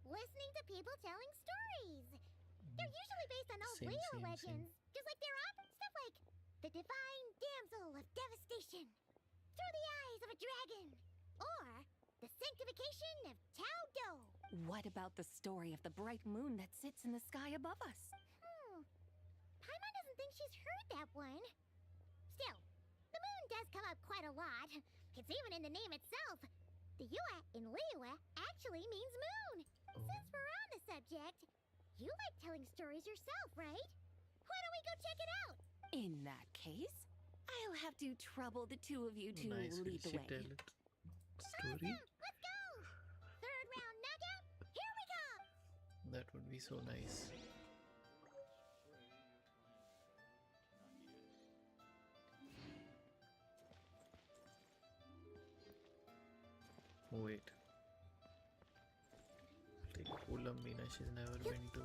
listening to people telling stories. They're usually based on old Liyue legends. Just like their own stuff like the Divine Damsel of Devastation, Through the Eyes of a Dragon, or the Sanctification of Tao Do. What about the story of the bright moon that sits in the sky above us? Paimon doesn't think she's heard that one. Still, the moon does come up quite a lot. It's even in the name itself. The Yue in Liyue actually means moon. Since we're on the subject, you like telling stories yourself, right? Why don't we go check it out? In that case, I'll have to trouble the two of you to Nice, lead the she way. tell it. Story? Let's go! Third round knockout, here we go! That would be so nice. Wait. Like Ulambina, she's never been to.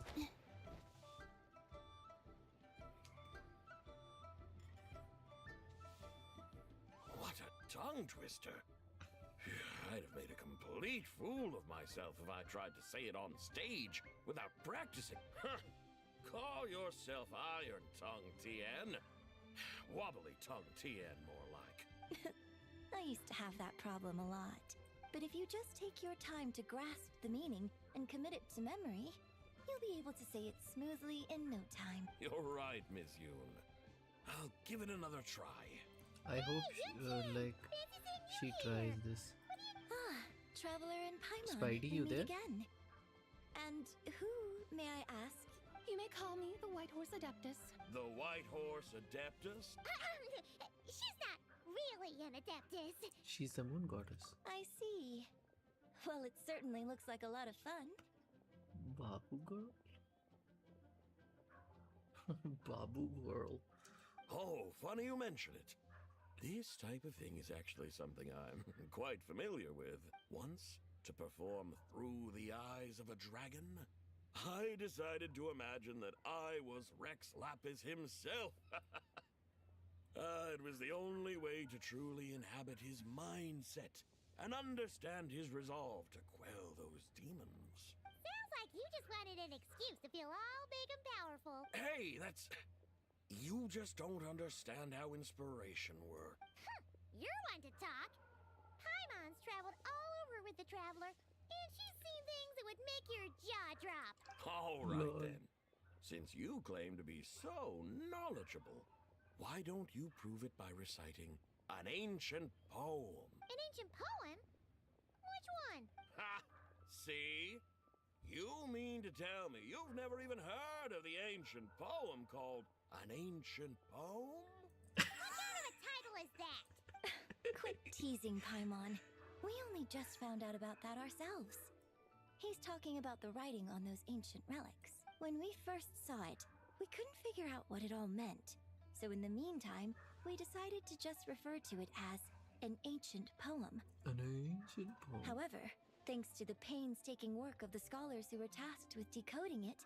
What a tongue twister! I'd have made a complete fool of myself if I tried to say it on stage without practicing. Call yourself Iron Tongue Tien. Wobbly Tongue Tien, more like. I used to have that problem a lot. But if you just take your time to grasp the meaning and commit it to memory, you'll be able to say it smoothly in no time. You're right, Miss Yoon. I'll give it another try. I hope she tries this. Ah, Traveler and Paimon. Spidey, we you meet there? again. And who, may I ask? You may call me the White Horse Adeptus. The White Horse Adeptus? She's not really an adeptus. She's the moon goddess. I see. Well, it certainly looks like a lot of fun. Babu girl? Babu girl. Oh, funny you mention it. This type of thing is actually something I'm quite familiar with. Once, to perform through the eyes of a dragon, I decided to imagine that I was Rex Lapis himself. It was the only way to truly inhabit his mindset and understand his resolve to quell those demons. Sounds like you just wanted an excuse to feel all big and powerful. Hey, that's... You just don't understand how inspiration works. You're one to talk. Paimon's traveled all over with the Traveler, and she's seen things that would make your jaw drop. All right, then. Since you claim to be so knowledgeable, why don't you prove it by reciting an ancient poem? An ancient poem? Which one? Ha! See? You mean to tell me you've never even heard of the ancient poem called An Ancient Poem? What kind of a title is that? Quit teasing, Paimon. We only just found out about that ourselves. He's talking about the writing on those ancient relics. When we first saw it, we couldn't figure out what it all meant. So in the meantime, we decided to just refer to it as an ancient poem. An ancient poem. However, thanks to the painstaking work of the scholars who were tasked with decoding it,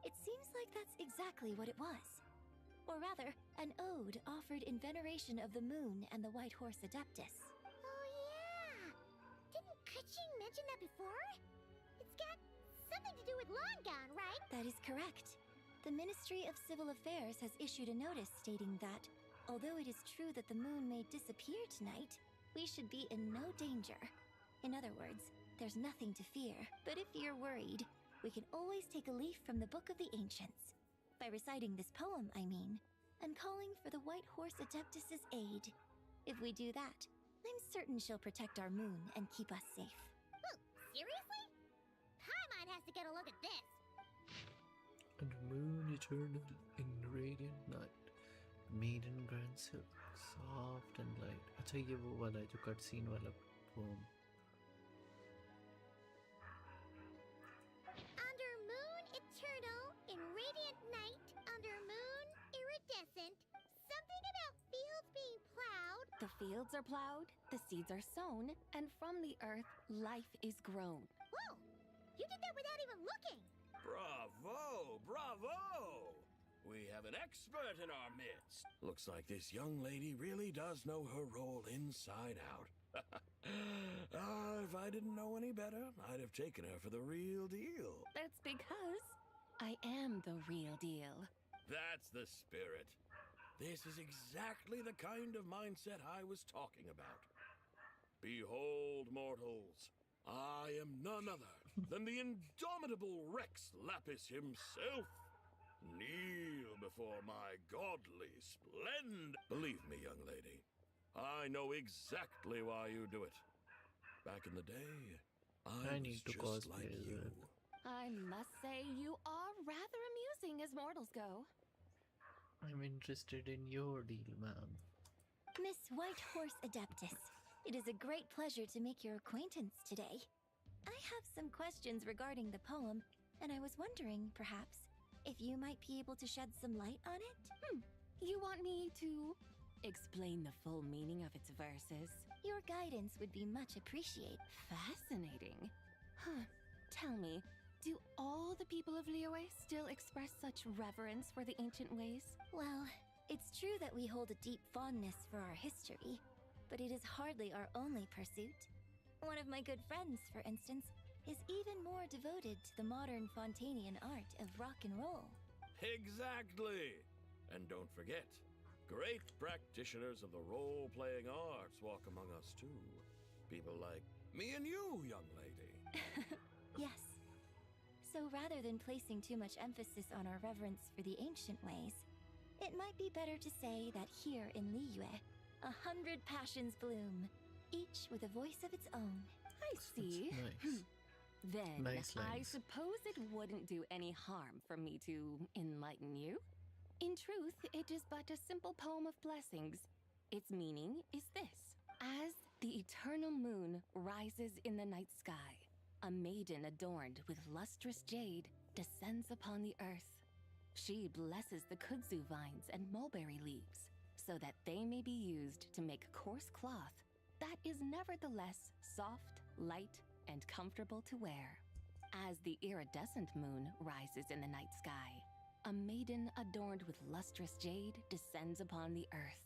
it seems like that's exactly what it was. Or rather, an ode offered in veneration of the moon and the White Horse Adeptus. Oh yeah! Didn't Kuching mention that before? It's got something to do with Long Gone, right? That is correct. The Ministry of Civil Affairs has issued a notice stating that, although it is true that the moon may disappear tonight, we should be in no danger. In other words, there's nothing to fear. But if you're worried, we can always take a leaf from the Book of the Ancients. By reciting this poem, I mean, and calling for the White Horse Adeptus's aid. If we do that, I'm certain she'll protect our moon and keep us safe. Oh, seriously? Paimon has to get a look at this. And moon eternal in radiant night, maiden grand silk, soft and light. अच्छा ये वो वाला है जो cut scene वाला poem. Under moon eternal, in radiant night, under moon iridescent, something about fields being plowed. The fields are plowed, the seeds are sown, and from the earth, life is grown. Whoa! You did that without even looking! Bravo! Bravo! We have an expert in our midst. Looks like this young lady really does know her role inside out. If I didn't know any better, I'd have taken her for the real deal. That's because I am the real deal. That's the spirit. This is exactly the kind of mindset I was talking about. Behold, mortals, I am none other than the indomitable Rex Lapis himself. Kneel before my godly splendor. Believe me, young lady, I know exactly why you do it. Back in the day, I need to was just cosplay like as you. well. I must say, you are rather amusing as mortals go. I'm interested in your deal, ma'am. Miss White Horse Adeptus, it is a great pleasure to make your acquaintance today. I have some questions regarding the poem, and I was wondering, perhaps, if you might be able to shed some light on it? You want me to explain the full meaning of its verses? Your guidance would be much appreciated. Fascinating. Huh. Tell me, do all the people of Liyue still express such reverence for the ancient ways? Well, it's true that we hold a deep fondness for our history, but it is hardly our only pursuit. One of my good friends, for instance, is even more devoted to the modern Fontanian art of rock and roll. Exactly! And don't forget, great practitioners of the role-playing arts walk among us too. People like Me and you, young lady. Yes. So rather than placing too much emphasis on our reverence for the ancient ways, it might be better to say that here in Liyue, 100 passions bloom, each with a voice of its own. I see. Nice. Then Nice I lines. suppose it wouldn't do any harm for me to enlighten you. In truth, it is but a simple poem of blessings. Its meaning is this. As the eternal moon rises in the night sky, a maiden adorned with lustrous jade descends upon the earth. She blesses the kudzu vines and mulberry leaves so that they may be used to make coarse cloth that is nevertheless soft, light, and comfortable to wear. As the iridescent moon rises in the night sky, a maiden adorned with lustrous jade descends upon the earth.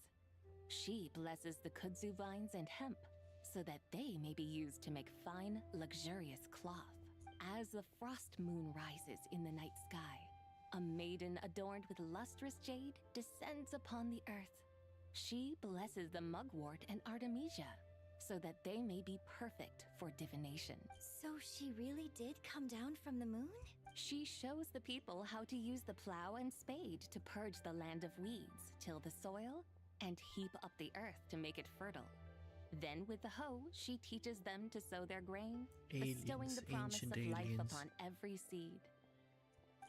She blesses the kudzu vines and hemp so that they may be used to make fine, luxurious cloth. As the frost moon rises in the night sky, a maiden adorned with lustrous jade descends upon the earth. She blesses the mugwort and artemisia so that they may be perfect for divination. So she really did come down from the moon? She shows the people how to use the plow and spade to purge the land of weeds, till the soil, and heap up the earth to make it fertile. Then with the hoe, she teaches them to sow their grain, bestowing the promise of life upon every seed.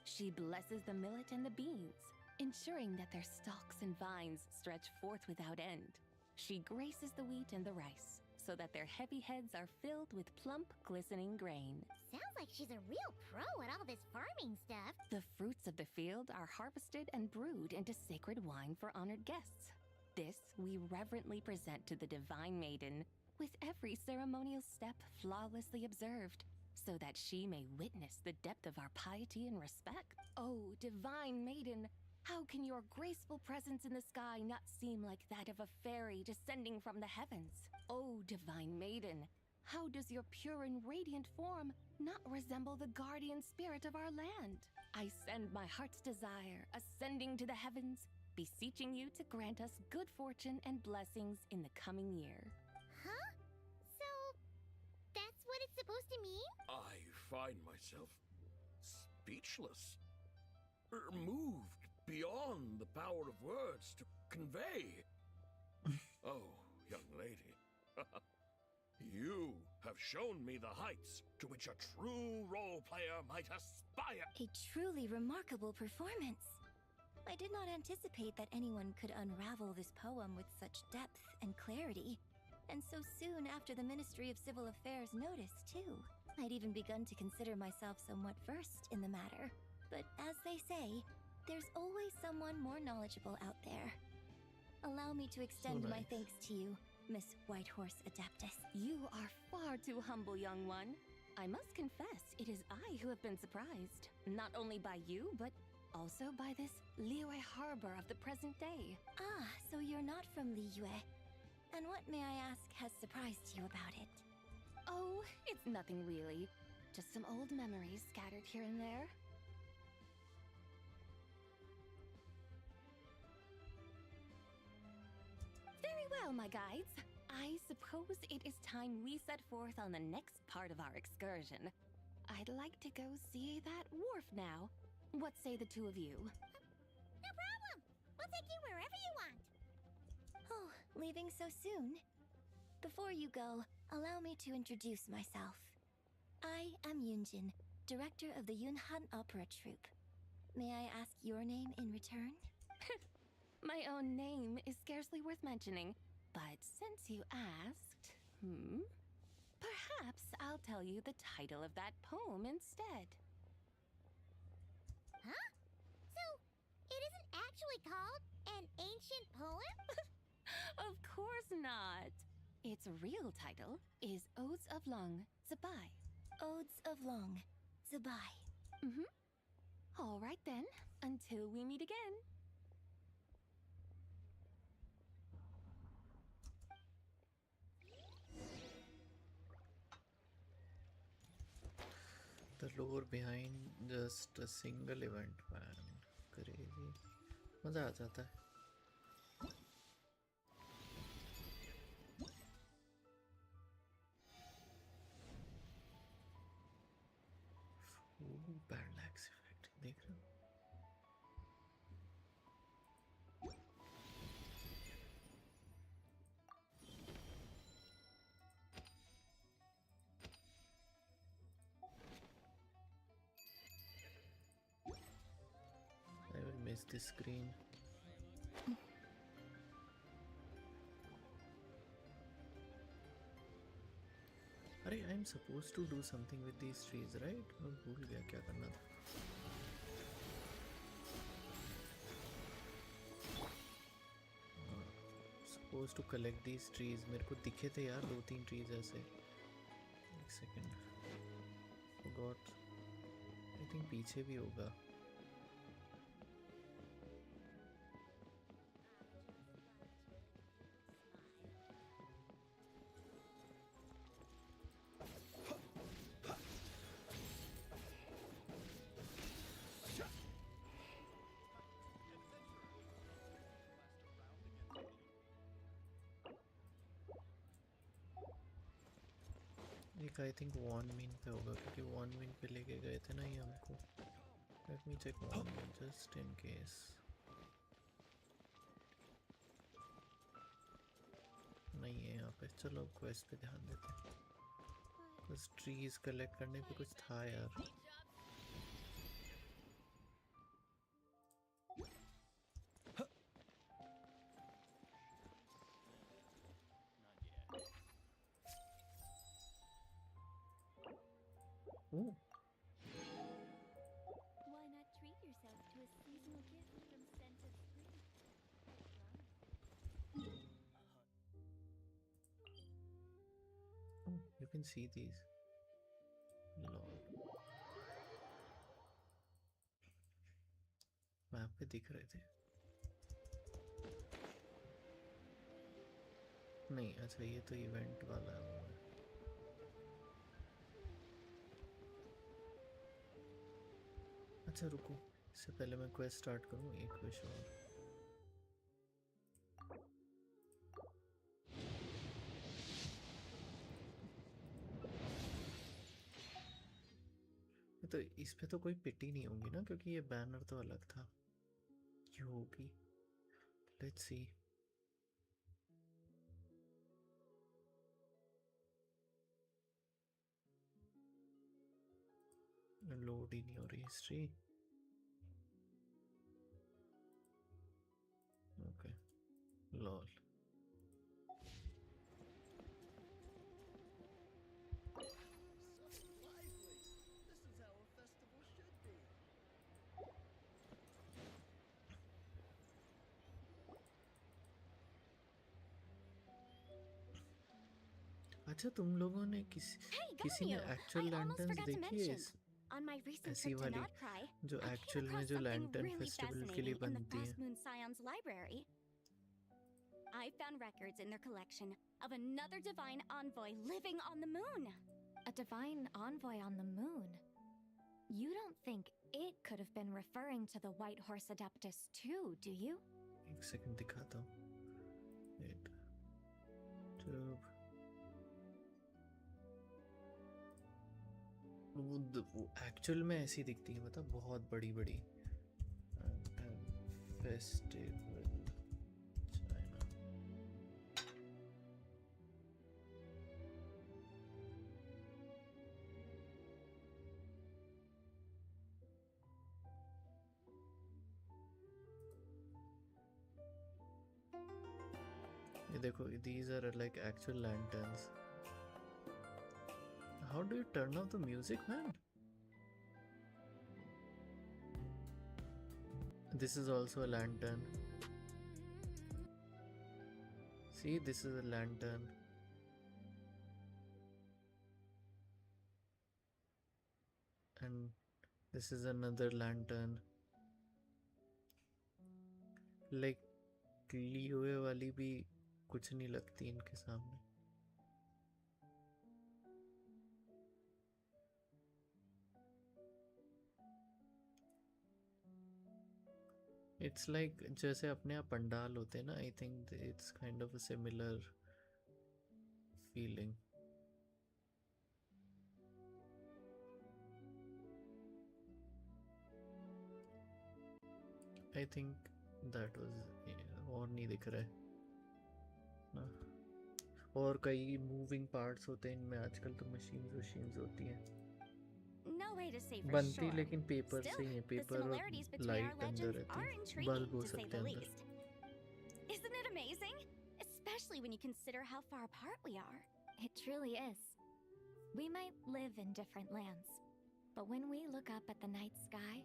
She blesses the millet and the beans, ensuring that their stalks and vines stretch forth without end. She graces the wheat and the rice, so that their heavy heads are filled with plump, glistening grain. Sounds like she's a real pro at all this farming stuff. The fruits of the field are harvested and brewed into sacred wine for honored guests. This we reverently present to the divine maiden, with every ceremonial step flawlessly observed, so that she may witness the depth of our piety and respect. Oh, divine maiden, how can your graceful presence in the sky not seem like that of a fairy descending from the heavens? Oh, divine maiden, how does your pure and radiant form not resemble the guardian spirit of our land? I send my heart's desire, ascending to the heavens, beseeching you to grant us good fortune and blessings in the coming year. Huh? So, that's what it's supposed to mean? I find myself speechless, moved beyond the power of words to convey. Oh, young lady, you have shown me the heights to which a true role player might aspire. A truly remarkable performance. I did not anticipate that anyone could unravel this poem with such depth and clarity. And so soon after the Ministry of Civil Affairs noticed, too. I'd even begun to consider myself somewhat versed in the matter. But as they say, there's always someone more knowledgeable out there. Allow me to extend my thanks to you, Miss Whitehorse Adeptus. You are far too humble, young one. I must confess, it is I who have been surprised. Not only by you, but also by this Liyue harbor of the present day. Ah, so you're not from Liyue. And what, may I ask, has surprised you about it? Oh, it's nothing really. Just some old memories scattered here and there. Very well, my guides. I suppose it is time we set forth on the next part of our excursion. I'd like to go see that wharf now. What say the two of you? No problem! We'll take you wherever you want! Oh, leaving so soon? Before you go, allow me to introduce myself. I am Yunjin, director of the Yunhan Opera Troupe. May I ask your name in return? My own name is scarcely worth mentioning, but since you asked, perhaps I'll tell you the title of that poem instead. Huh? So, it isn't actually called an ancient poem? Of course not. Its real title is Odes of Long Zabai. Odes of Long Zabai. All right then, until we meet again. The lore behind just a single event, man. Crazy. मजा आ जाता है. is this screen? अरे I'm supposed to do something with these trees, right? मैं भूल गया क्या करना था. Supposed to collect these trees. मेरे को दिखे थे यार 2-3 trees ऐसे. एक second. Forgot. I think पीछे भी होगा. एक आई थिंक वन मिन पे होगा क्योंकि वन मिन पे लेके गए थे ना ये हमको. Let me check one min just in case. नहीं है यहाँ पे. चलो क्वेस्ट पे ध्यान देते हैं. कुछ ट्रीज कलेक्ट करने पे कुछ था यार. Ooh. Why not treat yourself to a seasonal gift from Scent of Spring? Oh, you can see these. Lord. Map पे दिख रहे थे. नहीं अच्छा ये तो इवेंट वाला है. अच्छा रुको इससे पहले मैं क्वेस्ट स्टार्ट करूँ एक विश और. तो इस पे तो कोई पिटी नहीं होगी ना क्योंकि ये बैनर तो अलग था. क्यों होगी? Let's see. लोड ही नहीं हो रही हिस्ट्री. Okay lol. अच्छा तुम लोगों ने किसी ने एक्चुअल लैंटर्न्स देखी है इस On my recent ऐसी trip to वाली Notcry, जो I came एक्चुअल में across जो something लैंटर्न really फेस्टिवल के लिए fascinating in the बनती है. Fast Moon Scion's library. I found records in their collection of another divine envoy living on the moon. A divine envoy on the moon? You don't think it could have been referring to the White Horse Adeptus too, do you? एक second दिखाता हूँ. Wait. जब वो actual में ऐसी दिखती है मतलब बहुत बड़ी बड़ी. Festival China. ये देखो these are like actual lanterns. How do you turn off the music, man? This is also a lantern. See, this is a lantern. And this is another lantern. Like, लिए वाली भी कुछ नहीं लगती इनके सामने. It's like जैसे अपने यहाँ पंडाल होते हैं ना. I think it's kind of a similar feeling. I think that was और नहीं दिख रहा है ना. और कई मूविंग पार्ट्स होते हैं इनमें आजकल तो. मशीन्स होती हैं. no way to say for बनती sure. लेकिन पेपर Still, से ही है, the पेपर और similarities between our लाइट अंदर legends are रहती है, intriguing, बल्ब हो to say सकते the हैं अंदर. least. Isn't it amazing? Especially when you consider how far apart we are. It truly is. We might live in different lands, but when we look up at the night sky,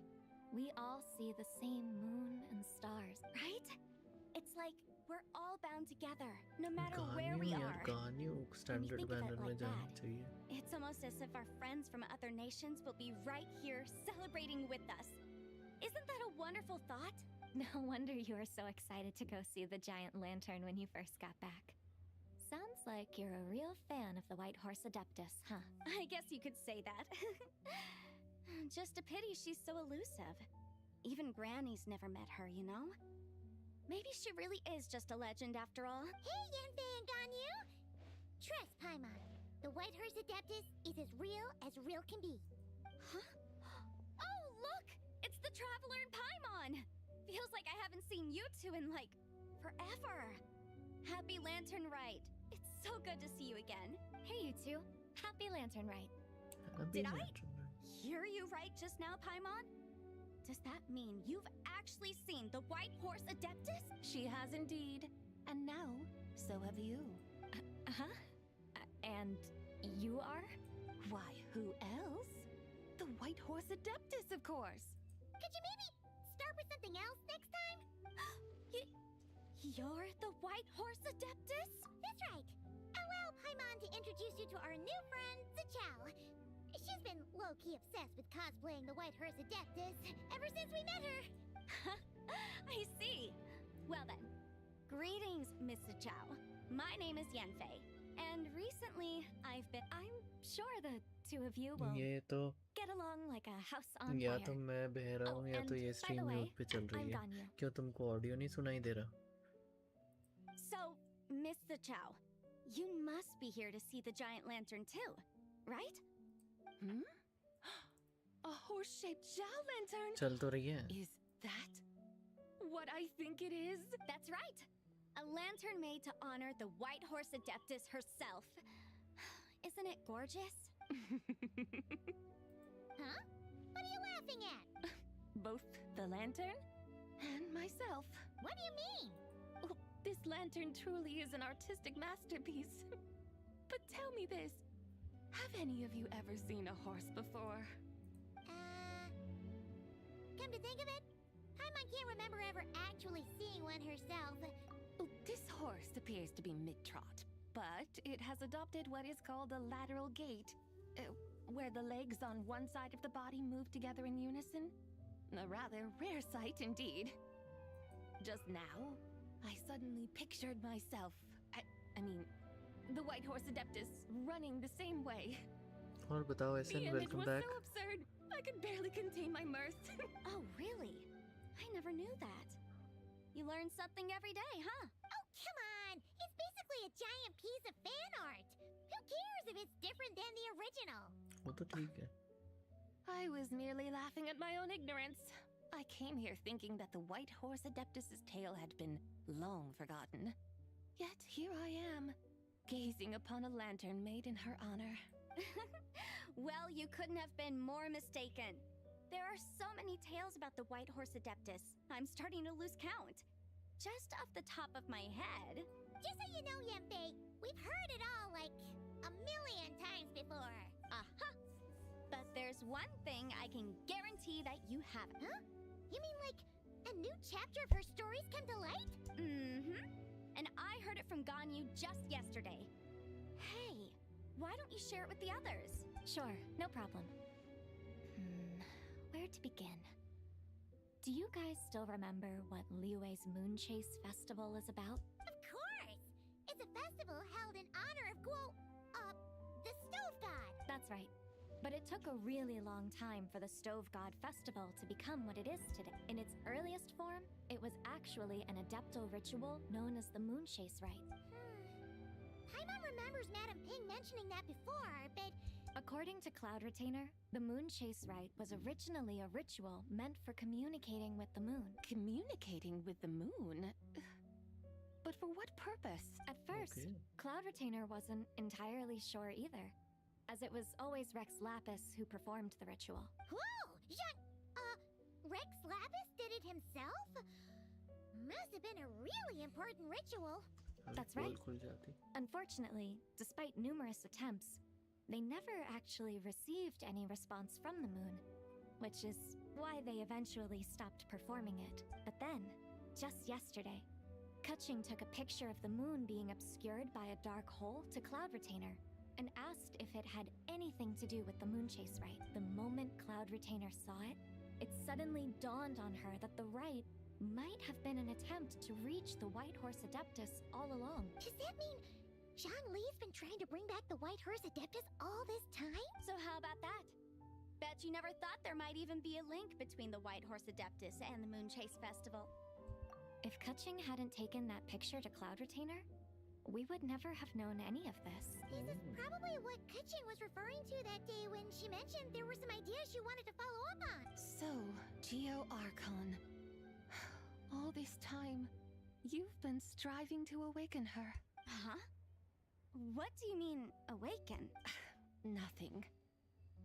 we all see the same moon and stars. Right? It's like we're all bound together, no matter where we गानियों यार are. गानियों When you standard think of banner it में like जानी that, चाहिए. it's almost as if our friends from other nations will be right here celebrating with us. Isn't that a wonderful thought? No wonder you were so excited to go see the giant lantern when you first got back. Sounds like you're a real fan of the White Horse Adeptus, huh? I guess you could say that. Just a pity she's so elusive. Even Granny's never met her, you know? Maybe she really is just a legend after all. Hey, Yanfei and Ganyu! Trust, Paimon. The White Horse Adeptus is as real can be. Huh? Oh, look! It's the Traveler and Paimon! Feels like I haven't seen you two in, like, forever. Happy Lantern Rite. It's so good to see you again. Hey, you two. Happy Lantern Rite. Did I hear you right just now, Paimon? Does that mean you've actually seen the White Horse Adeptus? She has indeed. And now, so have you. Huh? And you are? Why, who else? The White Horse Adeptus, of course. Could you maybe start with something else next time? You're the White Horse Adeptus? That's right. Allow Paimon to introduce you to our new friend, Zichao. She's been low-key obsessed with cosplaying the White Horse Adeptus ever since we met her. I see. Well then, greetings, Miss Zichao. My name is Yanfei, and recently I'm sure the two of you will ये तो get along like a house on या fire. तो मैं बहरा हूँ या and तो ये by the stream way, mute पे चल रही I'm है. Ganyu. क्यों तुमको ऑडियो नहीं सुनाई दे रहा? So, Miss Zichao, you must be here to see the giant lantern too, right? Hmm? A horse-shaped Zhao lantern? चल तो रही है. Is that what I think it is? That's right. A lantern made to honor the White Horse Adeptus herself. Isn't it gorgeous? Huh? What are you laughing at? Both the lantern and myself. What do you mean? Oh, this lantern truly is an artistic masterpiece. But tell me this. Have any of you ever seen a horse before? Come to think of it, Paimon can't remember ever actually seeing one herself. Oh, this horse appears to be mid-trot, but it has adopted what is called a lateral gait, where the legs on one side of the body move together in unison. A rather rare sight indeed. Just now, I suddenly pictured myself, I mean, the White Horse Adeptus running the same way. और बताओ The ऐसे image welcome was back. so absurd, I could barely contain my mirth. Oh, really? I never knew that. You learn something every day, huh? Oh, come on! It's basically a giant piece of fan art. Who cares if it's different than the original? वो तो ठीक है. I was merely laughing at my own ignorance. I came here thinking that the White Horse Adeptus's tale had been long forgotten. Yet here I am, gazing upon a lantern made in her honor. Well, you couldn't have been more mistaken. There are so many tales about the White Horse Adeptus, I'm starting to lose count. Just off the top of my head... Just so you know, Yanfei, we've heard it all like a million times before. Uh-huh. But there's one thing I can guarantee that you haven't. Huh? You mean like a new chapter of her stories come to light? Mm-hmm. And I heard it from Ganyu just yesterday. Hey, why don't you share it with the others? Sure, no problem. Where to begin? Do you guys still remember what Liyue's Moon Chase Festival is about? Of course! It's a festival held in honor of the Stove God. That's right. But it took a really long time for the Stove God Festival to become what it is today. In its earliest form, it was actually an adeptal ritual known as the Moon Chase Rite. Paimon remembers Madame Ping mentioning that before, but... According to Cloud Retainer, the Moon Chase Rite was originally a ritual meant for communicating with the moon. Communicating with the moon? But for what purpose? At first, Cloud Retainer wasn't entirely sure either. as it was always Rex Lapis who performed the ritual. Whoa! Rex Lapis did it himself? Must have been a really important ritual. That's right. Unfortunately, despite numerous attempts, they never actually received any response from the moon, which is why they eventually stopped performing it. But then, just yesterday, Kutching took a picture of the moon being obscured by a dark hole to Cloud Retainer and asked if it had anything to do with the moon chase rite. The moment Cloud Retainer saw it, it suddenly dawned on her that the rite might have been an attempt to reach the White Horse Adeptus all along. Does that mean Zhongli's been trying to bring back the White Horse Adeptus all this time? So how about that? Bet you never thought there might even be a link between the White Horse Adeptus and the Moon Chase Festival. If Kutching hadn't taken that picture to Cloud Retainer, we would never have known any of this. This is probably what Kutching was referring to that day when she mentioned there were some ideas she wanted to follow up on. So, Geo Archon. All this time, you've been striving to awaken her. Huh? What do you mean, awaken? Nothing.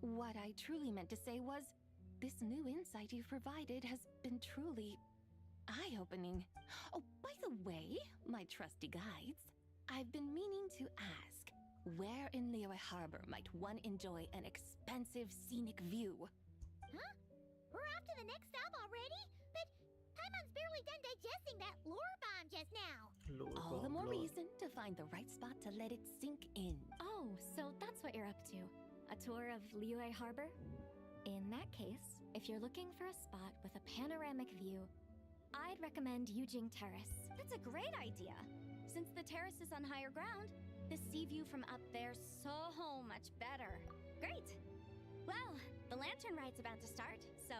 What I truly meant to say was, this new insight you've provided has been truly eye-opening. Oh, by the way, my trusty guides, I've been meaning to ask, where in Liyue Harbor might one enjoy an expensive scenic view? Huh? We're off to the next stop already? But Paimon's barely done digesting that lore bomb just now. All the more reason to find the right spot to let it sink in. Oh, so that's what you're up to. A tour of Liyue Harbor? In that case, if you're looking for a spot with a panoramic view, I'd recommend Yujing Terrace. That's a great idea. Since the terrace is on higher ground, the sea view from up there's so much better. Great! Well, the lantern ride's about to start, so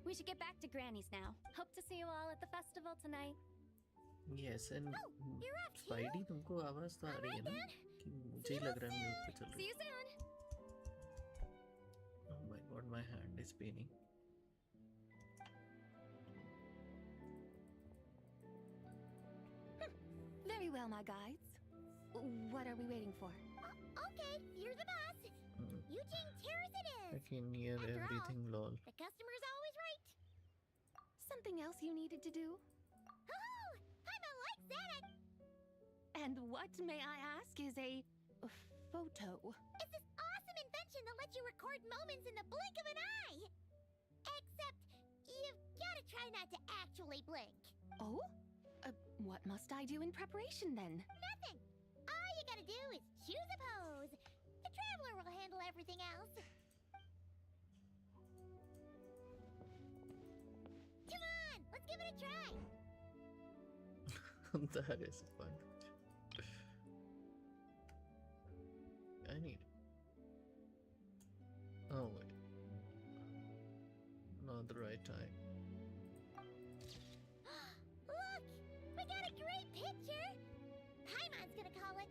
we should get back to Granny's now. Hope to see you all at the festival tonight. Yes, and Spidey तुमको आवाज तो आ रही है ना कि मुझे ही लग रहा है म्यूट पे चल रही है. See you soon. Oh my god, my hand is paining. Very well, my guides. What are we waiting for? Okay, you're the boss. Yujing Terrace it is. I can hear everything, lol. The customer's always right. Something else you needed to do? Oh, Paimon likes that. And what, may I ask, is a photo? It's this awesome invention that lets you record moments in the blink of an eye. Except, you've gotta try not to actually blink. Oh? What must I do in preparation then? Nothing. All you gotta do is choose a pose. The Traveler will handle everything else. Come on, let's give it a try. That is fun. I need. Oh wait. Not the right time. Look! We got a great picture! Paimon's gonna call it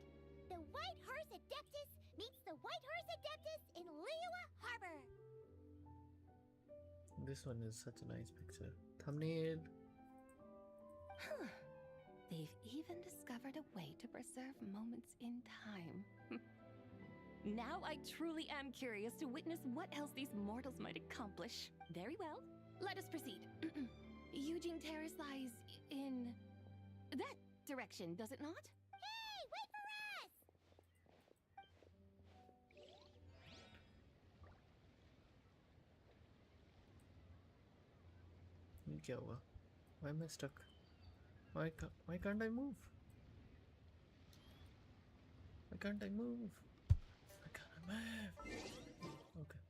The White Horse Adeptus Meets the White Horse Adeptus in Liyue Harbor. This one is such a nice picture. Thumbnail. Huh. They've even discovered a way to preserve moments in time. Now I truly am curious to witness what else these mortals might accomplish. Very well. Let us proceed. Yujing Terrace lies in that direction, does it not? Hey, wait for us! क्या हुआ? Why am I stuck? Why can't I move? Why can't I move? I can't move. Okay.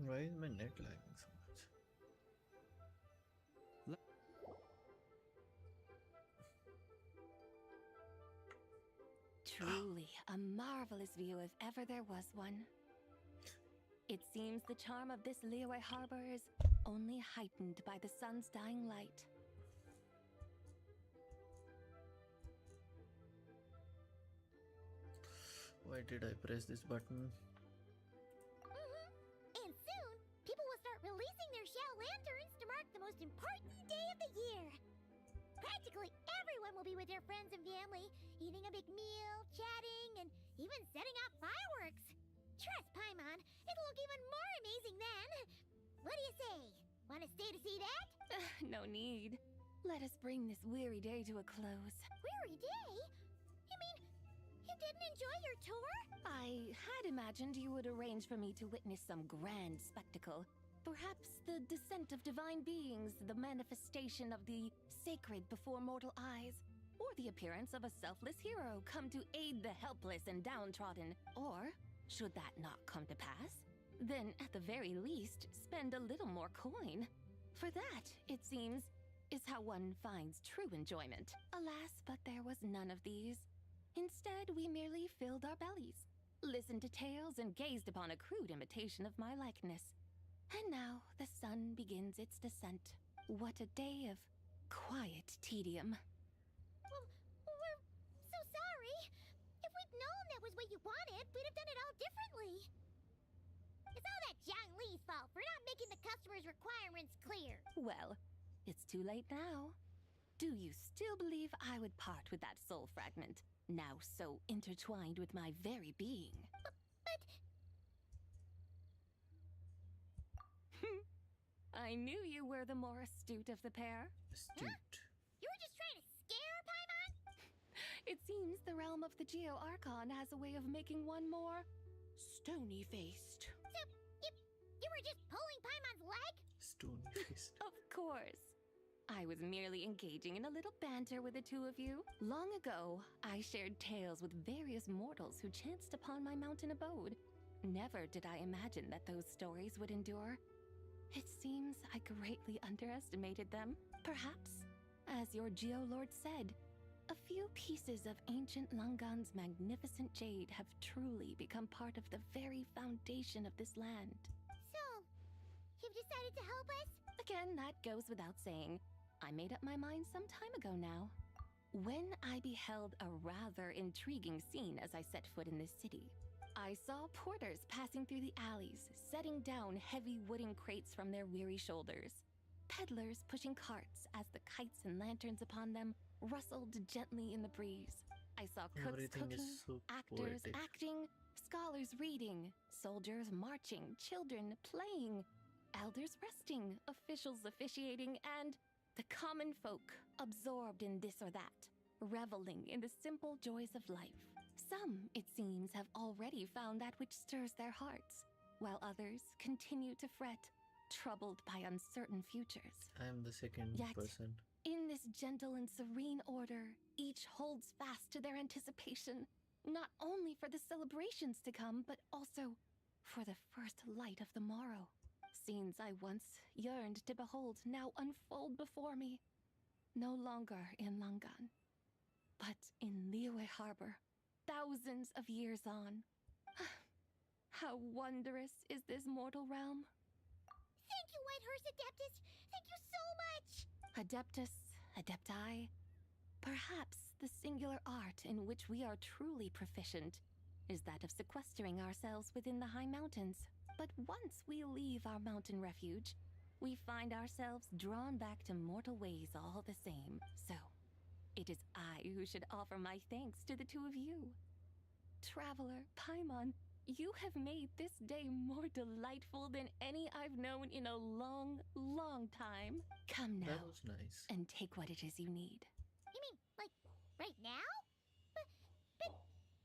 Why is my net lagging so much? Truly a marvelous view if ever there was one. It seems the charm of this Liyue Harbor is only heightened by the sun's dying light. Why did I press this button? And soon, people will start releasing their shell lanterns to mark the most important day of the year. Practically everyone will be with their friends and family, eating a big meal, chatting, and even setting off fireworks. Trust Paimon, it'll look even more amazing then. What do you say? Want to stay to see that? No need. Let us bring this weary day to a close. Weary day? You mean you didn't enjoy your tour? I had imagined you would arrange for me to witness some grand spectacle. Perhaps the descent of divine beings, the manifestation of the sacred before mortal eyes, or the appearance of a selfless hero come to aid the helpless and downtrodden. Or, should that not come to pass, then at the very least, spend a little more coin. For that, it seems, is how one finds true enjoyment. Alas, but there was none of these. Instead, we merely filled our bellies, listened to tales, and gazed upon a crude imitation of my likeness. And now the sun begins its descent. What a day of quiet tedium. Well, we're so sorry. If we'd known that was what you wanted, we'd have done it all differently. It's all that Zhang Li's fault for not making the customer's requirements clear. Well, it's too late now. Do you still believe I would part with that soul fragment, now so intertwined with my very being? But... I knew you were the more astute of the pair. Astute. Huh? You were just trying to scare Paimon? It seems the realm of the Geo Archon has a way of making one more stony-faced. So, you were just pulling Paimon's leg? Stone-faced. Of course. I was merely engaging in a little banter with the two of you. Long ago, I shared tales with various mortals who chanced upon my mountain abode. Never did I imagine that those stories would endure. It seems I greatly underestimated them. Perhaps, as your Geolord said, a few pieces of ancient Langan's magnificent jade have truly become part of the very foundation of this land. So, you've decided to help us? Again, that goes without saying. I made up my mind some time ago now. When I beheld a rather intriguing scene as I set foot in this city, I saw porters passing through the alleys, setting down heavy wooden crates from their weary shoulders. Peddlers pushing carts as the kites and lanterns upon them rustled gently in the breeze. I saw cooks Everything cooking, is so actors poetic. acting, scholars reading, soldiers marching, children playing, elders resting, officials officiating, and the common folk absorbed in this or that, reveling in the simple joys of life. Some, it seems, have already found that which stirs their hearts, while others continue to fret, troubled by uncertain futures. I am the second Yet, person. in this gentle and serene order, each holds fast to their anticipation, not only for the celebrations to come, but also for the first light of the morrow. Scenes I once yearned to behold now unfold before me, no longer in Langan, but in Liyue Harbor, thousands of years on. How wondrous is this mortal realm! Thank you, Whitehorse Adeptus! Thank you so much! Adeptus, Adepti, perhaps the singular art in which we are truly proficient is that of sequestering ourselves within the high mountains. But once we leave our mountain refuge, we find ourselves drawn back to mortal ways all the same. So, it is I who should offer my thanks to the two of you. Traveler, Paimon, you have made this day more delightful than any I've known in a long, long time. Come now. That was nice. And take what it is you need. You mean, like, right now? But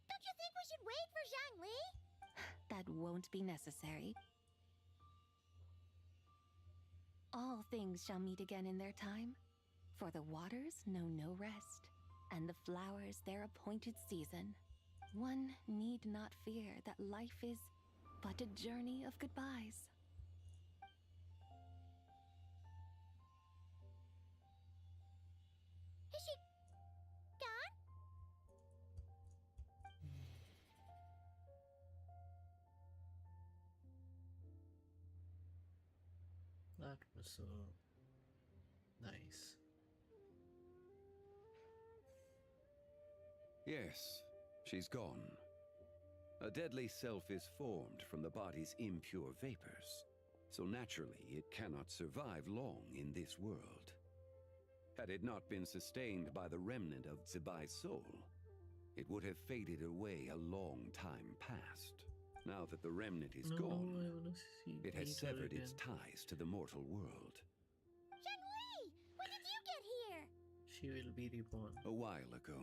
don't you think we should wait for Zhangli? That won't be necessary. All things shall meet again in their time, for the waters know no rest, and the flowers their appointed season. One need not fear that life is but a journey of goodbyes. Is she gone? That was so nice. Yes, she's gone. A deadly self is formed from the body's impure vapors, so naturally it cannot survive long in this world. Had it not been sustained by the remnant of Zibai's soul, it would have faded away a long time past. Now that the remnant is gone, it has severed its ties to the mortal world. Shenhui! When did you get here? She will be reborn. A while ago.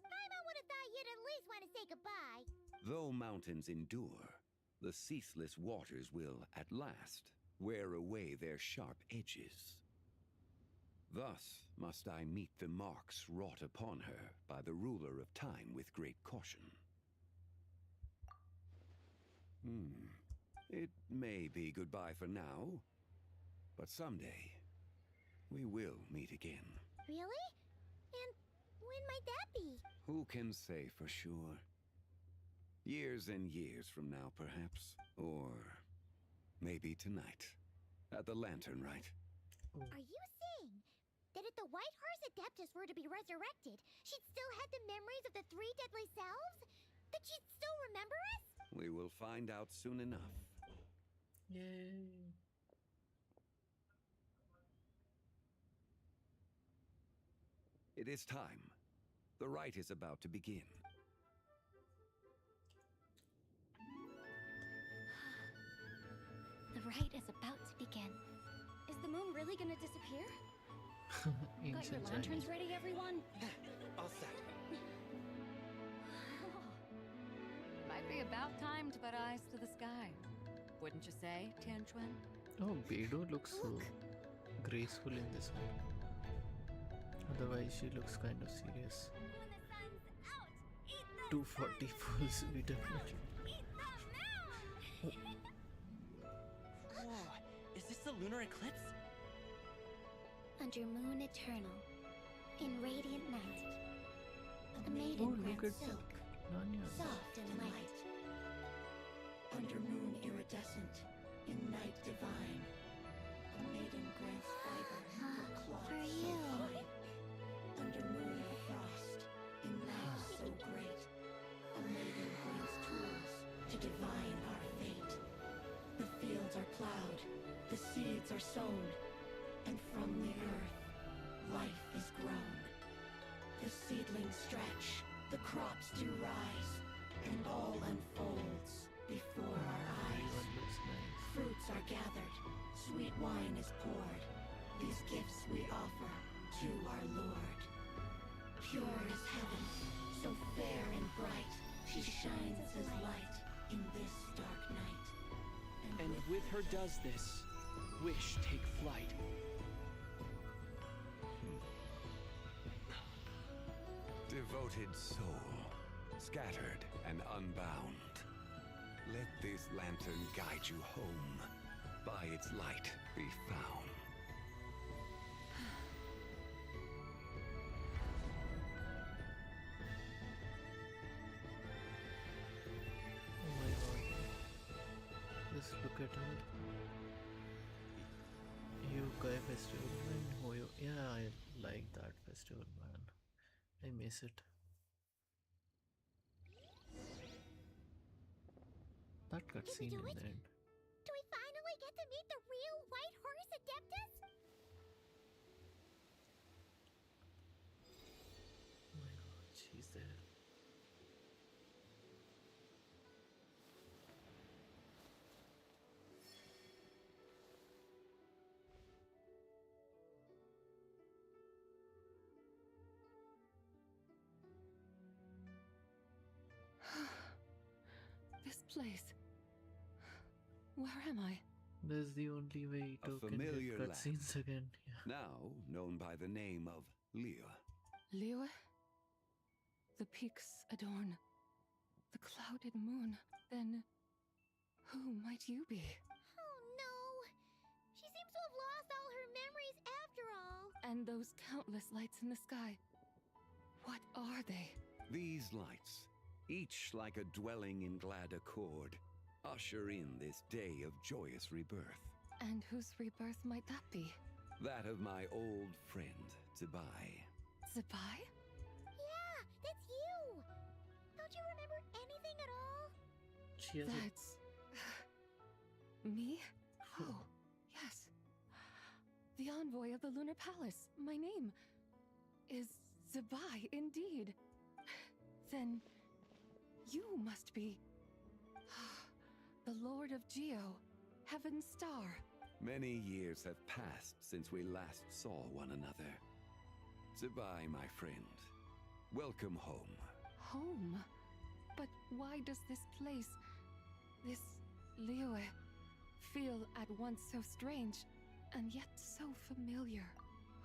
Paimon would have thought you'd at least want to say goodbye. Though mountains endure, the ceaseless waters will, at last, wear away their sharp edges. Thus must I meet the marks wrought upon her by the ruler of time with great caution. It may be goodbye for now, but someday we will meet again. Really? And when might that be? Who can say for sure? Years and years from now, perhaps. Or maybe tonight, at the Lantern Rite. Are you saying that if the White Horse Adeptus were to be resurrected, she'd still have the memories of the three deadly selves? That she'd still remember us? We will find out soon enough. Yay. It is time. The rite is about to begin. The rite is about to begin. Is the moon really gonna disappear? Got your lanterns ready, everyone? All set. Might be about time to put eyes to the sky. Wouldn't you say, Tianchuan? Oh, Beidou looks so graceful in this one. Otherwise, she looks kind of serious. 240 full sweet definitely. Whoa, is this the lunar eclipse? Under moon eternal, in radiant night, a maiden grants silk, soft and light. Under moon iridescent, in night divine, a maiden grants fiber for cloth For so you. fine. Under moon of frost, in night so great, a maiden grants tools to divine our fate. The fields are plowed, the seeds are sown, and from the earth, life is grown. The seedlings stretch, the crops do rise, and all unfolds before our eyes. Fruits are gathered, sweet wine is poured. These gifts we offer to our Lord. Pure is heaven, so fair and bright. She shines as light in this dark night. And with her does this, wish take flight. Devoted soul, scattered and unbound. Let this lantern guide you home. By its light be found. Oh my god. Just look at her. Yukai festival in Hoyo. Yeah, I like that festival, man. I miss it. That cutscene in the end. Do we finally get to meet the real White Horse Adeptus? Oh my god, she's there. This place. Where am I? That's the only way A to get familiar land. cutscenes again. Yeah. Now known by the name of Liyue. Liyue? The peaks adorn the clouded moon. Then, who might you be? Oh no! She seems to have lost all her memories after all. And those countless lights in the sky. What are they? These lights, each like a dwelling in glad accord, usher in this day of joyous rebirth. And whose rebirth might that be? That of my old friend, Zibai. Zibai? Yeah, that's you! Don't you remember anything at all? She has That's me? Oh, yes. The envoy of the Lunar Palace. My name is Zabai, indeed. Then you must be the Lord of Geo, Heaven's Star. Many years have passed since we last saw one another. Zabai, my friend. Welcome home. Home? But why does this place, this Liyue, feel at once so strange and yet so familiar?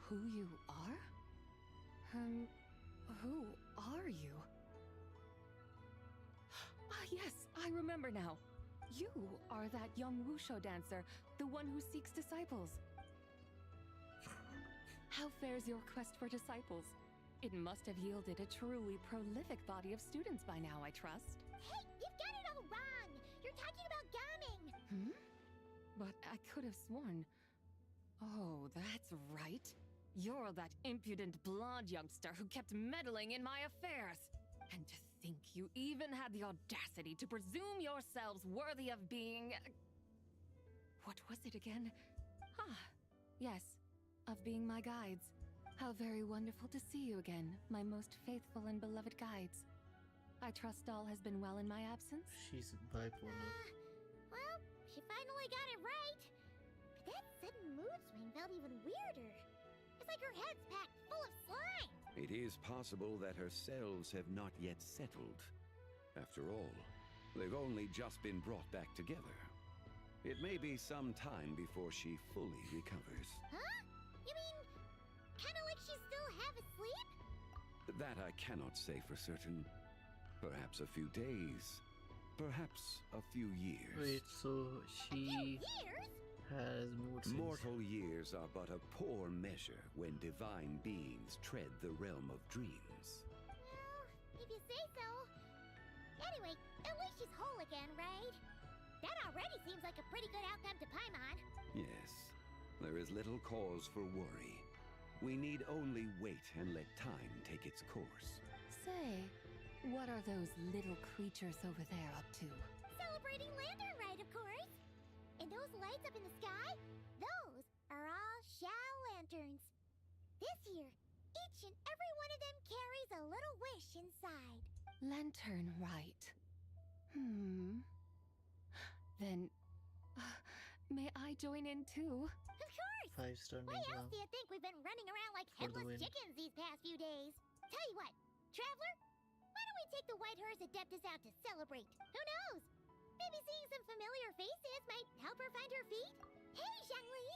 Who you are? Who are you? Ah, yes, I remember now. You are that young wushu dancer, the one who seeks disciples. How fares your quest for disciples? It must have yielded a truly prolific body of students by now, I trust. Hey, you've got it all wrong! You're talking about gaming! Hmm? But I could have sworn... Oh, that's right. You're that impudent blonde youngster who kept meddling in my affairs. And to think you even had the audacity to presume yourselves worthy of being... What was it again? Ah, yes, of being my guides. How very wonderful to see you again, my most faithful and beloved guides. I trust all has been well in my absence? She's bipolar. Well, she finally got it right. But that sudden mood swing felt even weirder. It's like her head's packed full of slime. It is possible that her cells have not yet settled. After all, they've only just been brought back together. It may be some time before she fully recovers. Huh? You mean, kind of like she's still half asleep? That I cannot say for certain. Perhaps a few days. Perhaps a few years. Wait, so she has mood swings. Mortal years are but a poor measure when divine beings tread the realm of dreams. Well, if you say so. Anyway, at least she's whole again, right? That already seems like a pretty good outcome to Paimon. Yes, there is little cause for worry. We need only wait and let time take its course. Say, what are those little creatures over there up to? Celebrating Lantern Rite, of course. And those lights up in the sky, those are all Shao lanterns. This year, each and every one of them carries a little wish inside. Lantern Rite. Then, may I join in too? Of course! 5-star Why ninja. else do you think we've been running around like For the headless win. chickens these past few days? Tell you what, Traveler, why don't we take the White Horse Adeptus out to celebrate? Who knows? Maybe seeing some familiar faces might help her find her feet? Hey, Zhangli!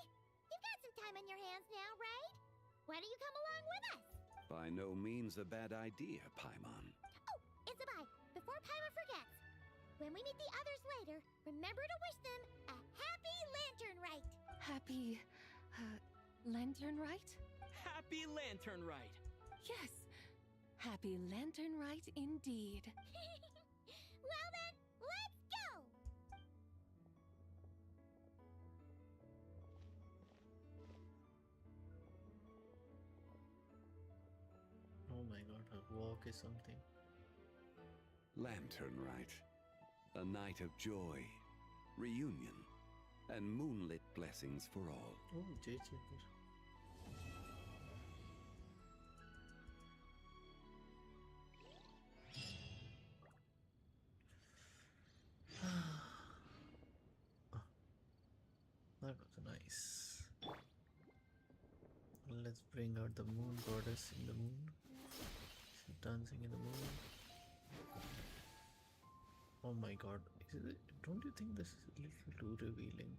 You've got some time on your hands now, right? Why don't you come along with us? By no means a bad idea, Paimon. Oh, and Zabai, before Paimon forgets, when we meet the others later, remember to wish them a happy Lantern Rite! Happy, Lantern Rite? Happy Lantern Rite! Yes, Happy Lantern Rite indeed. Well then, let's go! Oh my god, her walk is something. Lantern Rite. A night of joy, reunion, and moonlit blessings for all. Oh, JJ. That was nice. Let's bring out the moon goddess in the moon. She's dancing in the moon. Oh my god. Don't you think this is a little too revealing?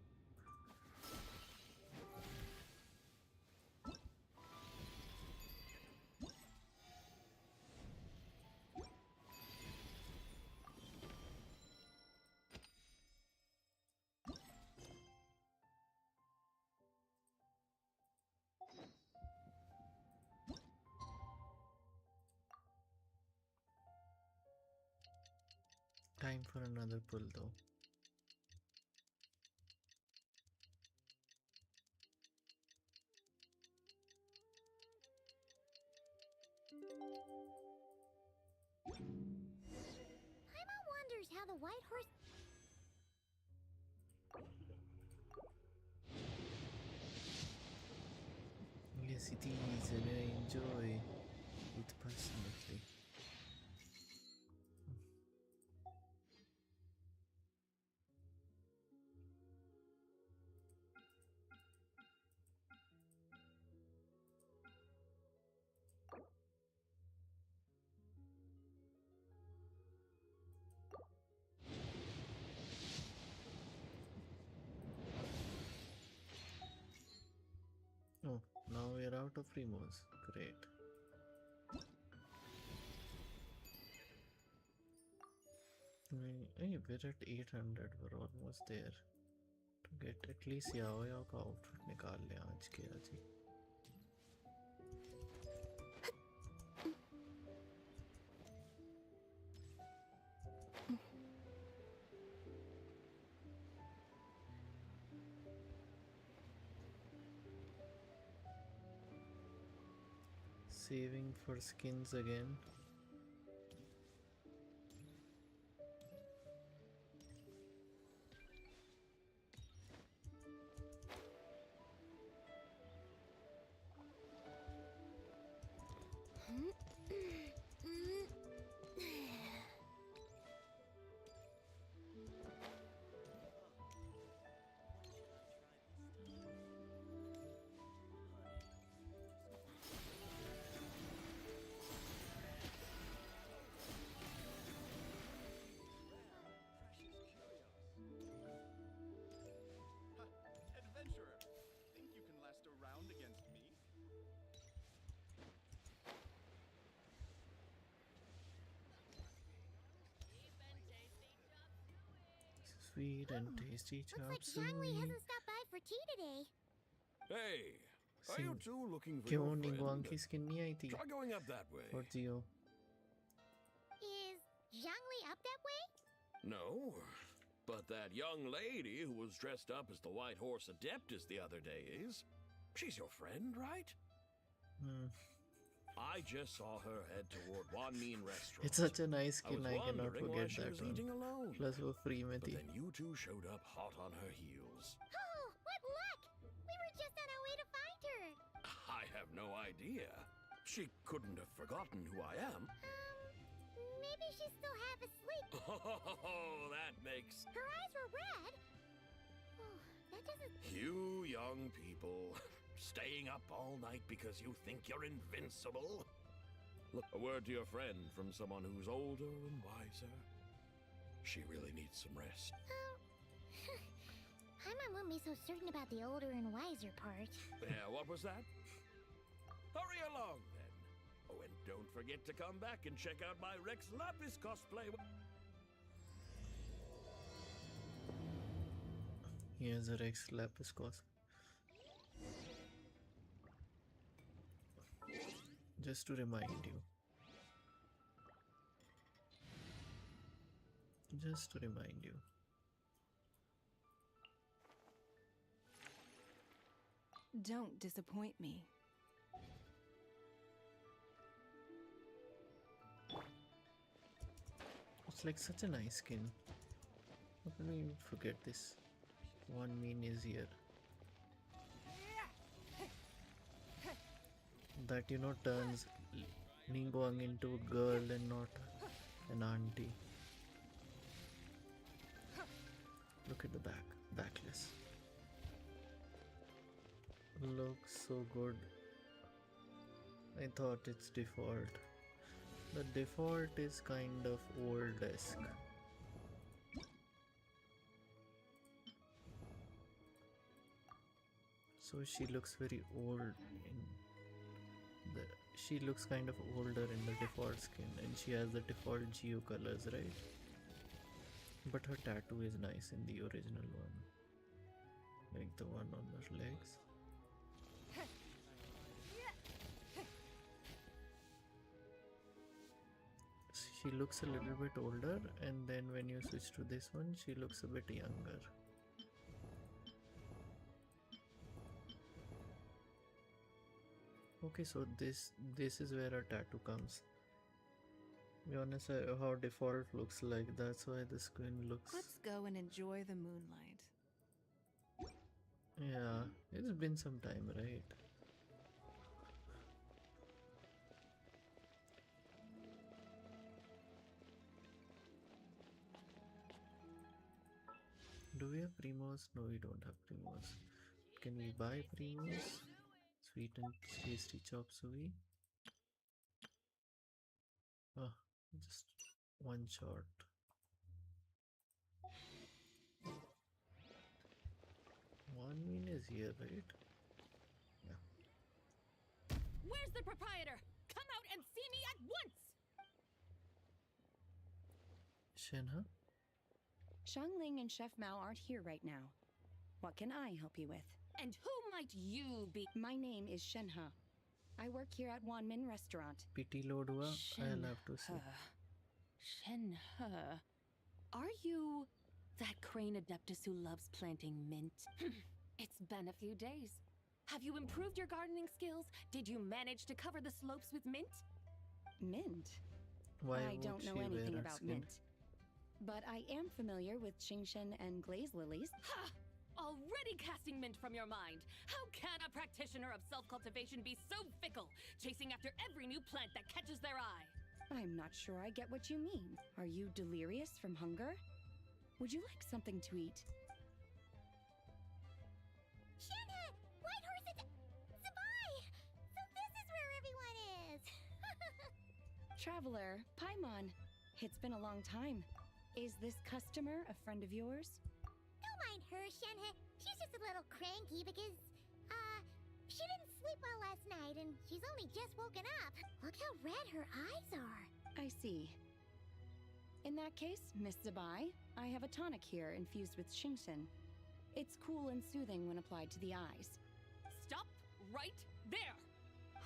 Time for another pull though. Paimon wonders how the White Horse... Yes, it is, and I enjoy it passionately. Oh, now we're out of Primos. Great. Hey, we're at 800. We're almost there. To get at least Yao Yao का outfit निकाल ले आज के आज ही. Saving for skins again. Adventurer, think you can last a round against me? Sweet and tasty chop Looks like Zhangli hasn't stopped by for tea today. Hey, are you two looking for क्यों your निंगवांग friend? की skin नहीं आई थी? Try going up that way. For Geo. Is Zhangli up that way? No, but that young lady who was dressed up as the White Horse Adeptus the other day is. She's your friend, right? I just saw her head toward Wan Mean Restaurant. It's such a nice skin, I cannot wondering why forget she was that eating one. alone. Plus वो free में But थी. then you two showed up hot on her heels. Oh, what luck! We were just on our way to find her. I have no idea. She couldn't have forgotten who I am. Maybe she's still half asleep. Oh, that makes Her eyes were red. Oh, that doesn't... you young people staying up all night because you think you're invincible. Look, a word to your friend from someone who's older and wiser. She really needs some rest. Paimon won't be so certain about the older and wiser part. Yeah, what was that? Hurry along, then. Oh, and don't forget to come back and check out my Rex Lapis cosplay. Here's a Rex Lapis cost. Just to remind you. Just to remind you. Don't disappoint me. It's like such a nice skin. How can we forget this? One Mean is here. That, you know, turns Ningguang into a girl and not an auntie. Look at the back, backless. Looks so good. I thought it's default. The default is kind of old-esque. So she looks very old in the... She looks kind of older in the default skin, and she has the default Geo colors, right? But her tattoo is nice in the original one. Like the one on her legs. She looks a little bit older, and then when you switch to this one, she looks a bit younger. Okay, so this is where a tattoo comes. To be honest, how default looks like, that's why the skin looks... Let's go and enjoy the moonlight. Yeah, it's been some time, right? Do we have Primos? No, we don't have Primos. Can we buy Primos? Sweet and tasty chop suey. Oh, just one shot. One mean is here, right? Yeah. Where's the proprietor? Come out and see me at once! Shenhe? Xiangling and Chef Mao aren't here right now. What can I help you with? And who might you be? My name is Shenhe. I work here at Wanmin Restaurant. Pity load hua. I'll have to see. Shenhe. Are you that crane adeptus who loves planting mint? It's been a few days. Have you improved your gardening skills? Did you manage to cover the slopes with mint? Mint? Why I don't know would she anything wear about skin? mint. But I am familiar with Qingshen and glaze lilies. Ha! Already casting mint from your mind. How can a practitioner of self-cultivation be so fickle, chasing after every new plant that catches their eye? I'm not sure I get what you mean. Are you delirious from hunger? Would you like something to eat? Shenhe! Whitehorse is... Sabai! So this is where everyone is! Traveler, Paimon. It's been a long time. Is this customer a friend of yours? Don't mind her, Shenhe. She's just a little cranky because, she didn't sleep well last night and she's only just woken up. Look how red her eyes are. I see. In that case, Miss Zabai, I have a tonic here infused with Qingshen. It's cool and soothing when applied to the eyes. Stop right there!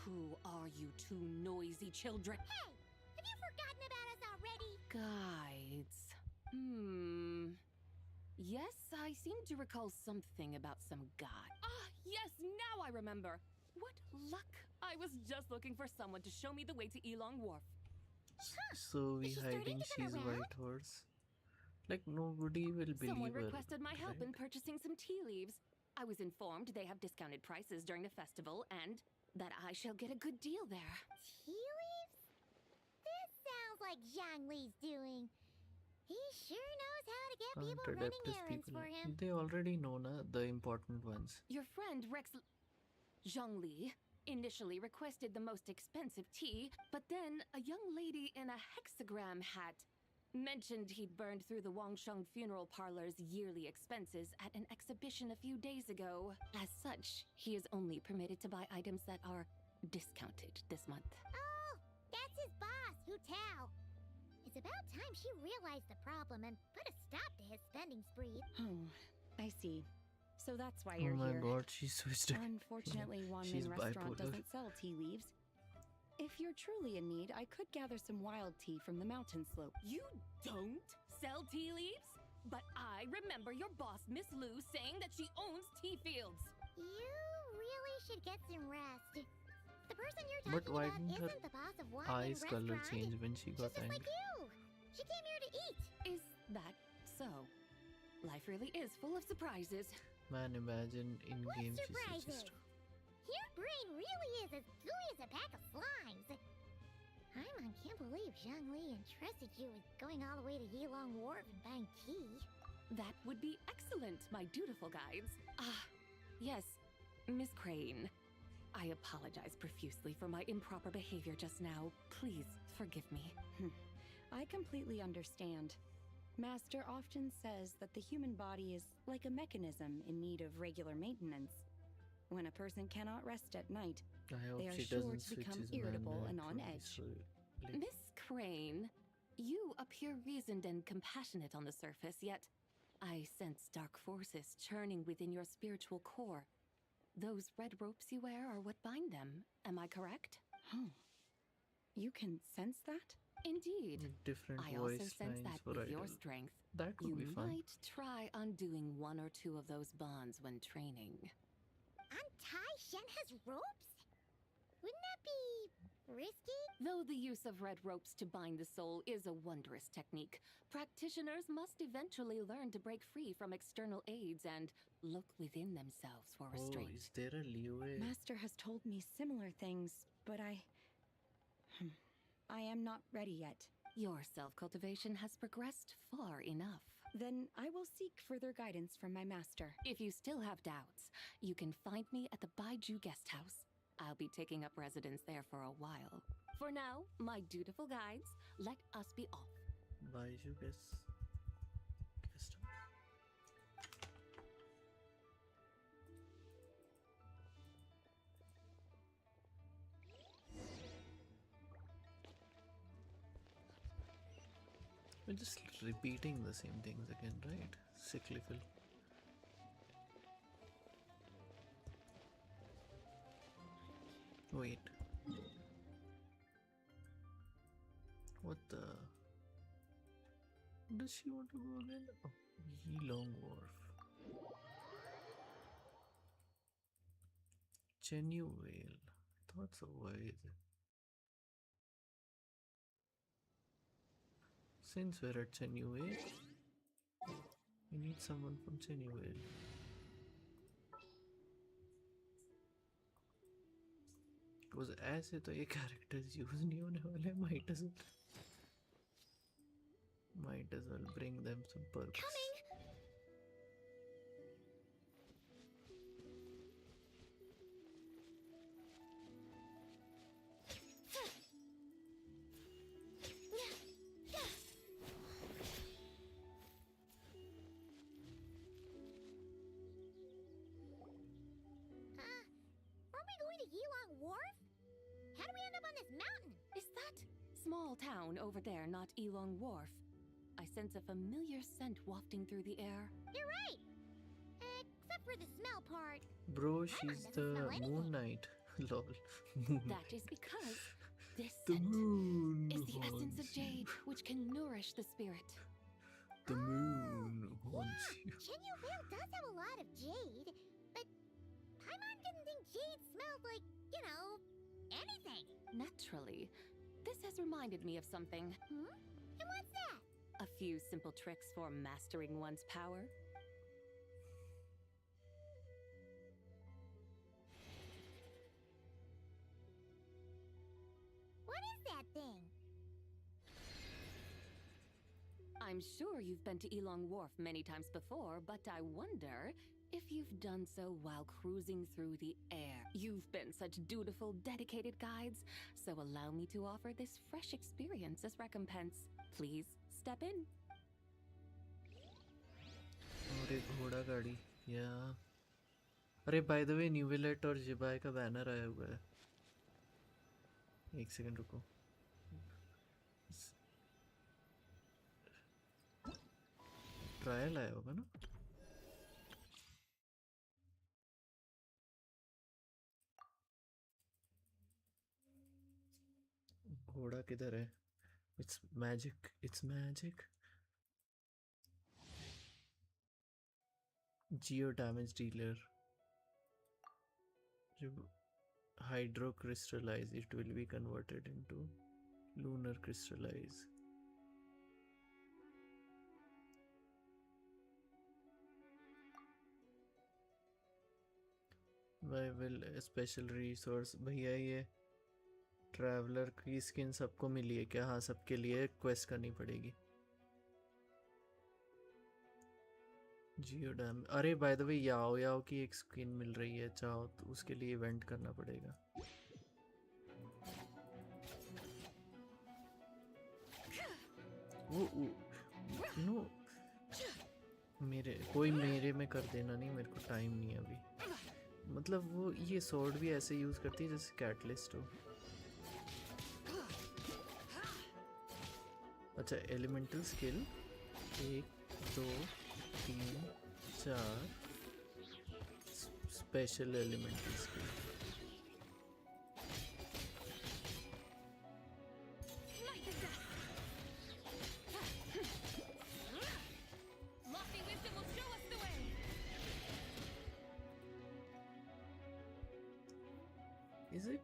Who are you two noisy children? Hey! Have you forgotten about us already? Guides. Yes, I seem to recall something about some guy. Ah, yes, now I remember. What luck! I was just looking for someone to show me the way to Elong Wharf. So we hiding she's Whitehorse? Like nobody will believe Someone her, requested my help right? in purchasing some tea leaves. I was informed they have discounted prices during the festival and that I shall get a good deal there. Tea leaves? This sounds like Zhongli's doing. He sure knows how to get people running errands for him. They already know the important ones. Your friend Rex Zhongli initially requested the most expensive tea, but then a young lady in a hexagram hat mentioned he'd burned through the Wangsheng funeral parlor's yearly expenses at an exhibition a few days ago. As such, he is only permitted to buy items that are discounted this month. Oh, that's his boss, Hu Tao. It's about time she realized the problem and put a stop to his spending spree. Oh, I see. So that's why Oh you're my here. god, she switched it. Unfortunately, She's Wanmin Restaurant bipolar. doesn't sell tea leaves. If you're truly in need, I could gather some wild tea from the mountain slope. You don't sell tea leaves? But I remember your boss, Miss Lu, saying that she owns tea fields. You really should get some rest. The person you're But talking why about didn't her isn't the boss of Wanmin eyes color Restaurant. change when she got She's just angry? like you. She came here to eat. Is that so? Life really is full of surprises. Man, imagine in What game she surprises? switches to. Your brain really is as gooey as a pack of slimes. Paimon can't believe Zhongli entrusted you with going all the way to Yilong Wharf and buying tea. That would be excellent, my dutiful guides. Ah, yes, Miss Crane. I apologize profusely for my improper behavior just now. Please forgive me. I completely understand. Master often says that the human body is like a mechanism in need of regular maintenance. When a person cannot rest at night, I hope they are she sure doesn't to switch become his irritable man and on for edge. this, Miss Crane, you appear reasoned and compassionate on the surface, yet I sense dark forces churning within your spiritual core. Those red ropes you wear are what bind them. Am I correct? Oh. You can sense that? Indeed. Different I also voice sense lines that for with your idol. strength, That could you be fun. might try undoing one or two of those bonds when training. Untie Shenhe's ropes? Wouldn't that be risky? Though the use of red ropes to bind the soul is a wondrous technique, practitioners must eventually learn to break free from external aids and look within themselves for Oh, restraint. is there a leeway? Master has told me similar things, but I am not ready yet. Your self-cultivation has progressed far enough. Then I will seek further guidance from my master. If you still have doubts, you can find me at the Baiju guest house. I'll be taking up residence there for a while. For now, my dutiful guides, let us be off. Baiju guest. We're just repeating the same things again, right? Cyclical. Wait. What the? Does she want to go again? Oh, Yilong Wharf. Chenyu Vale. I thought so. Why is it? Since we're at Chenyu Vale, we need someone from Chenyu Vale. Because ऐसे तो ये characters use नहीं होने वाले. Might as well bring them some purpose. Coming. Aren't we going to Yilong Wharf? How do we end up on this mountain? Is that small town over there not Yilong Wharf? I sense a familiar scent wafting through the air. You're right. Except for the smell part. Bro, she's the Moon Knight. Lol. That is because this The scent moon is the essence of haunts you. jade, which can nourish the spirit. The moon haunts you. Chenyu Vale does have a lot of jade, but Paimon didn't think jade smelled like, you know, anything. Naturally, this has reminded me of something. Hmm? And what's that? A few simple tricks for mastering one's power. What is that thing? I'm sure you've been to Yilong Wharf many times before, but I wonder if you've done so while cruising through the air. You've been such dutiful, dedicated guides, so allow me to offer this fresh experience as recompense. Please step in. और एक घोड़ा गाड़ी या अरे by the way न्यूविलेट और जिबाई का banner आया हुआ है. एक सेकंड रुको. ट्रायल आया होगा ना. घोड़ा किधर है? It's magic. It's magic. Geo damage dealer. Hydro crystallize. It will be converted into lunar crystallize. Why will a special resource? भैया ये ट्रैवलर की स्किन सबको मिली है क्या? हाँ सबके लिए क्वेस्ट करनी पड़ेगी. जियो डैम. अरे बाय द वे याओ याओ की एक स्किन मिल रही है, चाहो तो उसके लिए इवेंट करना पड़ेगा. वो नो मेरे में कर देना नहीं, मेरे को टाइम नहीं है अभी. मतलब वो ये स्वॉर्ड भी ऐसे यूज करती है जैसे कैटलिस्ट हो. अच्छा elemental skill 1 2 3 4 special elemental skill. Is it?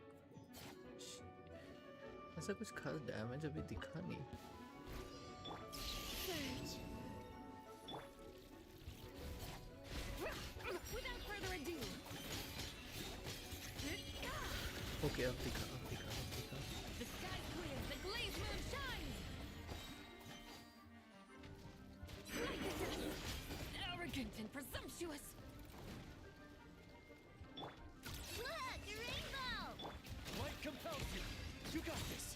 ऐसा कुछ खास डैमेज अभी दिखा नहीं. ओके अब दिखा. Sumptuous! Look, a rainbow! Light compels you. You got this.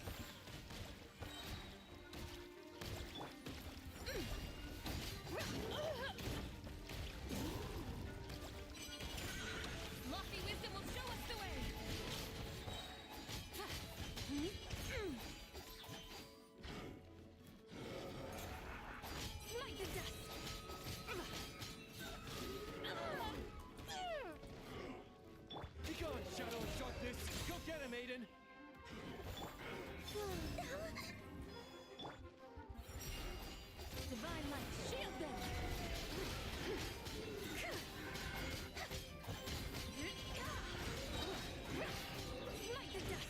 Lofty wisdom will show us the way! Smite the dust! Be gone, shadow of darkness. Go get him, Aiden. Divine light, shield them! Smite the dust!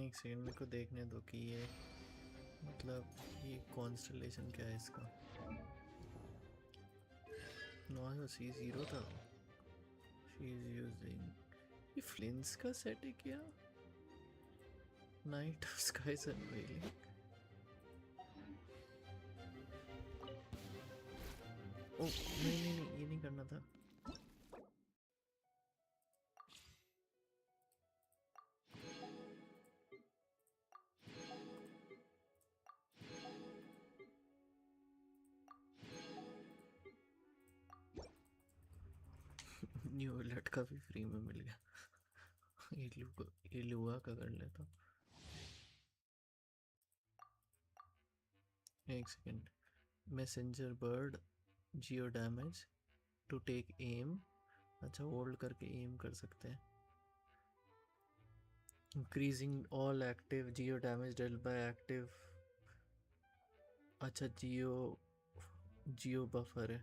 एक second मेरे को देखने दो कि ये मतलब ये constellation क्या है इसका। नो C0 था। शी इज यूजिंग ये फ्लिंस का सेट है क्या? Night of skies unveiling. Oh नहीं ये नहीं करना था। न्यू लटका भी फ्री में मिल गया। ये लुआ का कर लेता। एक second. Messenger bird geo damage to take M. अच्छा होल्ड करके एम कर सकते हैं। Increasing all active geo damage dealt by active. अच्छा जियो बफर है।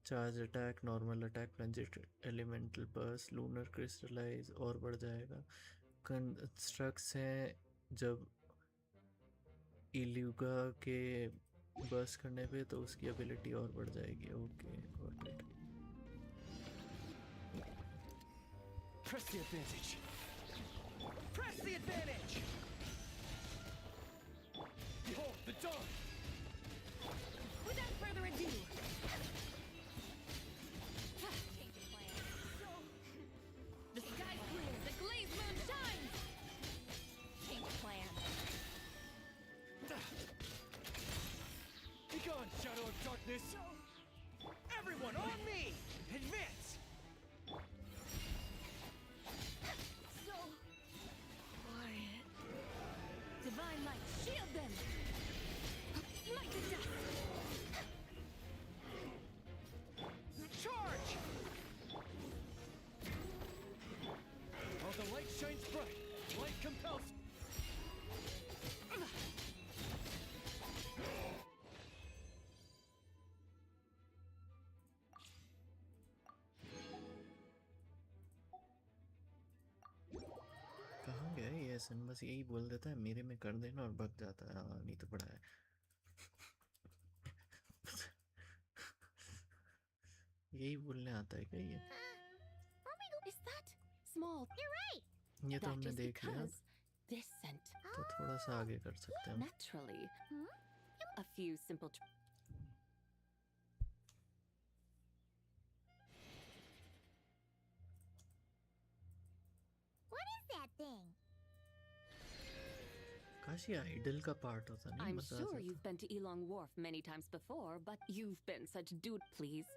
Charge attack, normal attack, plunge, elemental burst, lunar crystallize और बढ़ जाएगा। कंस्ट्रक्ट्स हैं जब इल्यूगा के बर्स्ट करने पे तो उसकी एबिलिटी और बढ़ जाएगी। Okay got it. Press the advantage. Press the advantage. Behold the dawn. Without further ado, the sky's clear, the glazed moon shines! Change plan. Be gone, shadow of darkness. Everyone on me. Advance. So quiet. Divine light, shield them! Smite the dust! Charge! While the light shines bright, light compels. कहाँ गया ये एसन? बस यही बोल देता है मेरे में कर देना और भग जाता है। हाँ नहीं तो पड़ा है। यही बोलने आता है क्या ये? Is that small? You're right. ये तो That हमने is देख लिया। because this scent. तो थोड़ा सा आगे कर सकते हैं हम। Naturally. A few simple. What is that thing? काश ये आइडल का पार्ट होता नहीं I'm मजा आ sure जाता। you've been to Elong Wharf many times before, but you've been such dude, please.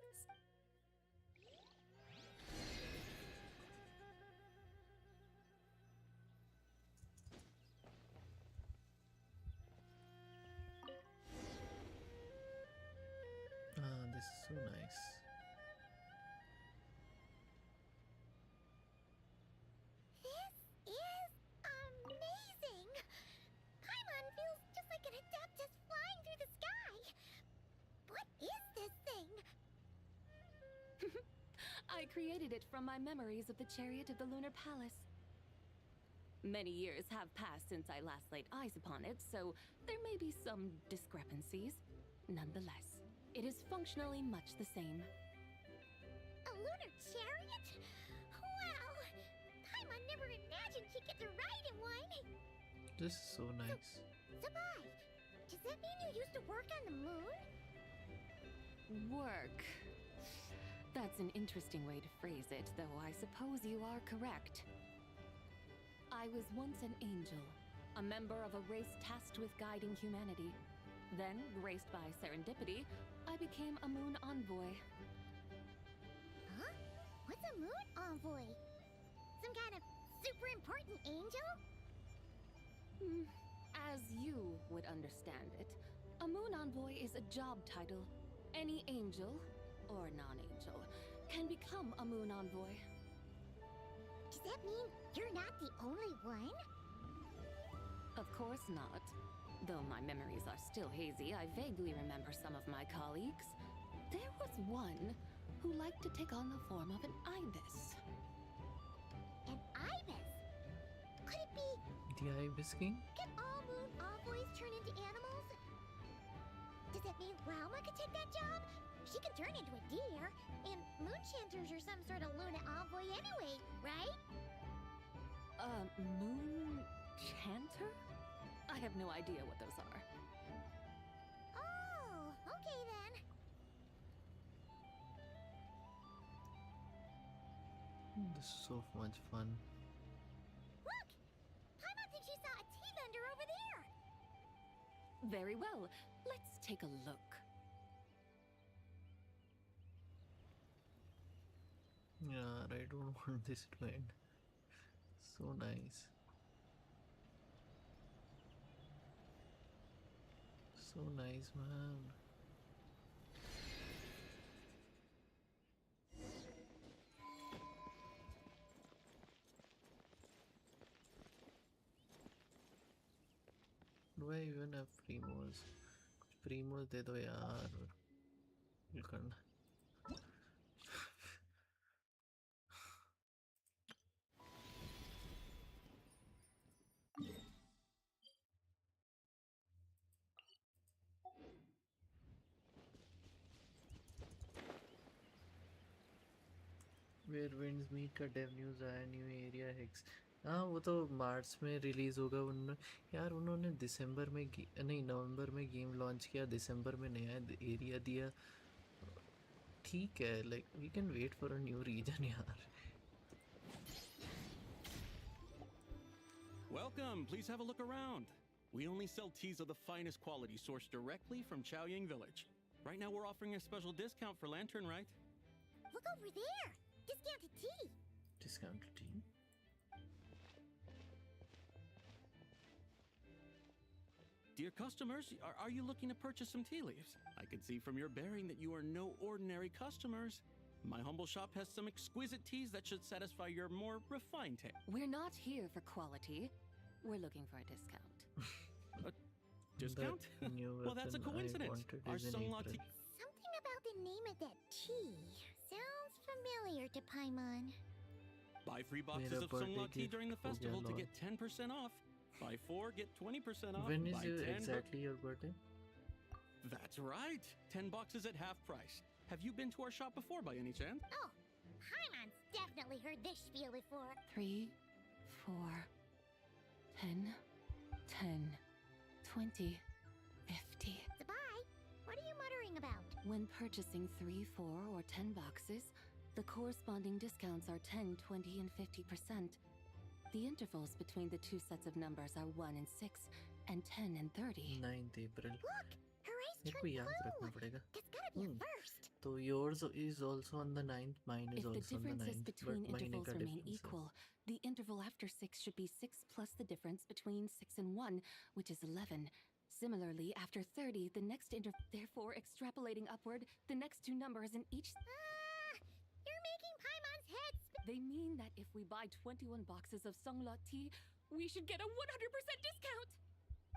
Ah, this is so nice. This is amazing! Paimon feels just like an Adeptus flying through the sky! What is this thing? I created it from my memories of the chariot of the Lunar Palace. Many years have passed since I last laid eyes upon it, so there may be some discrepancies. Nonetheless, it is functionally much the same. A lunar chariot? Wow! Paimon never imagined she'd get to ride in one! This is so nice. Sabai, does that mean you used to work on the moon? Work. That's an interesting way to phrase it, though I suppose you are correct. I was once an angel, a member of a race tasked with guiding humanity. Then, graced by serendipity, I became a moon envoy. Huh? What's a moon envoy? Some kind of super important angel? As you would understand it, a moon envoy is a job title. Any angel, or non-angel, can become a moon envoy. Does that mean you're not the only one? Of course not. Though my memories are still hazy, I vaguely remember some of my colleagues. There was one who liked to take on the form of an ibis. An ibis? Could it be... The Ibis King? Can all moon envoys turn into animals? Does that mean Rauma could take that job? She can turn into a deer, and moon chanters are some sort of Luna envoy anyway, right? Moon chanter? I have no idea what those are. Oh, okay then. This is so much fun. Look! Paimon thinks she saw a tea vendor over there! Very well. Let's take a look. Yeah, I don't want this to end. So nice. So nice, man. Do I even have primos? Primos दे दो यार. You can't. Where winds meet का dev news आया, new area hex. हाँ वो तो मार्च में release होगा. उन्होंने दिसंबर में नहीं नवंबर में गेम लॉन्च किया, दिसंबर में नया एरिया दिया. ठीक है, like we can wait for a new region यार. Welcome, please have a look around. We only sell teas of the finest quality sourced directly from Chaoying Village. Right now we're offering a special discount for Lantern Rite. Look over there! Discounted tea! Discounted tea? Dear customers, are you looking to purchase some tea leaves? I can see from your bearing that you are no ordinary customers. My humble shop has some exquisite teas that should satisfy your more refined taste. We're not here for quality. We're looking for a discount. A discount? Well, that's a coincidence. Our Sunglaw tea... Something about the name of that tea sounds familiar to Paimon. Buy 3 boxes of Sunglaw tea during the festival to get 10% off. Buy 4, get 20% off. When is Buy 10, exactly your birthday? That's right. 10 boxes at half price. Have you been to our shop before by any chance? Oh, Paimon's definitely heard this spiel before. 3, 4, 10, 10, 20, 50. Sabai, what are you muttering about? When purchasing 3, 4, or 10 boxes, the corresponding discounts are 10, 20, and 50%. The intervals between the two sets of numbers are 1 and 6, and 10 and 30. 9th April. Look! Her eyes मेरे को याद रखना पड़ेगा. That's gotta be a first. So yours is also on the 9th, mine is If the also on the differences 9th. between but महीने intervals का remain difference है. equal, the interval after 6 should be 6 plus the difference between 6 and 1, which is 11. Similarly, after 30, the next therefore, extrapolating upward, the next two numbers in each... You're making Paimon's head spin. They mean that if we buy 21 boxes of Sunglaw tea, we should get a 100% discount!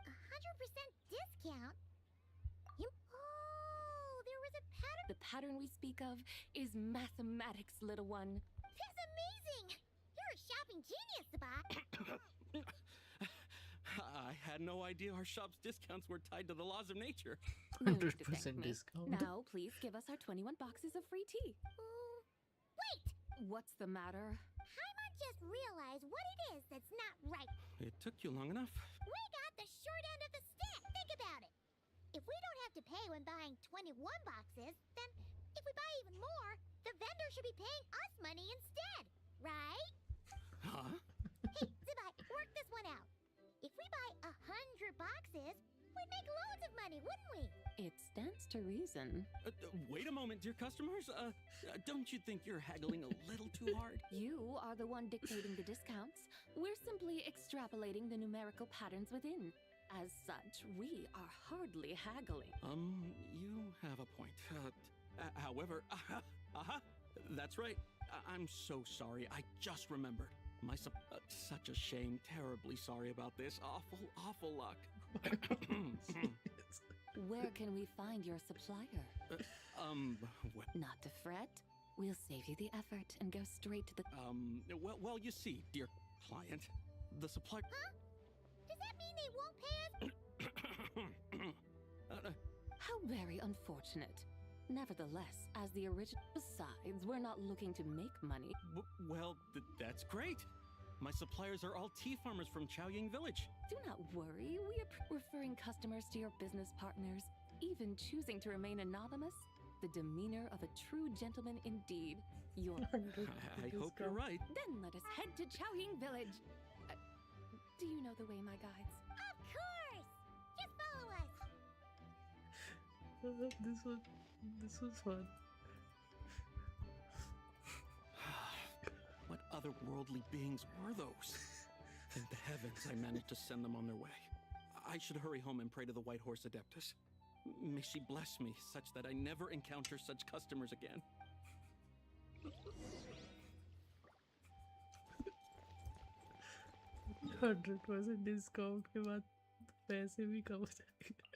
100% discount? Oh, there was a pattern. The pattern we speak of is mathematics, little one. That's amazing! You're a shopping genius, Sabai. I had no idea our shop's discounts were tied to the laws of nature. 100% me. discount. Now, please give us our 21 boxes of free tea. Wait! What's the matter? Paimon just realized what it is that's not right. It took you long enough. We got the short end of the stick. Think about it. If we don't have to pay when buying 21 boxes, then if we buy even more, the vendor should be paying us money instead, right? Huh? Hey, Zibai, work this one out. If we buy 100 boxes, we'd make loads of money, wouldn't we? It stands to reason. Wait a moment, dear customers. Don't you think you're haggling a little too hard? You are the one dictating the discounts. We're simply extrapolating the numerical patterns within. As such, we are hardly haggling. You have a point. However, that's right. I'm so sorry. I just remembered. Such a shame. Terribly sorry about this. Awful luck. Where can we find your supplier? Not to fret. We'll save you the effort and go straight to the... Well, you see, dear client, the supplier... Huh? Does that mean they won't pay us? How very unfortunate. Nevertheless, as the original... Besides, we're not looking to make money. Well, that's great. My suppliers are all tea farmers from Chaoying Village. Do not worry. We are referring customers to your business partners, even choosing to remain anonymous. The demeanor of a true gentleman indeed. I hope you're right. Then let us head to Chaoying Village. Do you know the way, my guides? Of course! Just follow us! This was fun. What otherworldly beings were those? Thank the heavens I managed to send them on their way. I should hurry home and pray to the White Horse Adeptus. May she bless me such that I never encounter such customers again. 100% discount के बाद पैसे भी कम हो जाएंगे.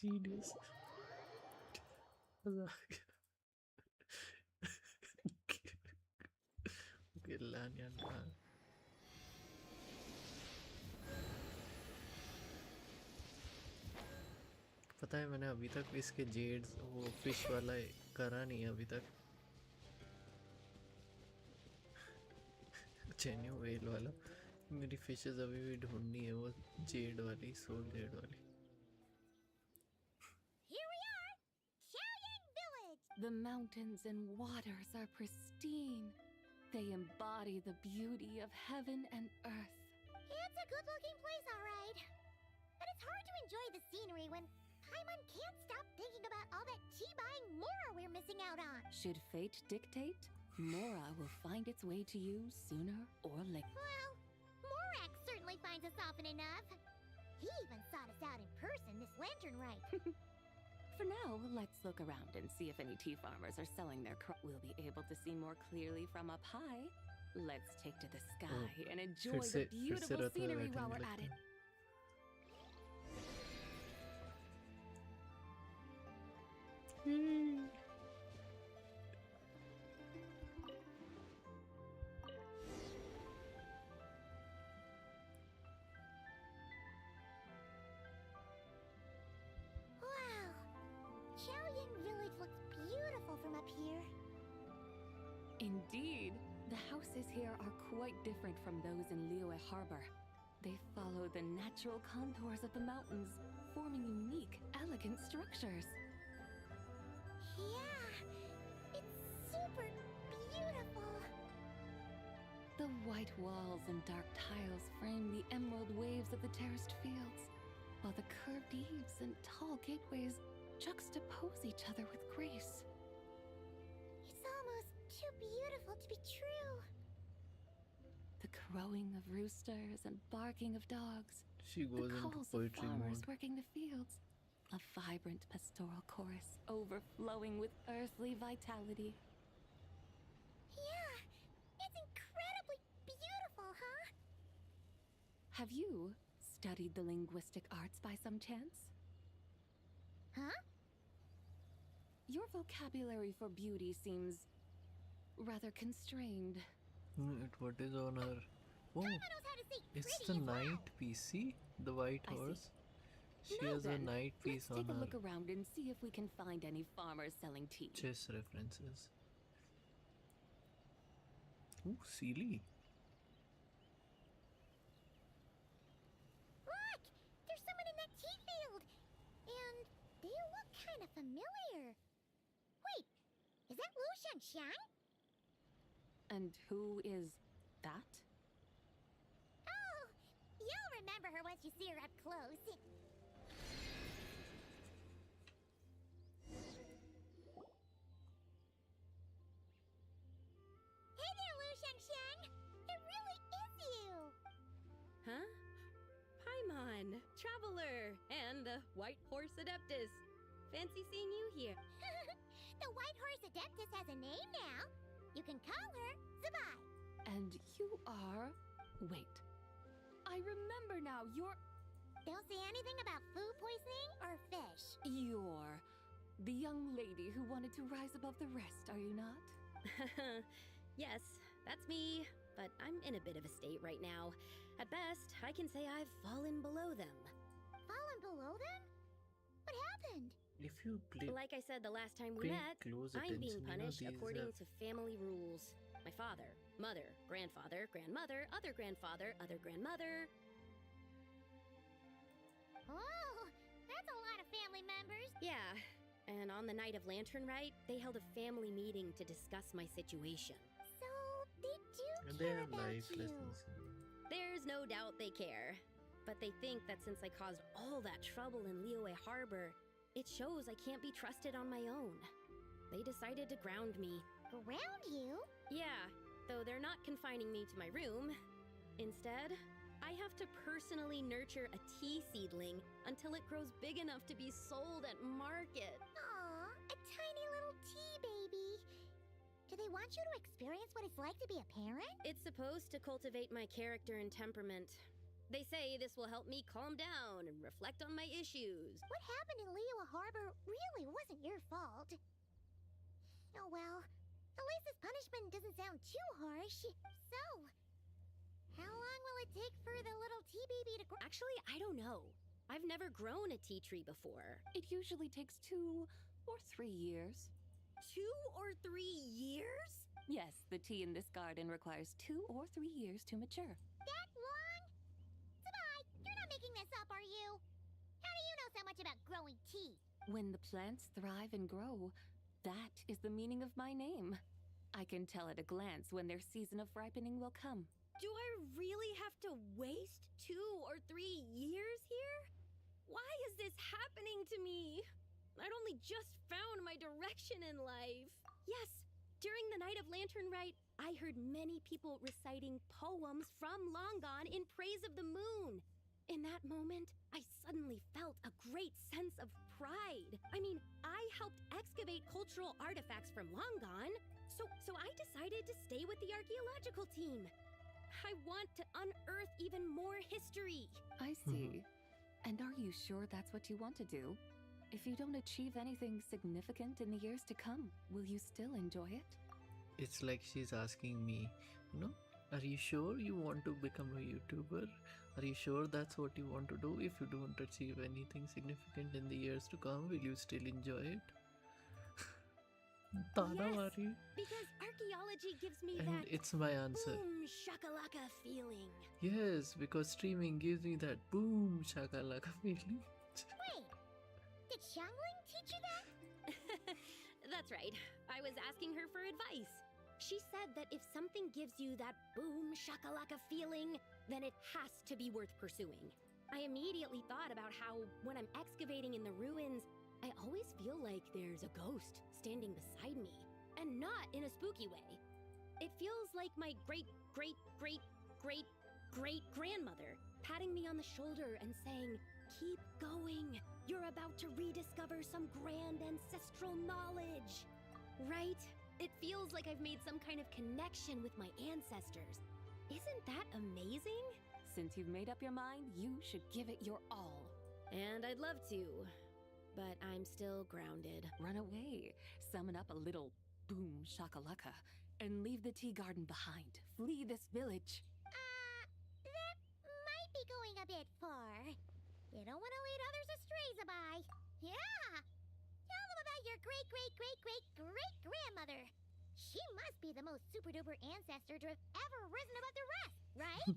Genius. मजा आ गया. पता है मैंने अभी तक इसके जेड्स वो फिश वाला करा नहीं है अभी तक. जेन्यू वेल वाला मेरी फिशेस अभी भी ढूंढनी है वो जेड वाली सोल जेड वाली. Here we are, Chaoying Village. The mountains and waters are pristine. They embody the beauty of heaven and earth. It's a good-looking place, all right. But it's hard to enjoy the scenery when Paimon can't stop thinking about all that tea-buying Mora we're missing out on. Should fate dictate, Mora will find its way to you sooner or later. Well, Morak certainly finds us often enough. He even sought us out in person this lantern rite. For now, let's look around and see if any tea farmers are selling their crop. We'll be able to see more clearly from up high. Let's take to the sky and enjoy the beautiful scenery while we're at it. Wow, Chaoying Village looks beautiful from up here. Indeed, the houses here are quite different from those in Liyue Harbor. They follow the natural contours of the mountains, forming unique, elegant structures. Yeah, it's super beautiful. The white walls and dark tiles frame the emerald waves of the terraced fields, while the curved eaves and tall gateways juxtapose each other with grace. It's almost too beautiful to be true. The crowing of roosters and barking of dogs. She goes the into calls poetry of farmers mode. working the fields. A vibrant pastoral chorus overflowing with earthly vitality. Yeah, it's incredibly beautiful, huh? Have you studied the linguistic arts by some chance? Huh? Your vocabulary for beauty seems rather constrained. What is on her? Oh, it's the night piece. See the white horse. She Now has a then, night piece let's on take a her look around and see if we can find any farmers selling tea. chess references. Ooh, Sealy. Look! There's someone in that tea field! And they look kind of familiar. Wait, is that Lu Shanxiang? And who is that? Oh, you'll remember her once you see her up close. Hey there, Lu Shanxiang! It really is you! Huh? Paimon, Traveler, and the White Horse Adeptus. Fancy seeing you here. The White Horse Adeptus has a name now. You can call her Zabai. And you are... Wait. I remember now. You're... Don't say anything about food poisoning or fish. You're the young lady who wanted to rise above the rest, are you not? Yes, that's me, but I'm in a bit of a state right now. At best, I can say I've fallen below them. Fallen below them? What happened? If you play, Like I said the last time we pay met, close I'm being attention, punished these according have- to family rules. My father, mother, grandfather, grandmother, other grandfather, other grandmother. Oh, that's a lot of family members. Yeah, and on the night of Lantern Rite, they held a family meeting to discuss my situation. So, they do and they care have about life you. lessons. There's no doubt they care. But they think that since I caused all that trouble in Liyue Harbor, it shows I can't be trusted on my own. They decided to ground me. Ground you? Yeah, though they're not confining me to my room. Instead, I have to personally nurture a tea seedling until it grows big enough to be sold at market. Aw, a tiny little tea baby. Do they want you to experience what it's like to be a parent? It's supposed to cultivate my character and temperament. They say this will help me calm down and reflect on my issues. What happened in Liyue Harbor really wasn't your fault. Oh well, at least this punishment doesn't sound too harsh. So, how long will it take for the little tea baby to grow? Actually, I don't know. I've never grown a tea tree before. It usually takes 2 or 3 years. 2 or 3 years? Yes, the tea in this garden requires 2 or 3 years to mature. That long? Zabai, you're not making this up, are you? How do you know so much about growing tea? When the plants thrive and grow, that is the meaning of my name. I can tell at a glance when their season of ripening will come. Do I really have to waste 2 or 3 years here? Why is this happening to me? I'd only just found my direction in life. Yes, during the night of Lantern Rite, I heard many people reciting poems from Long Gone in praise of the moon. In that moment, I suddenly felt a great sense of pride. I mean, I helped excavate cultural artifacts from Long Gone, so I decided to stay with the archaeological team. I want to unearth even more history. I see. And are you sure that's what you want to do? If you don't achieve anything significant in the years to come, will you still enjoy it? It's like she's asking me, are you sure you want to become a YouTuber? Are you sure that's what you want to do? If you don't achieve anything significant in the years to come, will you still enjoy it? Yes, because archaeology gives me And that it's my answer. boom shakalaka feeling. Yes, because streaming gives me that boom shakalaka feeling. Wait, did Xiangling teach you that? That's right. I was asking her for advice. She said that if something gives you that boom shakalaka feeling, then it has to be worth pursuing. I immediately thought about how when I'm excavating in the ruins, I always feel like there's a ghost standing beside me, and not in a spooky way. It feels like my great-great-great-great-great-grandmother patting me on the shoulder and saying, "Keep going. You're about to rediscover some grand ancestral knowledge." Right? It feels like I've made some kind of connection with my ancestors. Isn't that amazing? Since you've made up your mind, you should give it your all. And I'd love to, but I'm still grounded. Run away, summon up a little boom shakalaka, and leave the tea garden behind. Flee this village. That might be going a bit far. You don't want to lead others astray, Zabai. Yeah! Tell them about your great-great-great-great-great-grandmother. She must be the most super duper ancestor to have ever risen above the rest, right?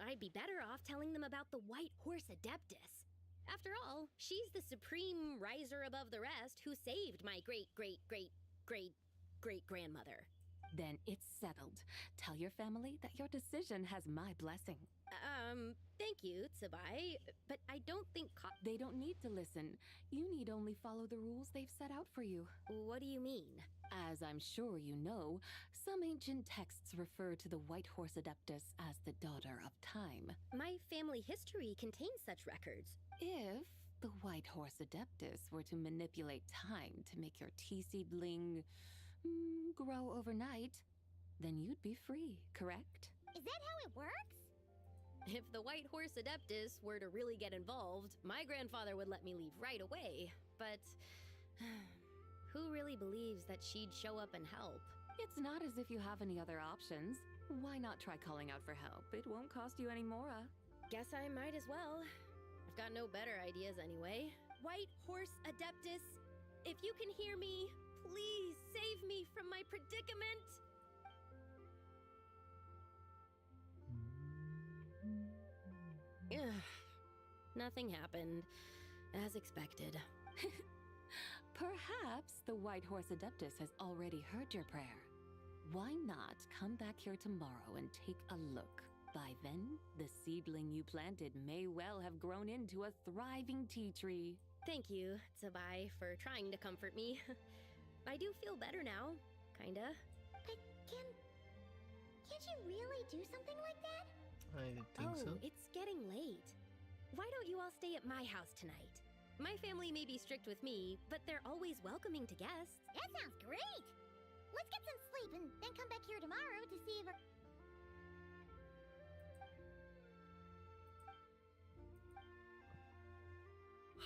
I'd be better off telling them about the White Horse Adeptus. After all, she's the supreme riser above the rest who saved my great-great-great-great-great-grandmother. Then it's settled. Tell your family that your decision has my blessing. Thank you, Tsubai, but I don't think they don't need to listen. You need only follow the rules they've set out for you. What do you mean? As I'm sure you know, some ancient texts refer to the White Horse Adeptus as the daughter of time. My family history contains such records. If the White Horse Adeptus were to manipulate time to make your tea-seedling grow overnight, then you'd be free, correct? Is that how it works? If the White Horse Adeptus were to really get involved, my grandfather would let me leave right away. But who really believes that she'd show up and help? It's not as if you have any other options. Why not try calling out for help? It won't cost you any more. Guess I might as well. I've got no better ideas anyway. White Horse Adeptus, if you can hear me, please save me from my predicament. Nothing happened, as expected. Perhaps the White Horse Adeptus has already heard your prayer. Why not come back here tomorrow and take a look? By then, the seedling you planted may well have grown into a thriving tea tree. Thank you, Tsubai, for trying to comfort me. I do feel better now, kinda. But can't you really do something like that? I think so. It's getting late. Why don't you all stay at my house tonight? My family may be strict with me, but they're always welcoming to guests. That sounds great! Let's get some sleep and then come back here tomorrow to see if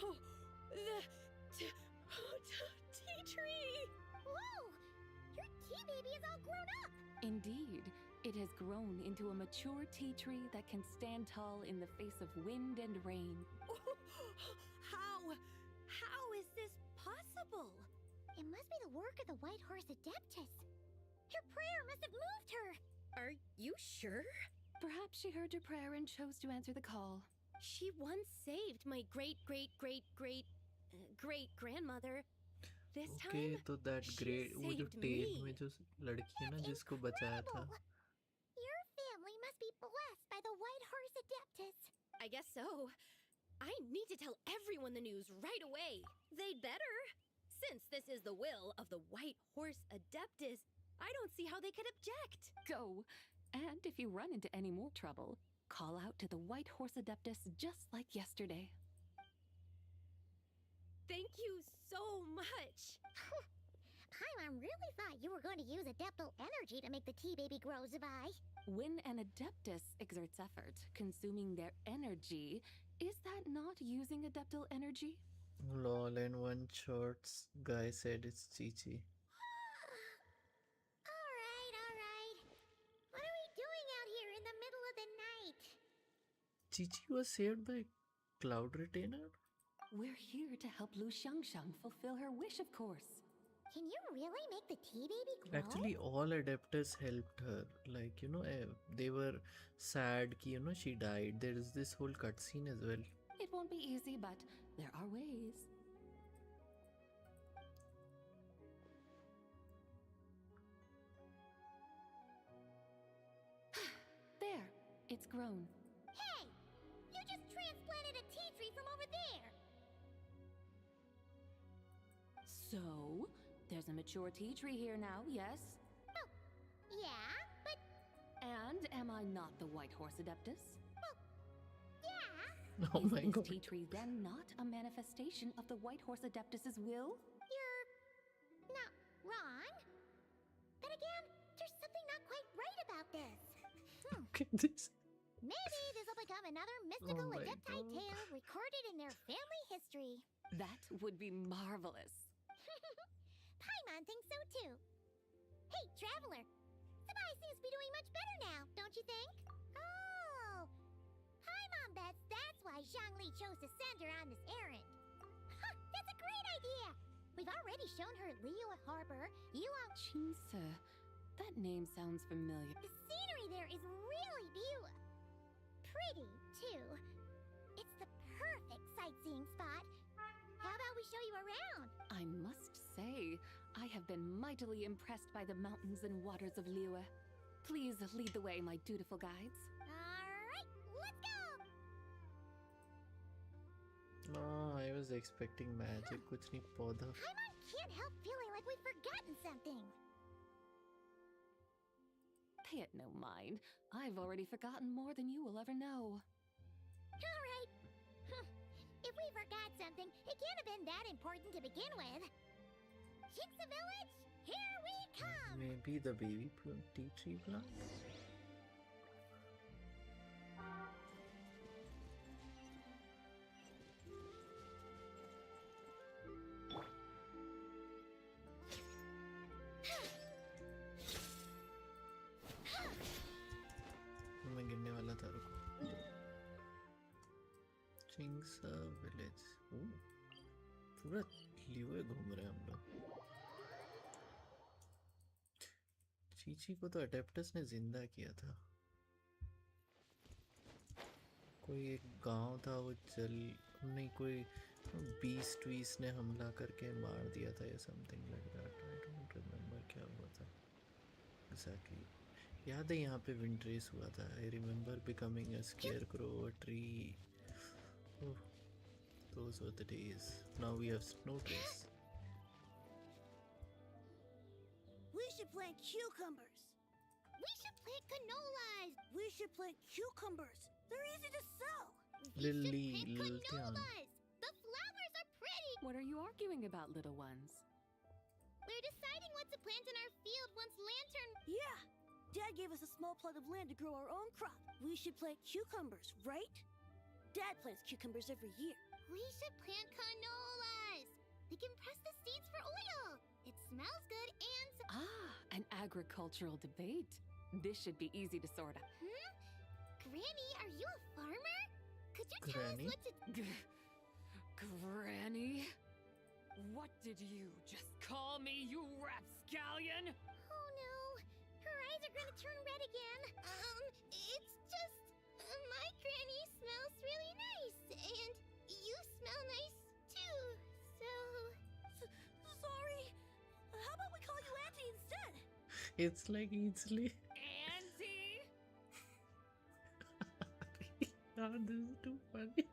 Oh, the tea tree! Whoa! Your tea baby is all grown up! Indeed, it has grown into a mature tea tree that can stand tall in the face of wind and rain. How is this possible? It must be the work of the White Horse Adeptus. Her prayer must have moved her. Are you sure? Perhaps she heard your prayer and chose to answer the call. She once saved my great-great-great-great-great-grandmother. This Okay, time, तो that great वो जो saved tell me. में जो लड़की है ना जिसको बचाया था. Your family must be blessed by the White Horse Adeptus. I guess so. I need to tell everyone the news right away. They'd better. Since this is the will of the White Horse Adeptus, I don't see how they could object. Go. And if you run into any more trouble, call out to the White Horse Adeptus just like yesterday. Thank you so much. Paimon really thought you were going to use Adeptal energy to make the tea baby grow, Zabai. When an Adeptus exerts effort, consuming their energy, is that not using Adeptal energy? Lol, and one short guy said it's Chichi. Alright. What are we doing out here in the middle of the night? Chichi was saved by Cloud Retainer? We're here to help Lu Xiangxiang fulfill her wish, of course. Can you really make the tea baby grow? Actually, all Adeptus helped her. Like, they were sad ki, she died. There is this whole cutscene as well. It won't be easy, but there are ways. There, it's grown. Hey! You just transplanted a tea tree from over there! So, there's a mature tea tree here now, yes? Oh, yeah, but... And am I not the White Horse Adeptus? Yeah! Oh my Is god. this tea tree then not a manifestation of the White Horse Adeptus's will? You're... not wrong. But again, there's something not quite right about this. Okay, this. Maybe this will become another mystical Oh my Adepti God. tale recorded in their family history. That would be marvelous. Paimon thinks so too. Hey, Traveler! Sabai seems to be doing much better now, don't you think? Oh! Paimon bets that's why Zhongli chose to send her on this errand. Huh, that's a great idea! We've already shown her Liyue Harbor, Yuan... Chingse. That name sounds familiar. The scenery there is really pretty, too. It's the perfect sightseeing spot. How about we show you around? I must say, I have been mightily impressed by the mountains and waters of Liyue. Please lead the way, my dutiful guides. Alright, let's go! Oh, I was expecting magic. कुछ नहीं पौधा. Paimon can't help feeling like we've forgotten something. Pay it no mind. I've already forgotten more than you will ever know. Alright. If we forgot something, it can't have been that important to begin with. Jinxa Village, here we come! Maybe the baby tea tree plant? मैं गिरने वाला था, रुको. चिंग्सा village. पूरा लियोए घूम रहे हैं हम लोग. चीची को तो अडेप्टस ने जिंदा किया था. कोई एक गांव था, वो जल नहीं, कोई बीस्ट वीस्ट ने हमला करके मार दिया था या something like that. I don't remember क्या हुआ था एग्जैक्टली. याद है यहाँ पे विंड रेस हुआ था. I remember becoming a scarecrow, a tree. Those were the days. Now we have snow days. We should plant cucumbers. We should plant canolas. We should plant cucumbers. They're easy to sell. Lily, Canolas. The flowers are pretty. What are you arguing about, little ones? We're deciding what to plant in our field once Lantern... Yeah. Dad gave us a small plot of land to grow our own crop. We should plant cucumbers, right? Dad plants cucumbers every year. We should plant canolas. We can press the seeds for oil. It smells good and... An agricultural debate. This should be easy to sort out. Granny, are you a farmer? Could you Granny? tell us what to... Granny? What did you just call me, you rapscallion? Oh no. Her eyes are gonna turn red again. It's just... my granny smells really nice. And... you smell nice too, so... Sorry. How about we call you Auntie instead? It's like easily. Auntie? Oh, this is too funny.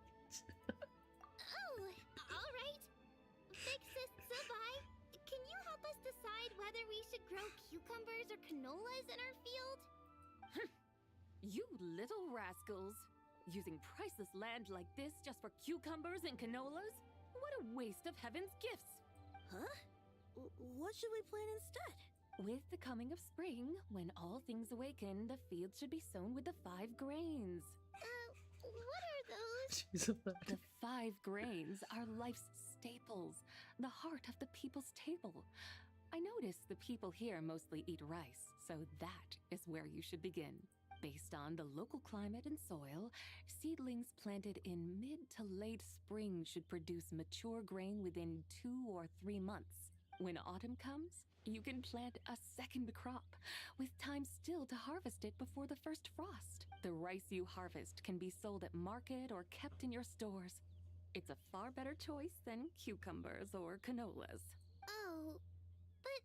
Alright. Big Sis Zubai, can you help us decide whether we should grow cucumbers or canolas in our field? You little rascals! Using priceless land like this just for cucumbers and canolas? What a waste of heaven's gifts! Huh? What should we plant instead? With the coming of spring, when all things awaken, the field should be sown with the 5 grains. What are those? The 5 grains are life's staples, the heart of the people's table. I notice the people here mostly eat rice, so that is where you should begin. Based on the local climate and soil, seedlings planted in mid to late spring should produce mature grain within 2 or 3 months. When autumn comes, you can plant a second crop, with time still to harvest it before the first frost. The rice you harvest can be sold at market or kept in your stores. It's a far better choice than cucumbers or canolas. Oh, but...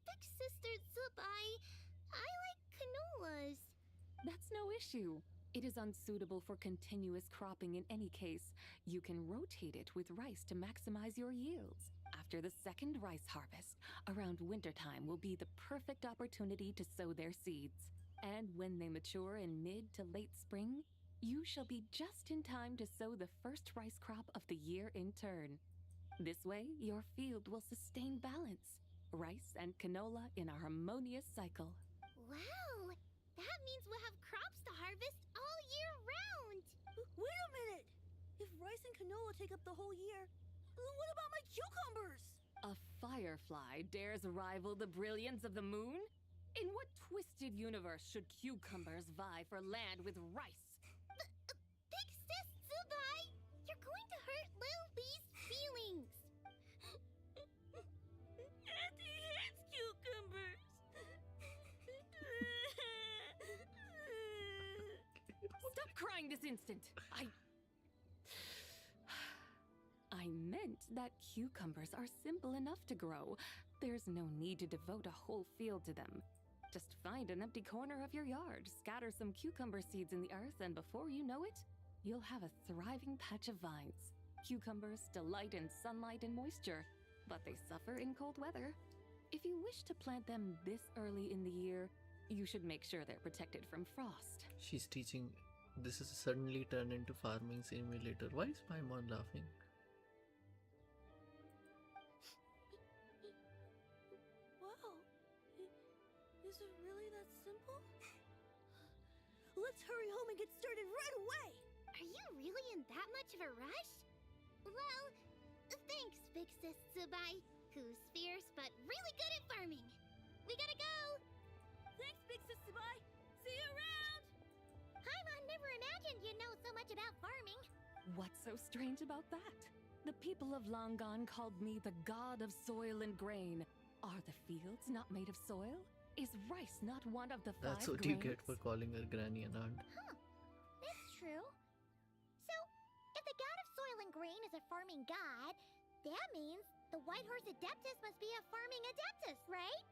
Big Sister Zubai, I like canolas. That's no issue. It is unsuitable for continuous cropping in any case. You can rotate it with rice to maximize your yields. After the second rice harvest, around wintertime will be the perfect opportunity to sow their seeds. And when they mature in mid to late spring, you shall be just in time to sow the first rice crop of the year in turn. This way, your field will sustain balance. Rice and canola in a harmonious cycle. Wow! That means we'll have crops to harvest all year round! Wait a minute! If rice and canola take up the whole year, what about my cucumbers? A firefly dares rival the brilliance of the moon? In what twisted universe should cucumbers vie for land with rice? Big Sis Zubai, you're going to hurt Lil Bee's feelings. this instant. I meant that cucumbers are simple enough to grow. There's no need to devote a whole field to them. Just find an empty corner of your yard, scatter some cucumber seeds in the earth, and before you know it, you'll have a thriving patch of vines. Cucumbers delight in sunlight and moisture, but they suffer in cold weather. If you wish to plant them this early in the year, you should make sure they're protected from frost. She's teaching. This is suddenly turned into farming simulator. Why is Paimon laughing? Wow. Is it really that simple? Let's hurry home and get started right away! Are you really in that much of a rush? Well, thanks, Big Sis Tsubai, who's fierce but really good at farming. We gotta go! Thanks, Big Sis Tsubai! See you around! Paimon never imagined you'd know so much about farming. What's so strange about that? The people of Langan called me the god of soil and grain. Are the fields not made of soil? Is rice not one of the That's five what grains? you get for calling her granny and aunt. Huh. That's true. So, if the god of soil and grain is a farming god, that means the White Horse Adeptus must be a farming adeptus, right?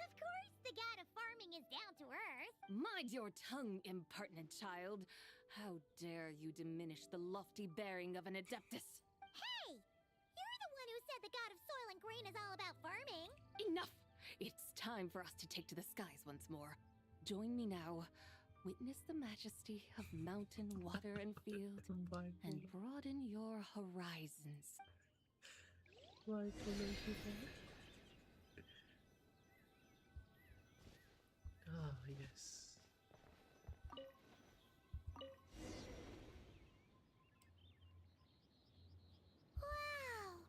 Of course, the god of farming is down to earth. Mind your tongue, impertinent child. How dare you diminish the lofty bearing of an adeptus? Hey! You're the one who said the god of soil and grain is all about farming. Enough! It's time for us to take to the skies once more. Join me now. Witness the majesty of mountain, water, and field, and broaden your horizons. Ah, yes. Wow!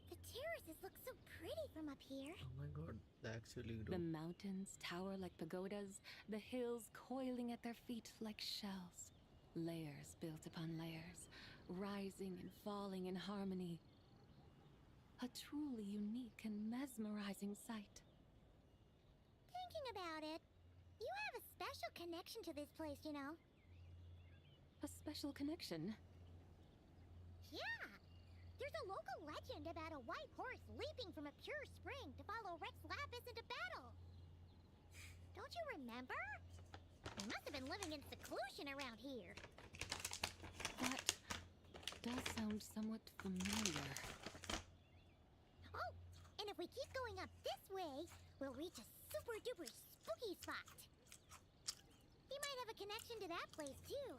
The terraces look so pretty from up here. Oh my god, they actually do. The mountains tower like pagodas, the hills coiling at their feet like shells. Layers built upon layers, rising and falling in harmony. A truly unique and mesmerizing sight. Thinking about it, you have a special connection to this place, you know. A special connection? Yeah! There's a local legend about a white horse leaping from a pure spring to follow Rex Lapis into battle. Don't you remember? He must have been living in seclusion around here. That does sound somewhat familiar. Oh, and if we keep going up this way, we'll reach a super duper spooky spot. He might have a connection to that place too.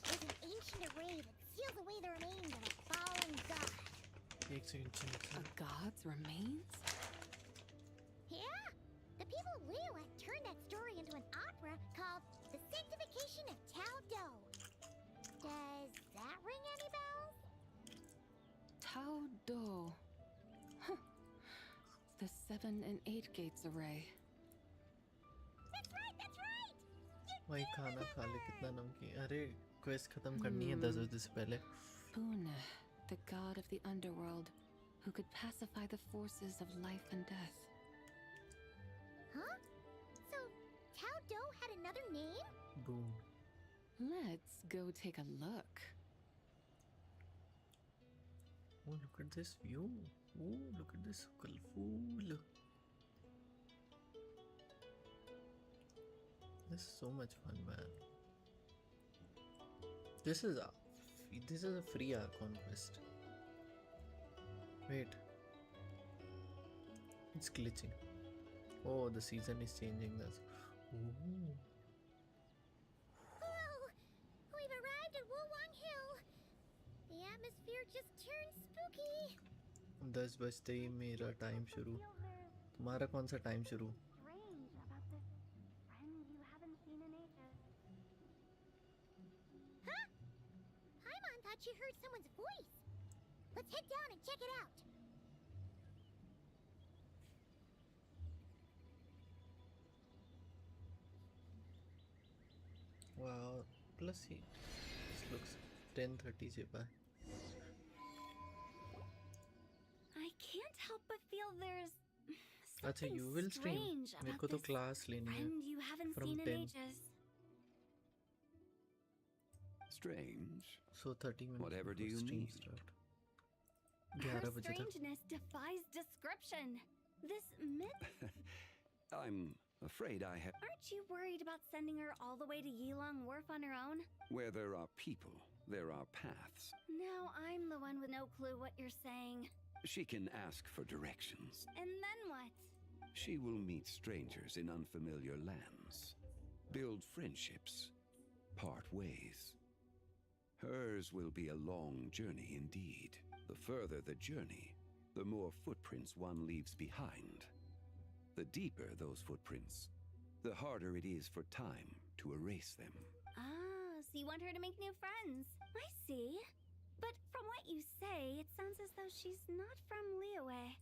There's an ancient array that seals away the remains of a fallen god. A god's remains? Yeah! The people of Liyue turned that story into an opera called The Sanctification of Tao Do. Does that ring any bells? Tao Do. Huh. The 7 and 8 gates array. That's right, that's right! भाई खाना खा ले कितना नमकीन अरे quest खत्म करनी है 10 बजे से पहले Boon, the god of the underworld, who could pacify the forces of life and death. Huh? So, Tao Do had another name? boom Let's go take a look. oh look at this view oh look at this colorful this is so much fun man this is a free Archon quest wait it's glitching oh the season is changing that's ooh. Oh, we've arrived at Wulwang Hill. The atmosphere just turned spooky. 10 बजते ही मेरा time शुरू तुम्हारा कौन सा time शुरू Strange about this friend you haven't seen in ages. Huh? Paimon thought she heard someone's voice. Let's head down and check it out. wow plus he this looks 10:30 Jepa I can't help but feel there's अच्छा something you will stream strange मेरे about को तो this class लेनी है friend you haven't from seen in 10 ages. Strange. So 30 minutes. Whatever do you stream mean? Start. Her 11 बजे तक. strangeness defies description. This myth. I'm afraid I have. Aren't you worried about sending her all the way to Yilong Wharf on her own? Where there are people, there are paths. Now I'm the one with no clue what you're saying. She can ask for directions. And then what? She will meet strangers in unfamiliar lands, build friendships, part ways. Hers will be a long journey indeed. The further the journey, the more footprints one leaves behind. The deeper those footprints, the harder it is for time to erase them. Ah, so you want her to make new friends. I see. But from what you say, it sounds as though she's not from Liyue.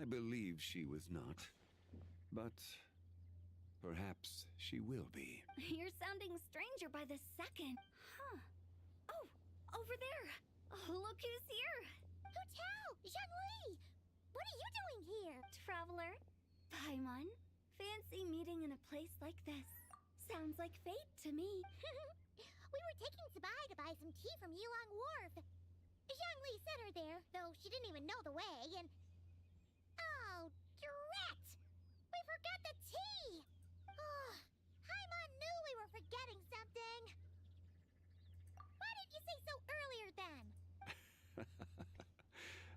I believe she was not, but perhaps she will be. You're sounding stranger by the second. Huh. Oh, over there. Oh, look who's here. Hu Tao! Zhongli! What are you doing here? Traveler. Paimon. Fancy meeting in a place like this. Sounds like fate to me. We were taking Sabai to buy some tea from Yilong Wharf. Zhongli sent her there, though she didn't even know the way, and... Oh, drat! We forgot the tea! Oh, Paimon knew we were forgetting something. Why didn't you say so earlier then?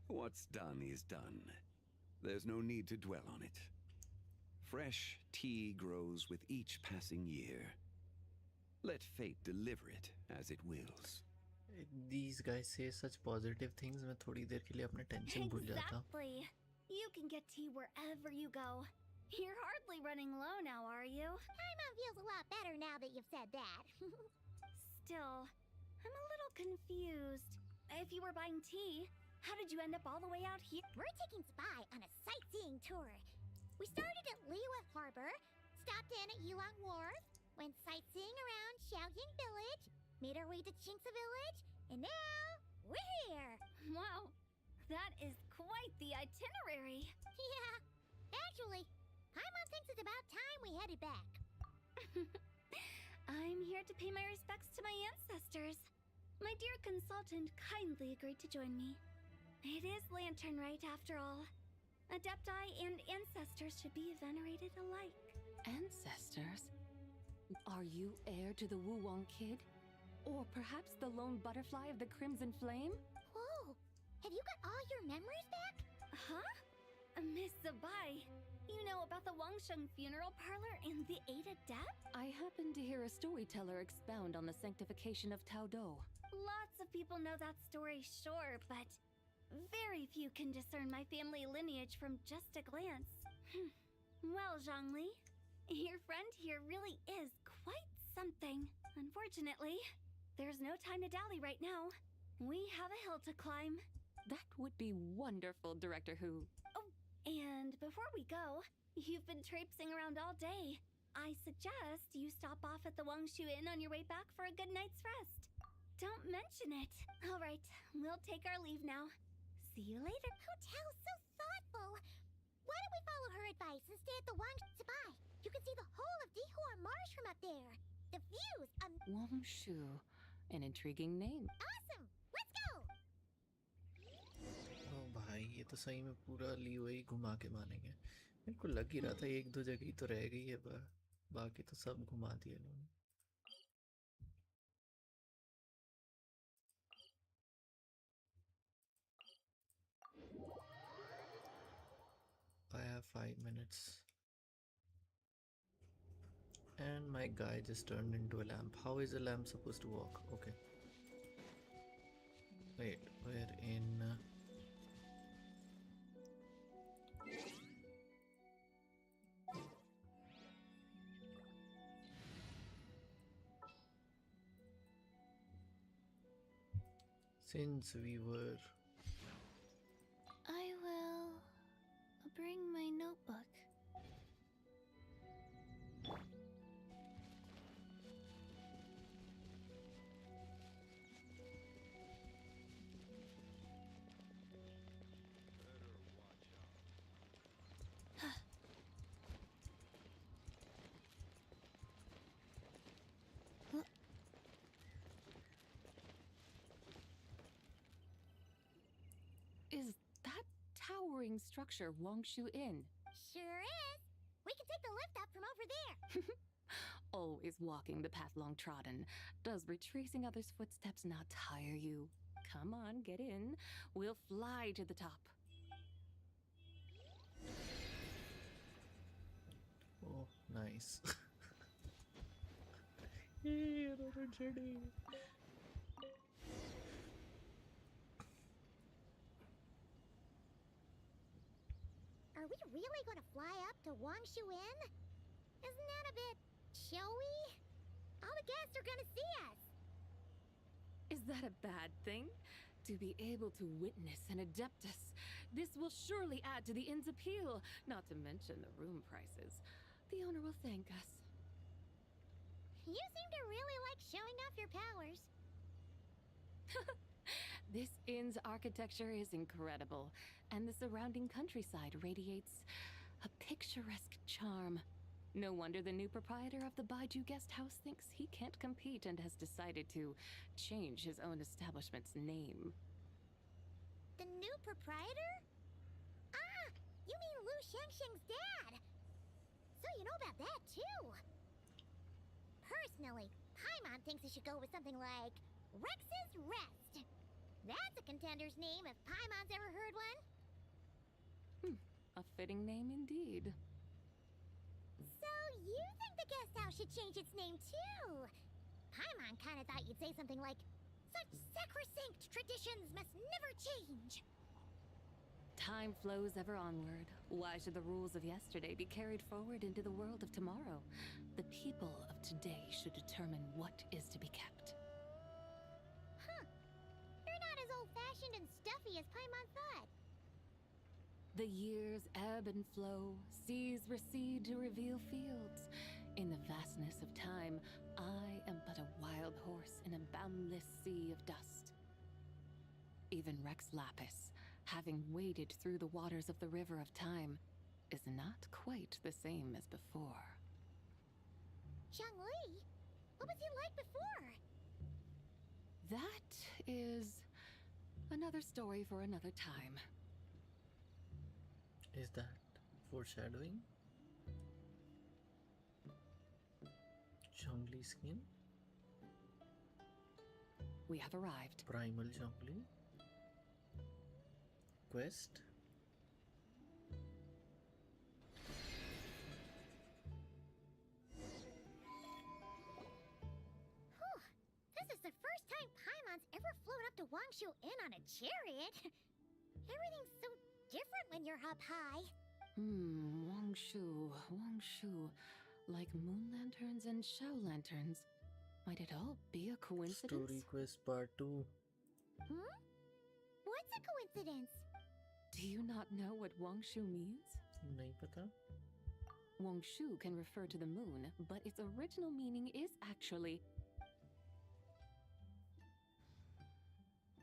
What's done is done. There's no need to dwell on it. Fresh tea grows with each passing year. Let fate deliver it as it wills. These guys say such positive things. मैं थोड़ी देर के लिए अपना tension भूल जाता हूँ. Exactly. You can get tea wherever you go. You're hardly running low now, are you? Paimon feels a lot better now that you've said that. Still, I'm a little confused. If you were buying tea, how did you end up all the way out here? We're taking Sabai on a sightseeing tour. We started at Liyue Harbor, stopped in at Yilong Wharf, went sightseeing around Xiaoying Village, made our way to Qingce Village, and now we're here. Wow, that is quite the itinerary. Yeah, actually, Paimon thinks it's about time we headed back. I'm here to pay my respects to my ancestors. My dear consultant kindly agreed to join me. It is Lantern Rite, after all. Adepti and ancestors should be venerated alike. Ancestors? Are you heir to the Wu Wong kid? Or perhaps the lone butterfly of the Crimson Flame? Whoa, have you got all your memories back? Huh? Miss Zabai, you know about the Wangsheng funeral parlor and the Eight Adept? I happened to hear a storyteller expound on the sanctification of Tao Do. Lots of people know that story, sure, but very few can discern my family lineage from just a glance. Well, Zhongli, your friend here really is quite something. Unfortunately, there's no time to dally right now. We have a hill to climb. That would be wonderful, Director Hu. Oh, and before we go, you've been traipsing around all day. I suggest you stop off at the Wangshu Inn on your way back for a good night's rest. Don't mention it. All right, we'll take our leave now. See you later. Hu Tao's so thoughtful. Why don't we follow her advice and stay at the Wangshu Bai? You can see the whole of Dihua Marsh from up there. The views, Wangshu, an intriguing name. Awesome! Let's go! ओ भाई ये तो सही में पूरा लियो ही घुमा के मानेंगे. मेरे को लग ही रहा था एक दो जगह ही तो रह गई है, बाकी तो सब घुमा दिए लोगों. I have 5 minutes. And my guy just turned into a lamp. How is a lamp supposed to walk? Okay. Wait, we're in... Since we were... I will bring my notebook. towering structure Wongshu Inn. Sure is. We can take the lift up from over there. Always walking the path long trodden. Does retracing others' footsteps not tire you? Come on, get in. We'll fly to the top. Oh, nice. Yay, another journey. Are we really going to fly up to Wongshu Inn? Isn't that a bit showy? All the guests are going to see us. Is that a bad thing? To be able to witness an Adeptus. This will surely add to the inn's appeal, not to mention the room prices. The owner will thank us. You seem to really like showing off your powers. This inn's architecture is incredible, and the surrounding countryside radiates a picturesque charm. No wonder the new proprietor of the Baiju guest house thinks he can't compete and has decided to change his own establishment's name. The new proprietor? Ah, you mean Lu Shengsheng's dad. So you know about that, too. Personally, Paimon thinks it should go with something like Rex's Rest. That's a contender's name if Paimon's ever heard one. A fitting name indeed. So you think the guest house should change its name, too? Paimon kind of thought you'd say something like, such sacrosanct traditions must never change. Time flows ever onward. Why should the rules of yesterday be carried forward into the world of tomorrow? The people of today should determine what is to be kept. Huh. You're not as old-fashioned and stuffy as Paimon thought. The years ebb and flow, seas recede to reveal fields. In the vastness of time, I am but a wild horse in a boundless sea of dust. Even Rex Lapis, having waded through the waters of the river of time, is not quite the same as before. Zhongli? What was he like before? That is another story for another time. Is that foreshadowing? Zhongli skin? We have arrived. Primal Zhongli? Quest? Whew. This is the first time Paimon's ever flown up to Wongshu Inn on a chariot. Everything's so different when you're up high. Wongshu. Like moon lanterns and shao lanterns. Might it all be a coincidence? Story Quest Part 2. What's a coincidence? Do you not know what Wongshu means? Nahi pata. Wongshu can refer to the moon, but its original meaning is actually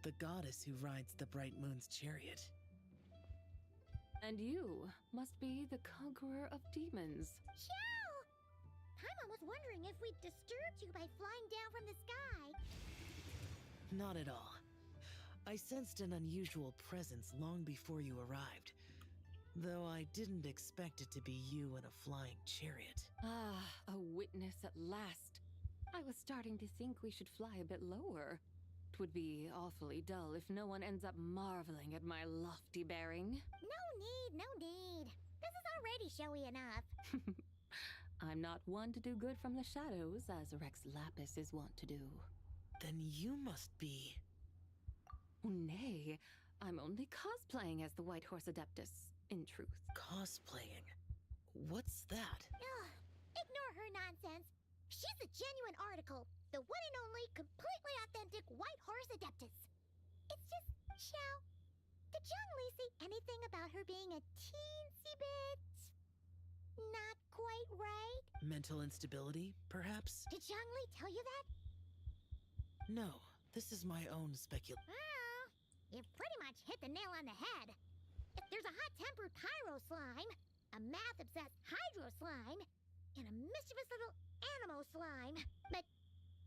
the goddess who rides the bright moon's chariot. And you must be the conqueror of demons. Xiao! Paimon was wondering if we'd disturbed you by flying down from the sky. Not at all. I sensed an unusual presence long before you arrived, though I didn't expect it to be you in a flying chariot. Ah, a witness at last. I was starting to think we should fly a bit lower. 'Twould be awfully dull if no one ends up marveling at my lofty bearing. No need. This is already showy enough. I'm not one to do good from the shadows, as Rex Lapis is wont to do. Then you must be... Nay, I'm only cosplaying as the White Horse Adeptus, in truth. Cosplaying? What's that? Ugh, ignore her nonsense. She's the genuine article, the one and only, completely authentic White Horse Adeptus. It's just, Xiao, did Zhongli say anything about her being a teensy bit... not quite right? Mental instability, perhaps? Did Zhongli tell you that? No, this is my own speculation. Oh, you pretty much hit the nail on the head. If there's a hot-tempered pyro slime, a math-obsessed hydro slime, and a mischievous little animal slime. But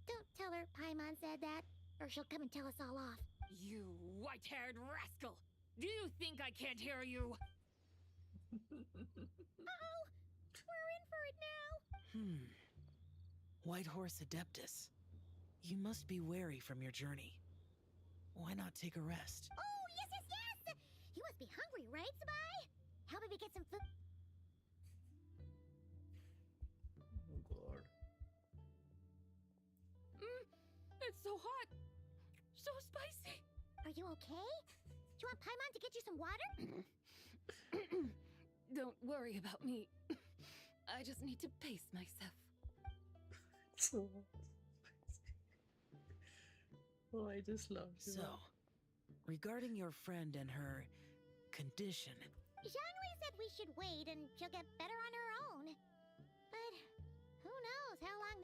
don't tell her Paimon said that, or she'll come and tell us all off. You white-haired rascal! Do you think I can't hear you? Uh-oh! We're in for it now! White Horse Adeptus. You must be wary from your journey. Why not take a rest? Oh, yes, yes, yes! You must be hungry, right, Sabai? How about we get some food? Oh God. It's so hot! So spicy! Are you okay? Do you want Paimon to get you some water? Don't worry about me. I just need to pace myself. So oh, I just love you. So, regarding your friend and her condition, Zhangli said we should wait and she'll get better on her own. But who knows how long...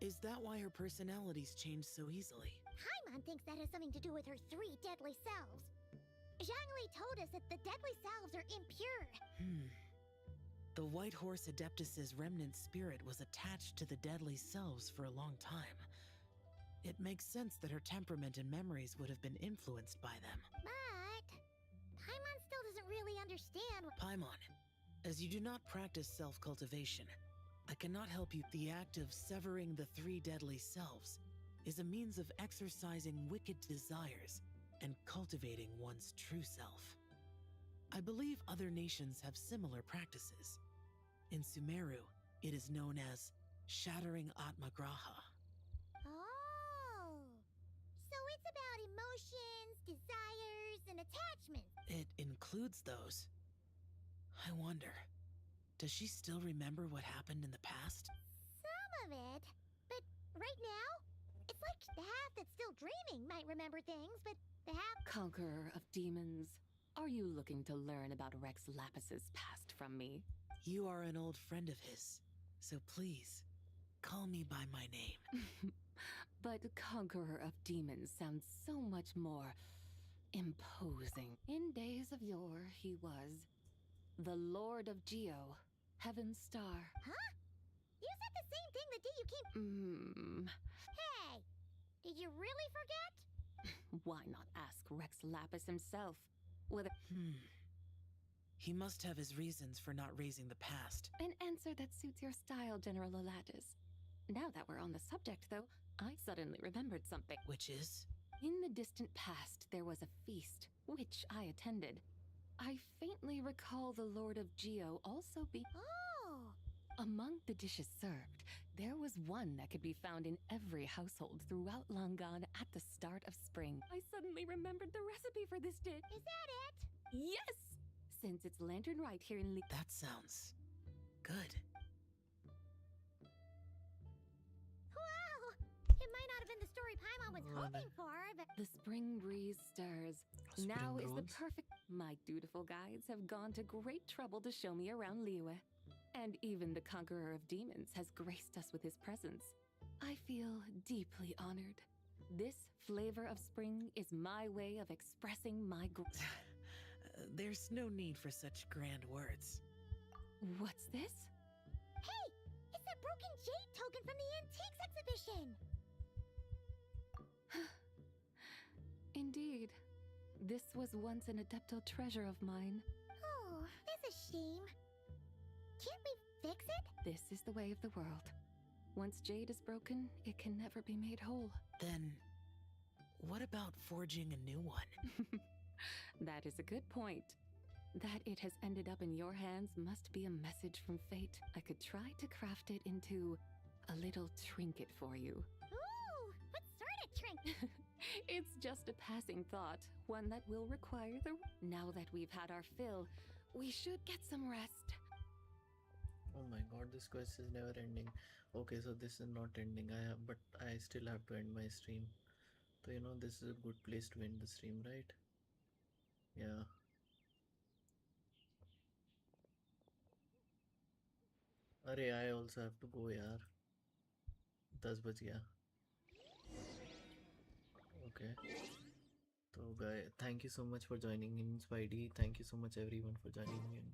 is that why her personalities change so easily? Paimon thinks that has something to do with her 3 deadly selves. Zhangli told us that the deadly selves are impure. The White Horse Adeptus's remnant spirit was attached to the deadly selves for a long time. It makes sense that her temperament and memories would have been influenced by them. But Paimon still doesn't really understand. Paimon, as you do not practice self-cultivation, I cannot help you. The act of severing the 3 deadly selves is a means of exorcising wicked desires and cultivating one's true self. I believe other nations have similar practices. In Sumeru, it is known as shattering Atmagraha. Oh, so it's about emotions, desires, and attachments. It includes those. I wonder, does she still remember what happened in the past? Some of it. But right now, it's like the half that's still dreaming might remember things, but the half... Conqueror of demons, are you looking to learn about Rex Lapis's past from me? You are an old friend of his, so please, call me by my name. But Conqueror of Demons sounds so much more imposing. In days of yore, he was the Lord of Geo, Heaven's Star. Huh? You said the same thing the day you came... Hey, did you really forget? Why not ask Rex Lapis himself? Whether... He must have his reasons for not raising the past. An answer that suits your style, General Alatis. Now that we're on the subject, though, I suddenly remembered something. Which is? In the distant past, there was a feast, which I attended. I faintly recall the Lord of Geo also be... Oh! Among the dishes served, there was one that could be found in every household throughout Langan at the start of spring. I suddenly remembered the recipe for this dish. Is that it? Yes! Since it's Lantern Rite here in That sounds good. Wow! It might not have been the story Paimon was hoping for, but... The spring breeze stirs. Now is the perfect... My dutiful guides have gone to great trouble to show me around Liyue. And even the Conqueror of Demons has graced us with his presence. I feel deeply honored. This flavor of spring is my way of expressing my... There's no need for such grand words. What's this? Hey! It's that broken jade token from the antiques exhibition! Indeed. This was once an adeptal treasure of mine. Oh, that's a shame. Can't we fix it? This is the way of the world. Once jade is broken, it can never be made whole. Then, what about forging a new one? That is a good point. That it has ended up in your hands must be a message from fate. I could try to craft it into a little trinket for you. Ooh, what sort of trinket? It's just a passing thought, one that will require the... Now that we've had our fill, we should get some rest. Oh my god, this quest is never ending. Okay, so this is not ending. But I still have to end my stream. So you know, this is a good place to end the stream, right? Yeah. अरे I also have to go यार 10 बज गया. Okay. So guys, thank you so much for joining in, Spidey. Thank you so much everyone for joining in.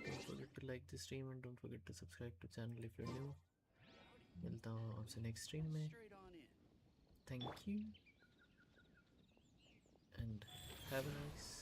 Don't forget to like this stream and don't forget to subscribe to channel if you're new. मिलता हूँ आपसे next stream में. Thank you and have a nice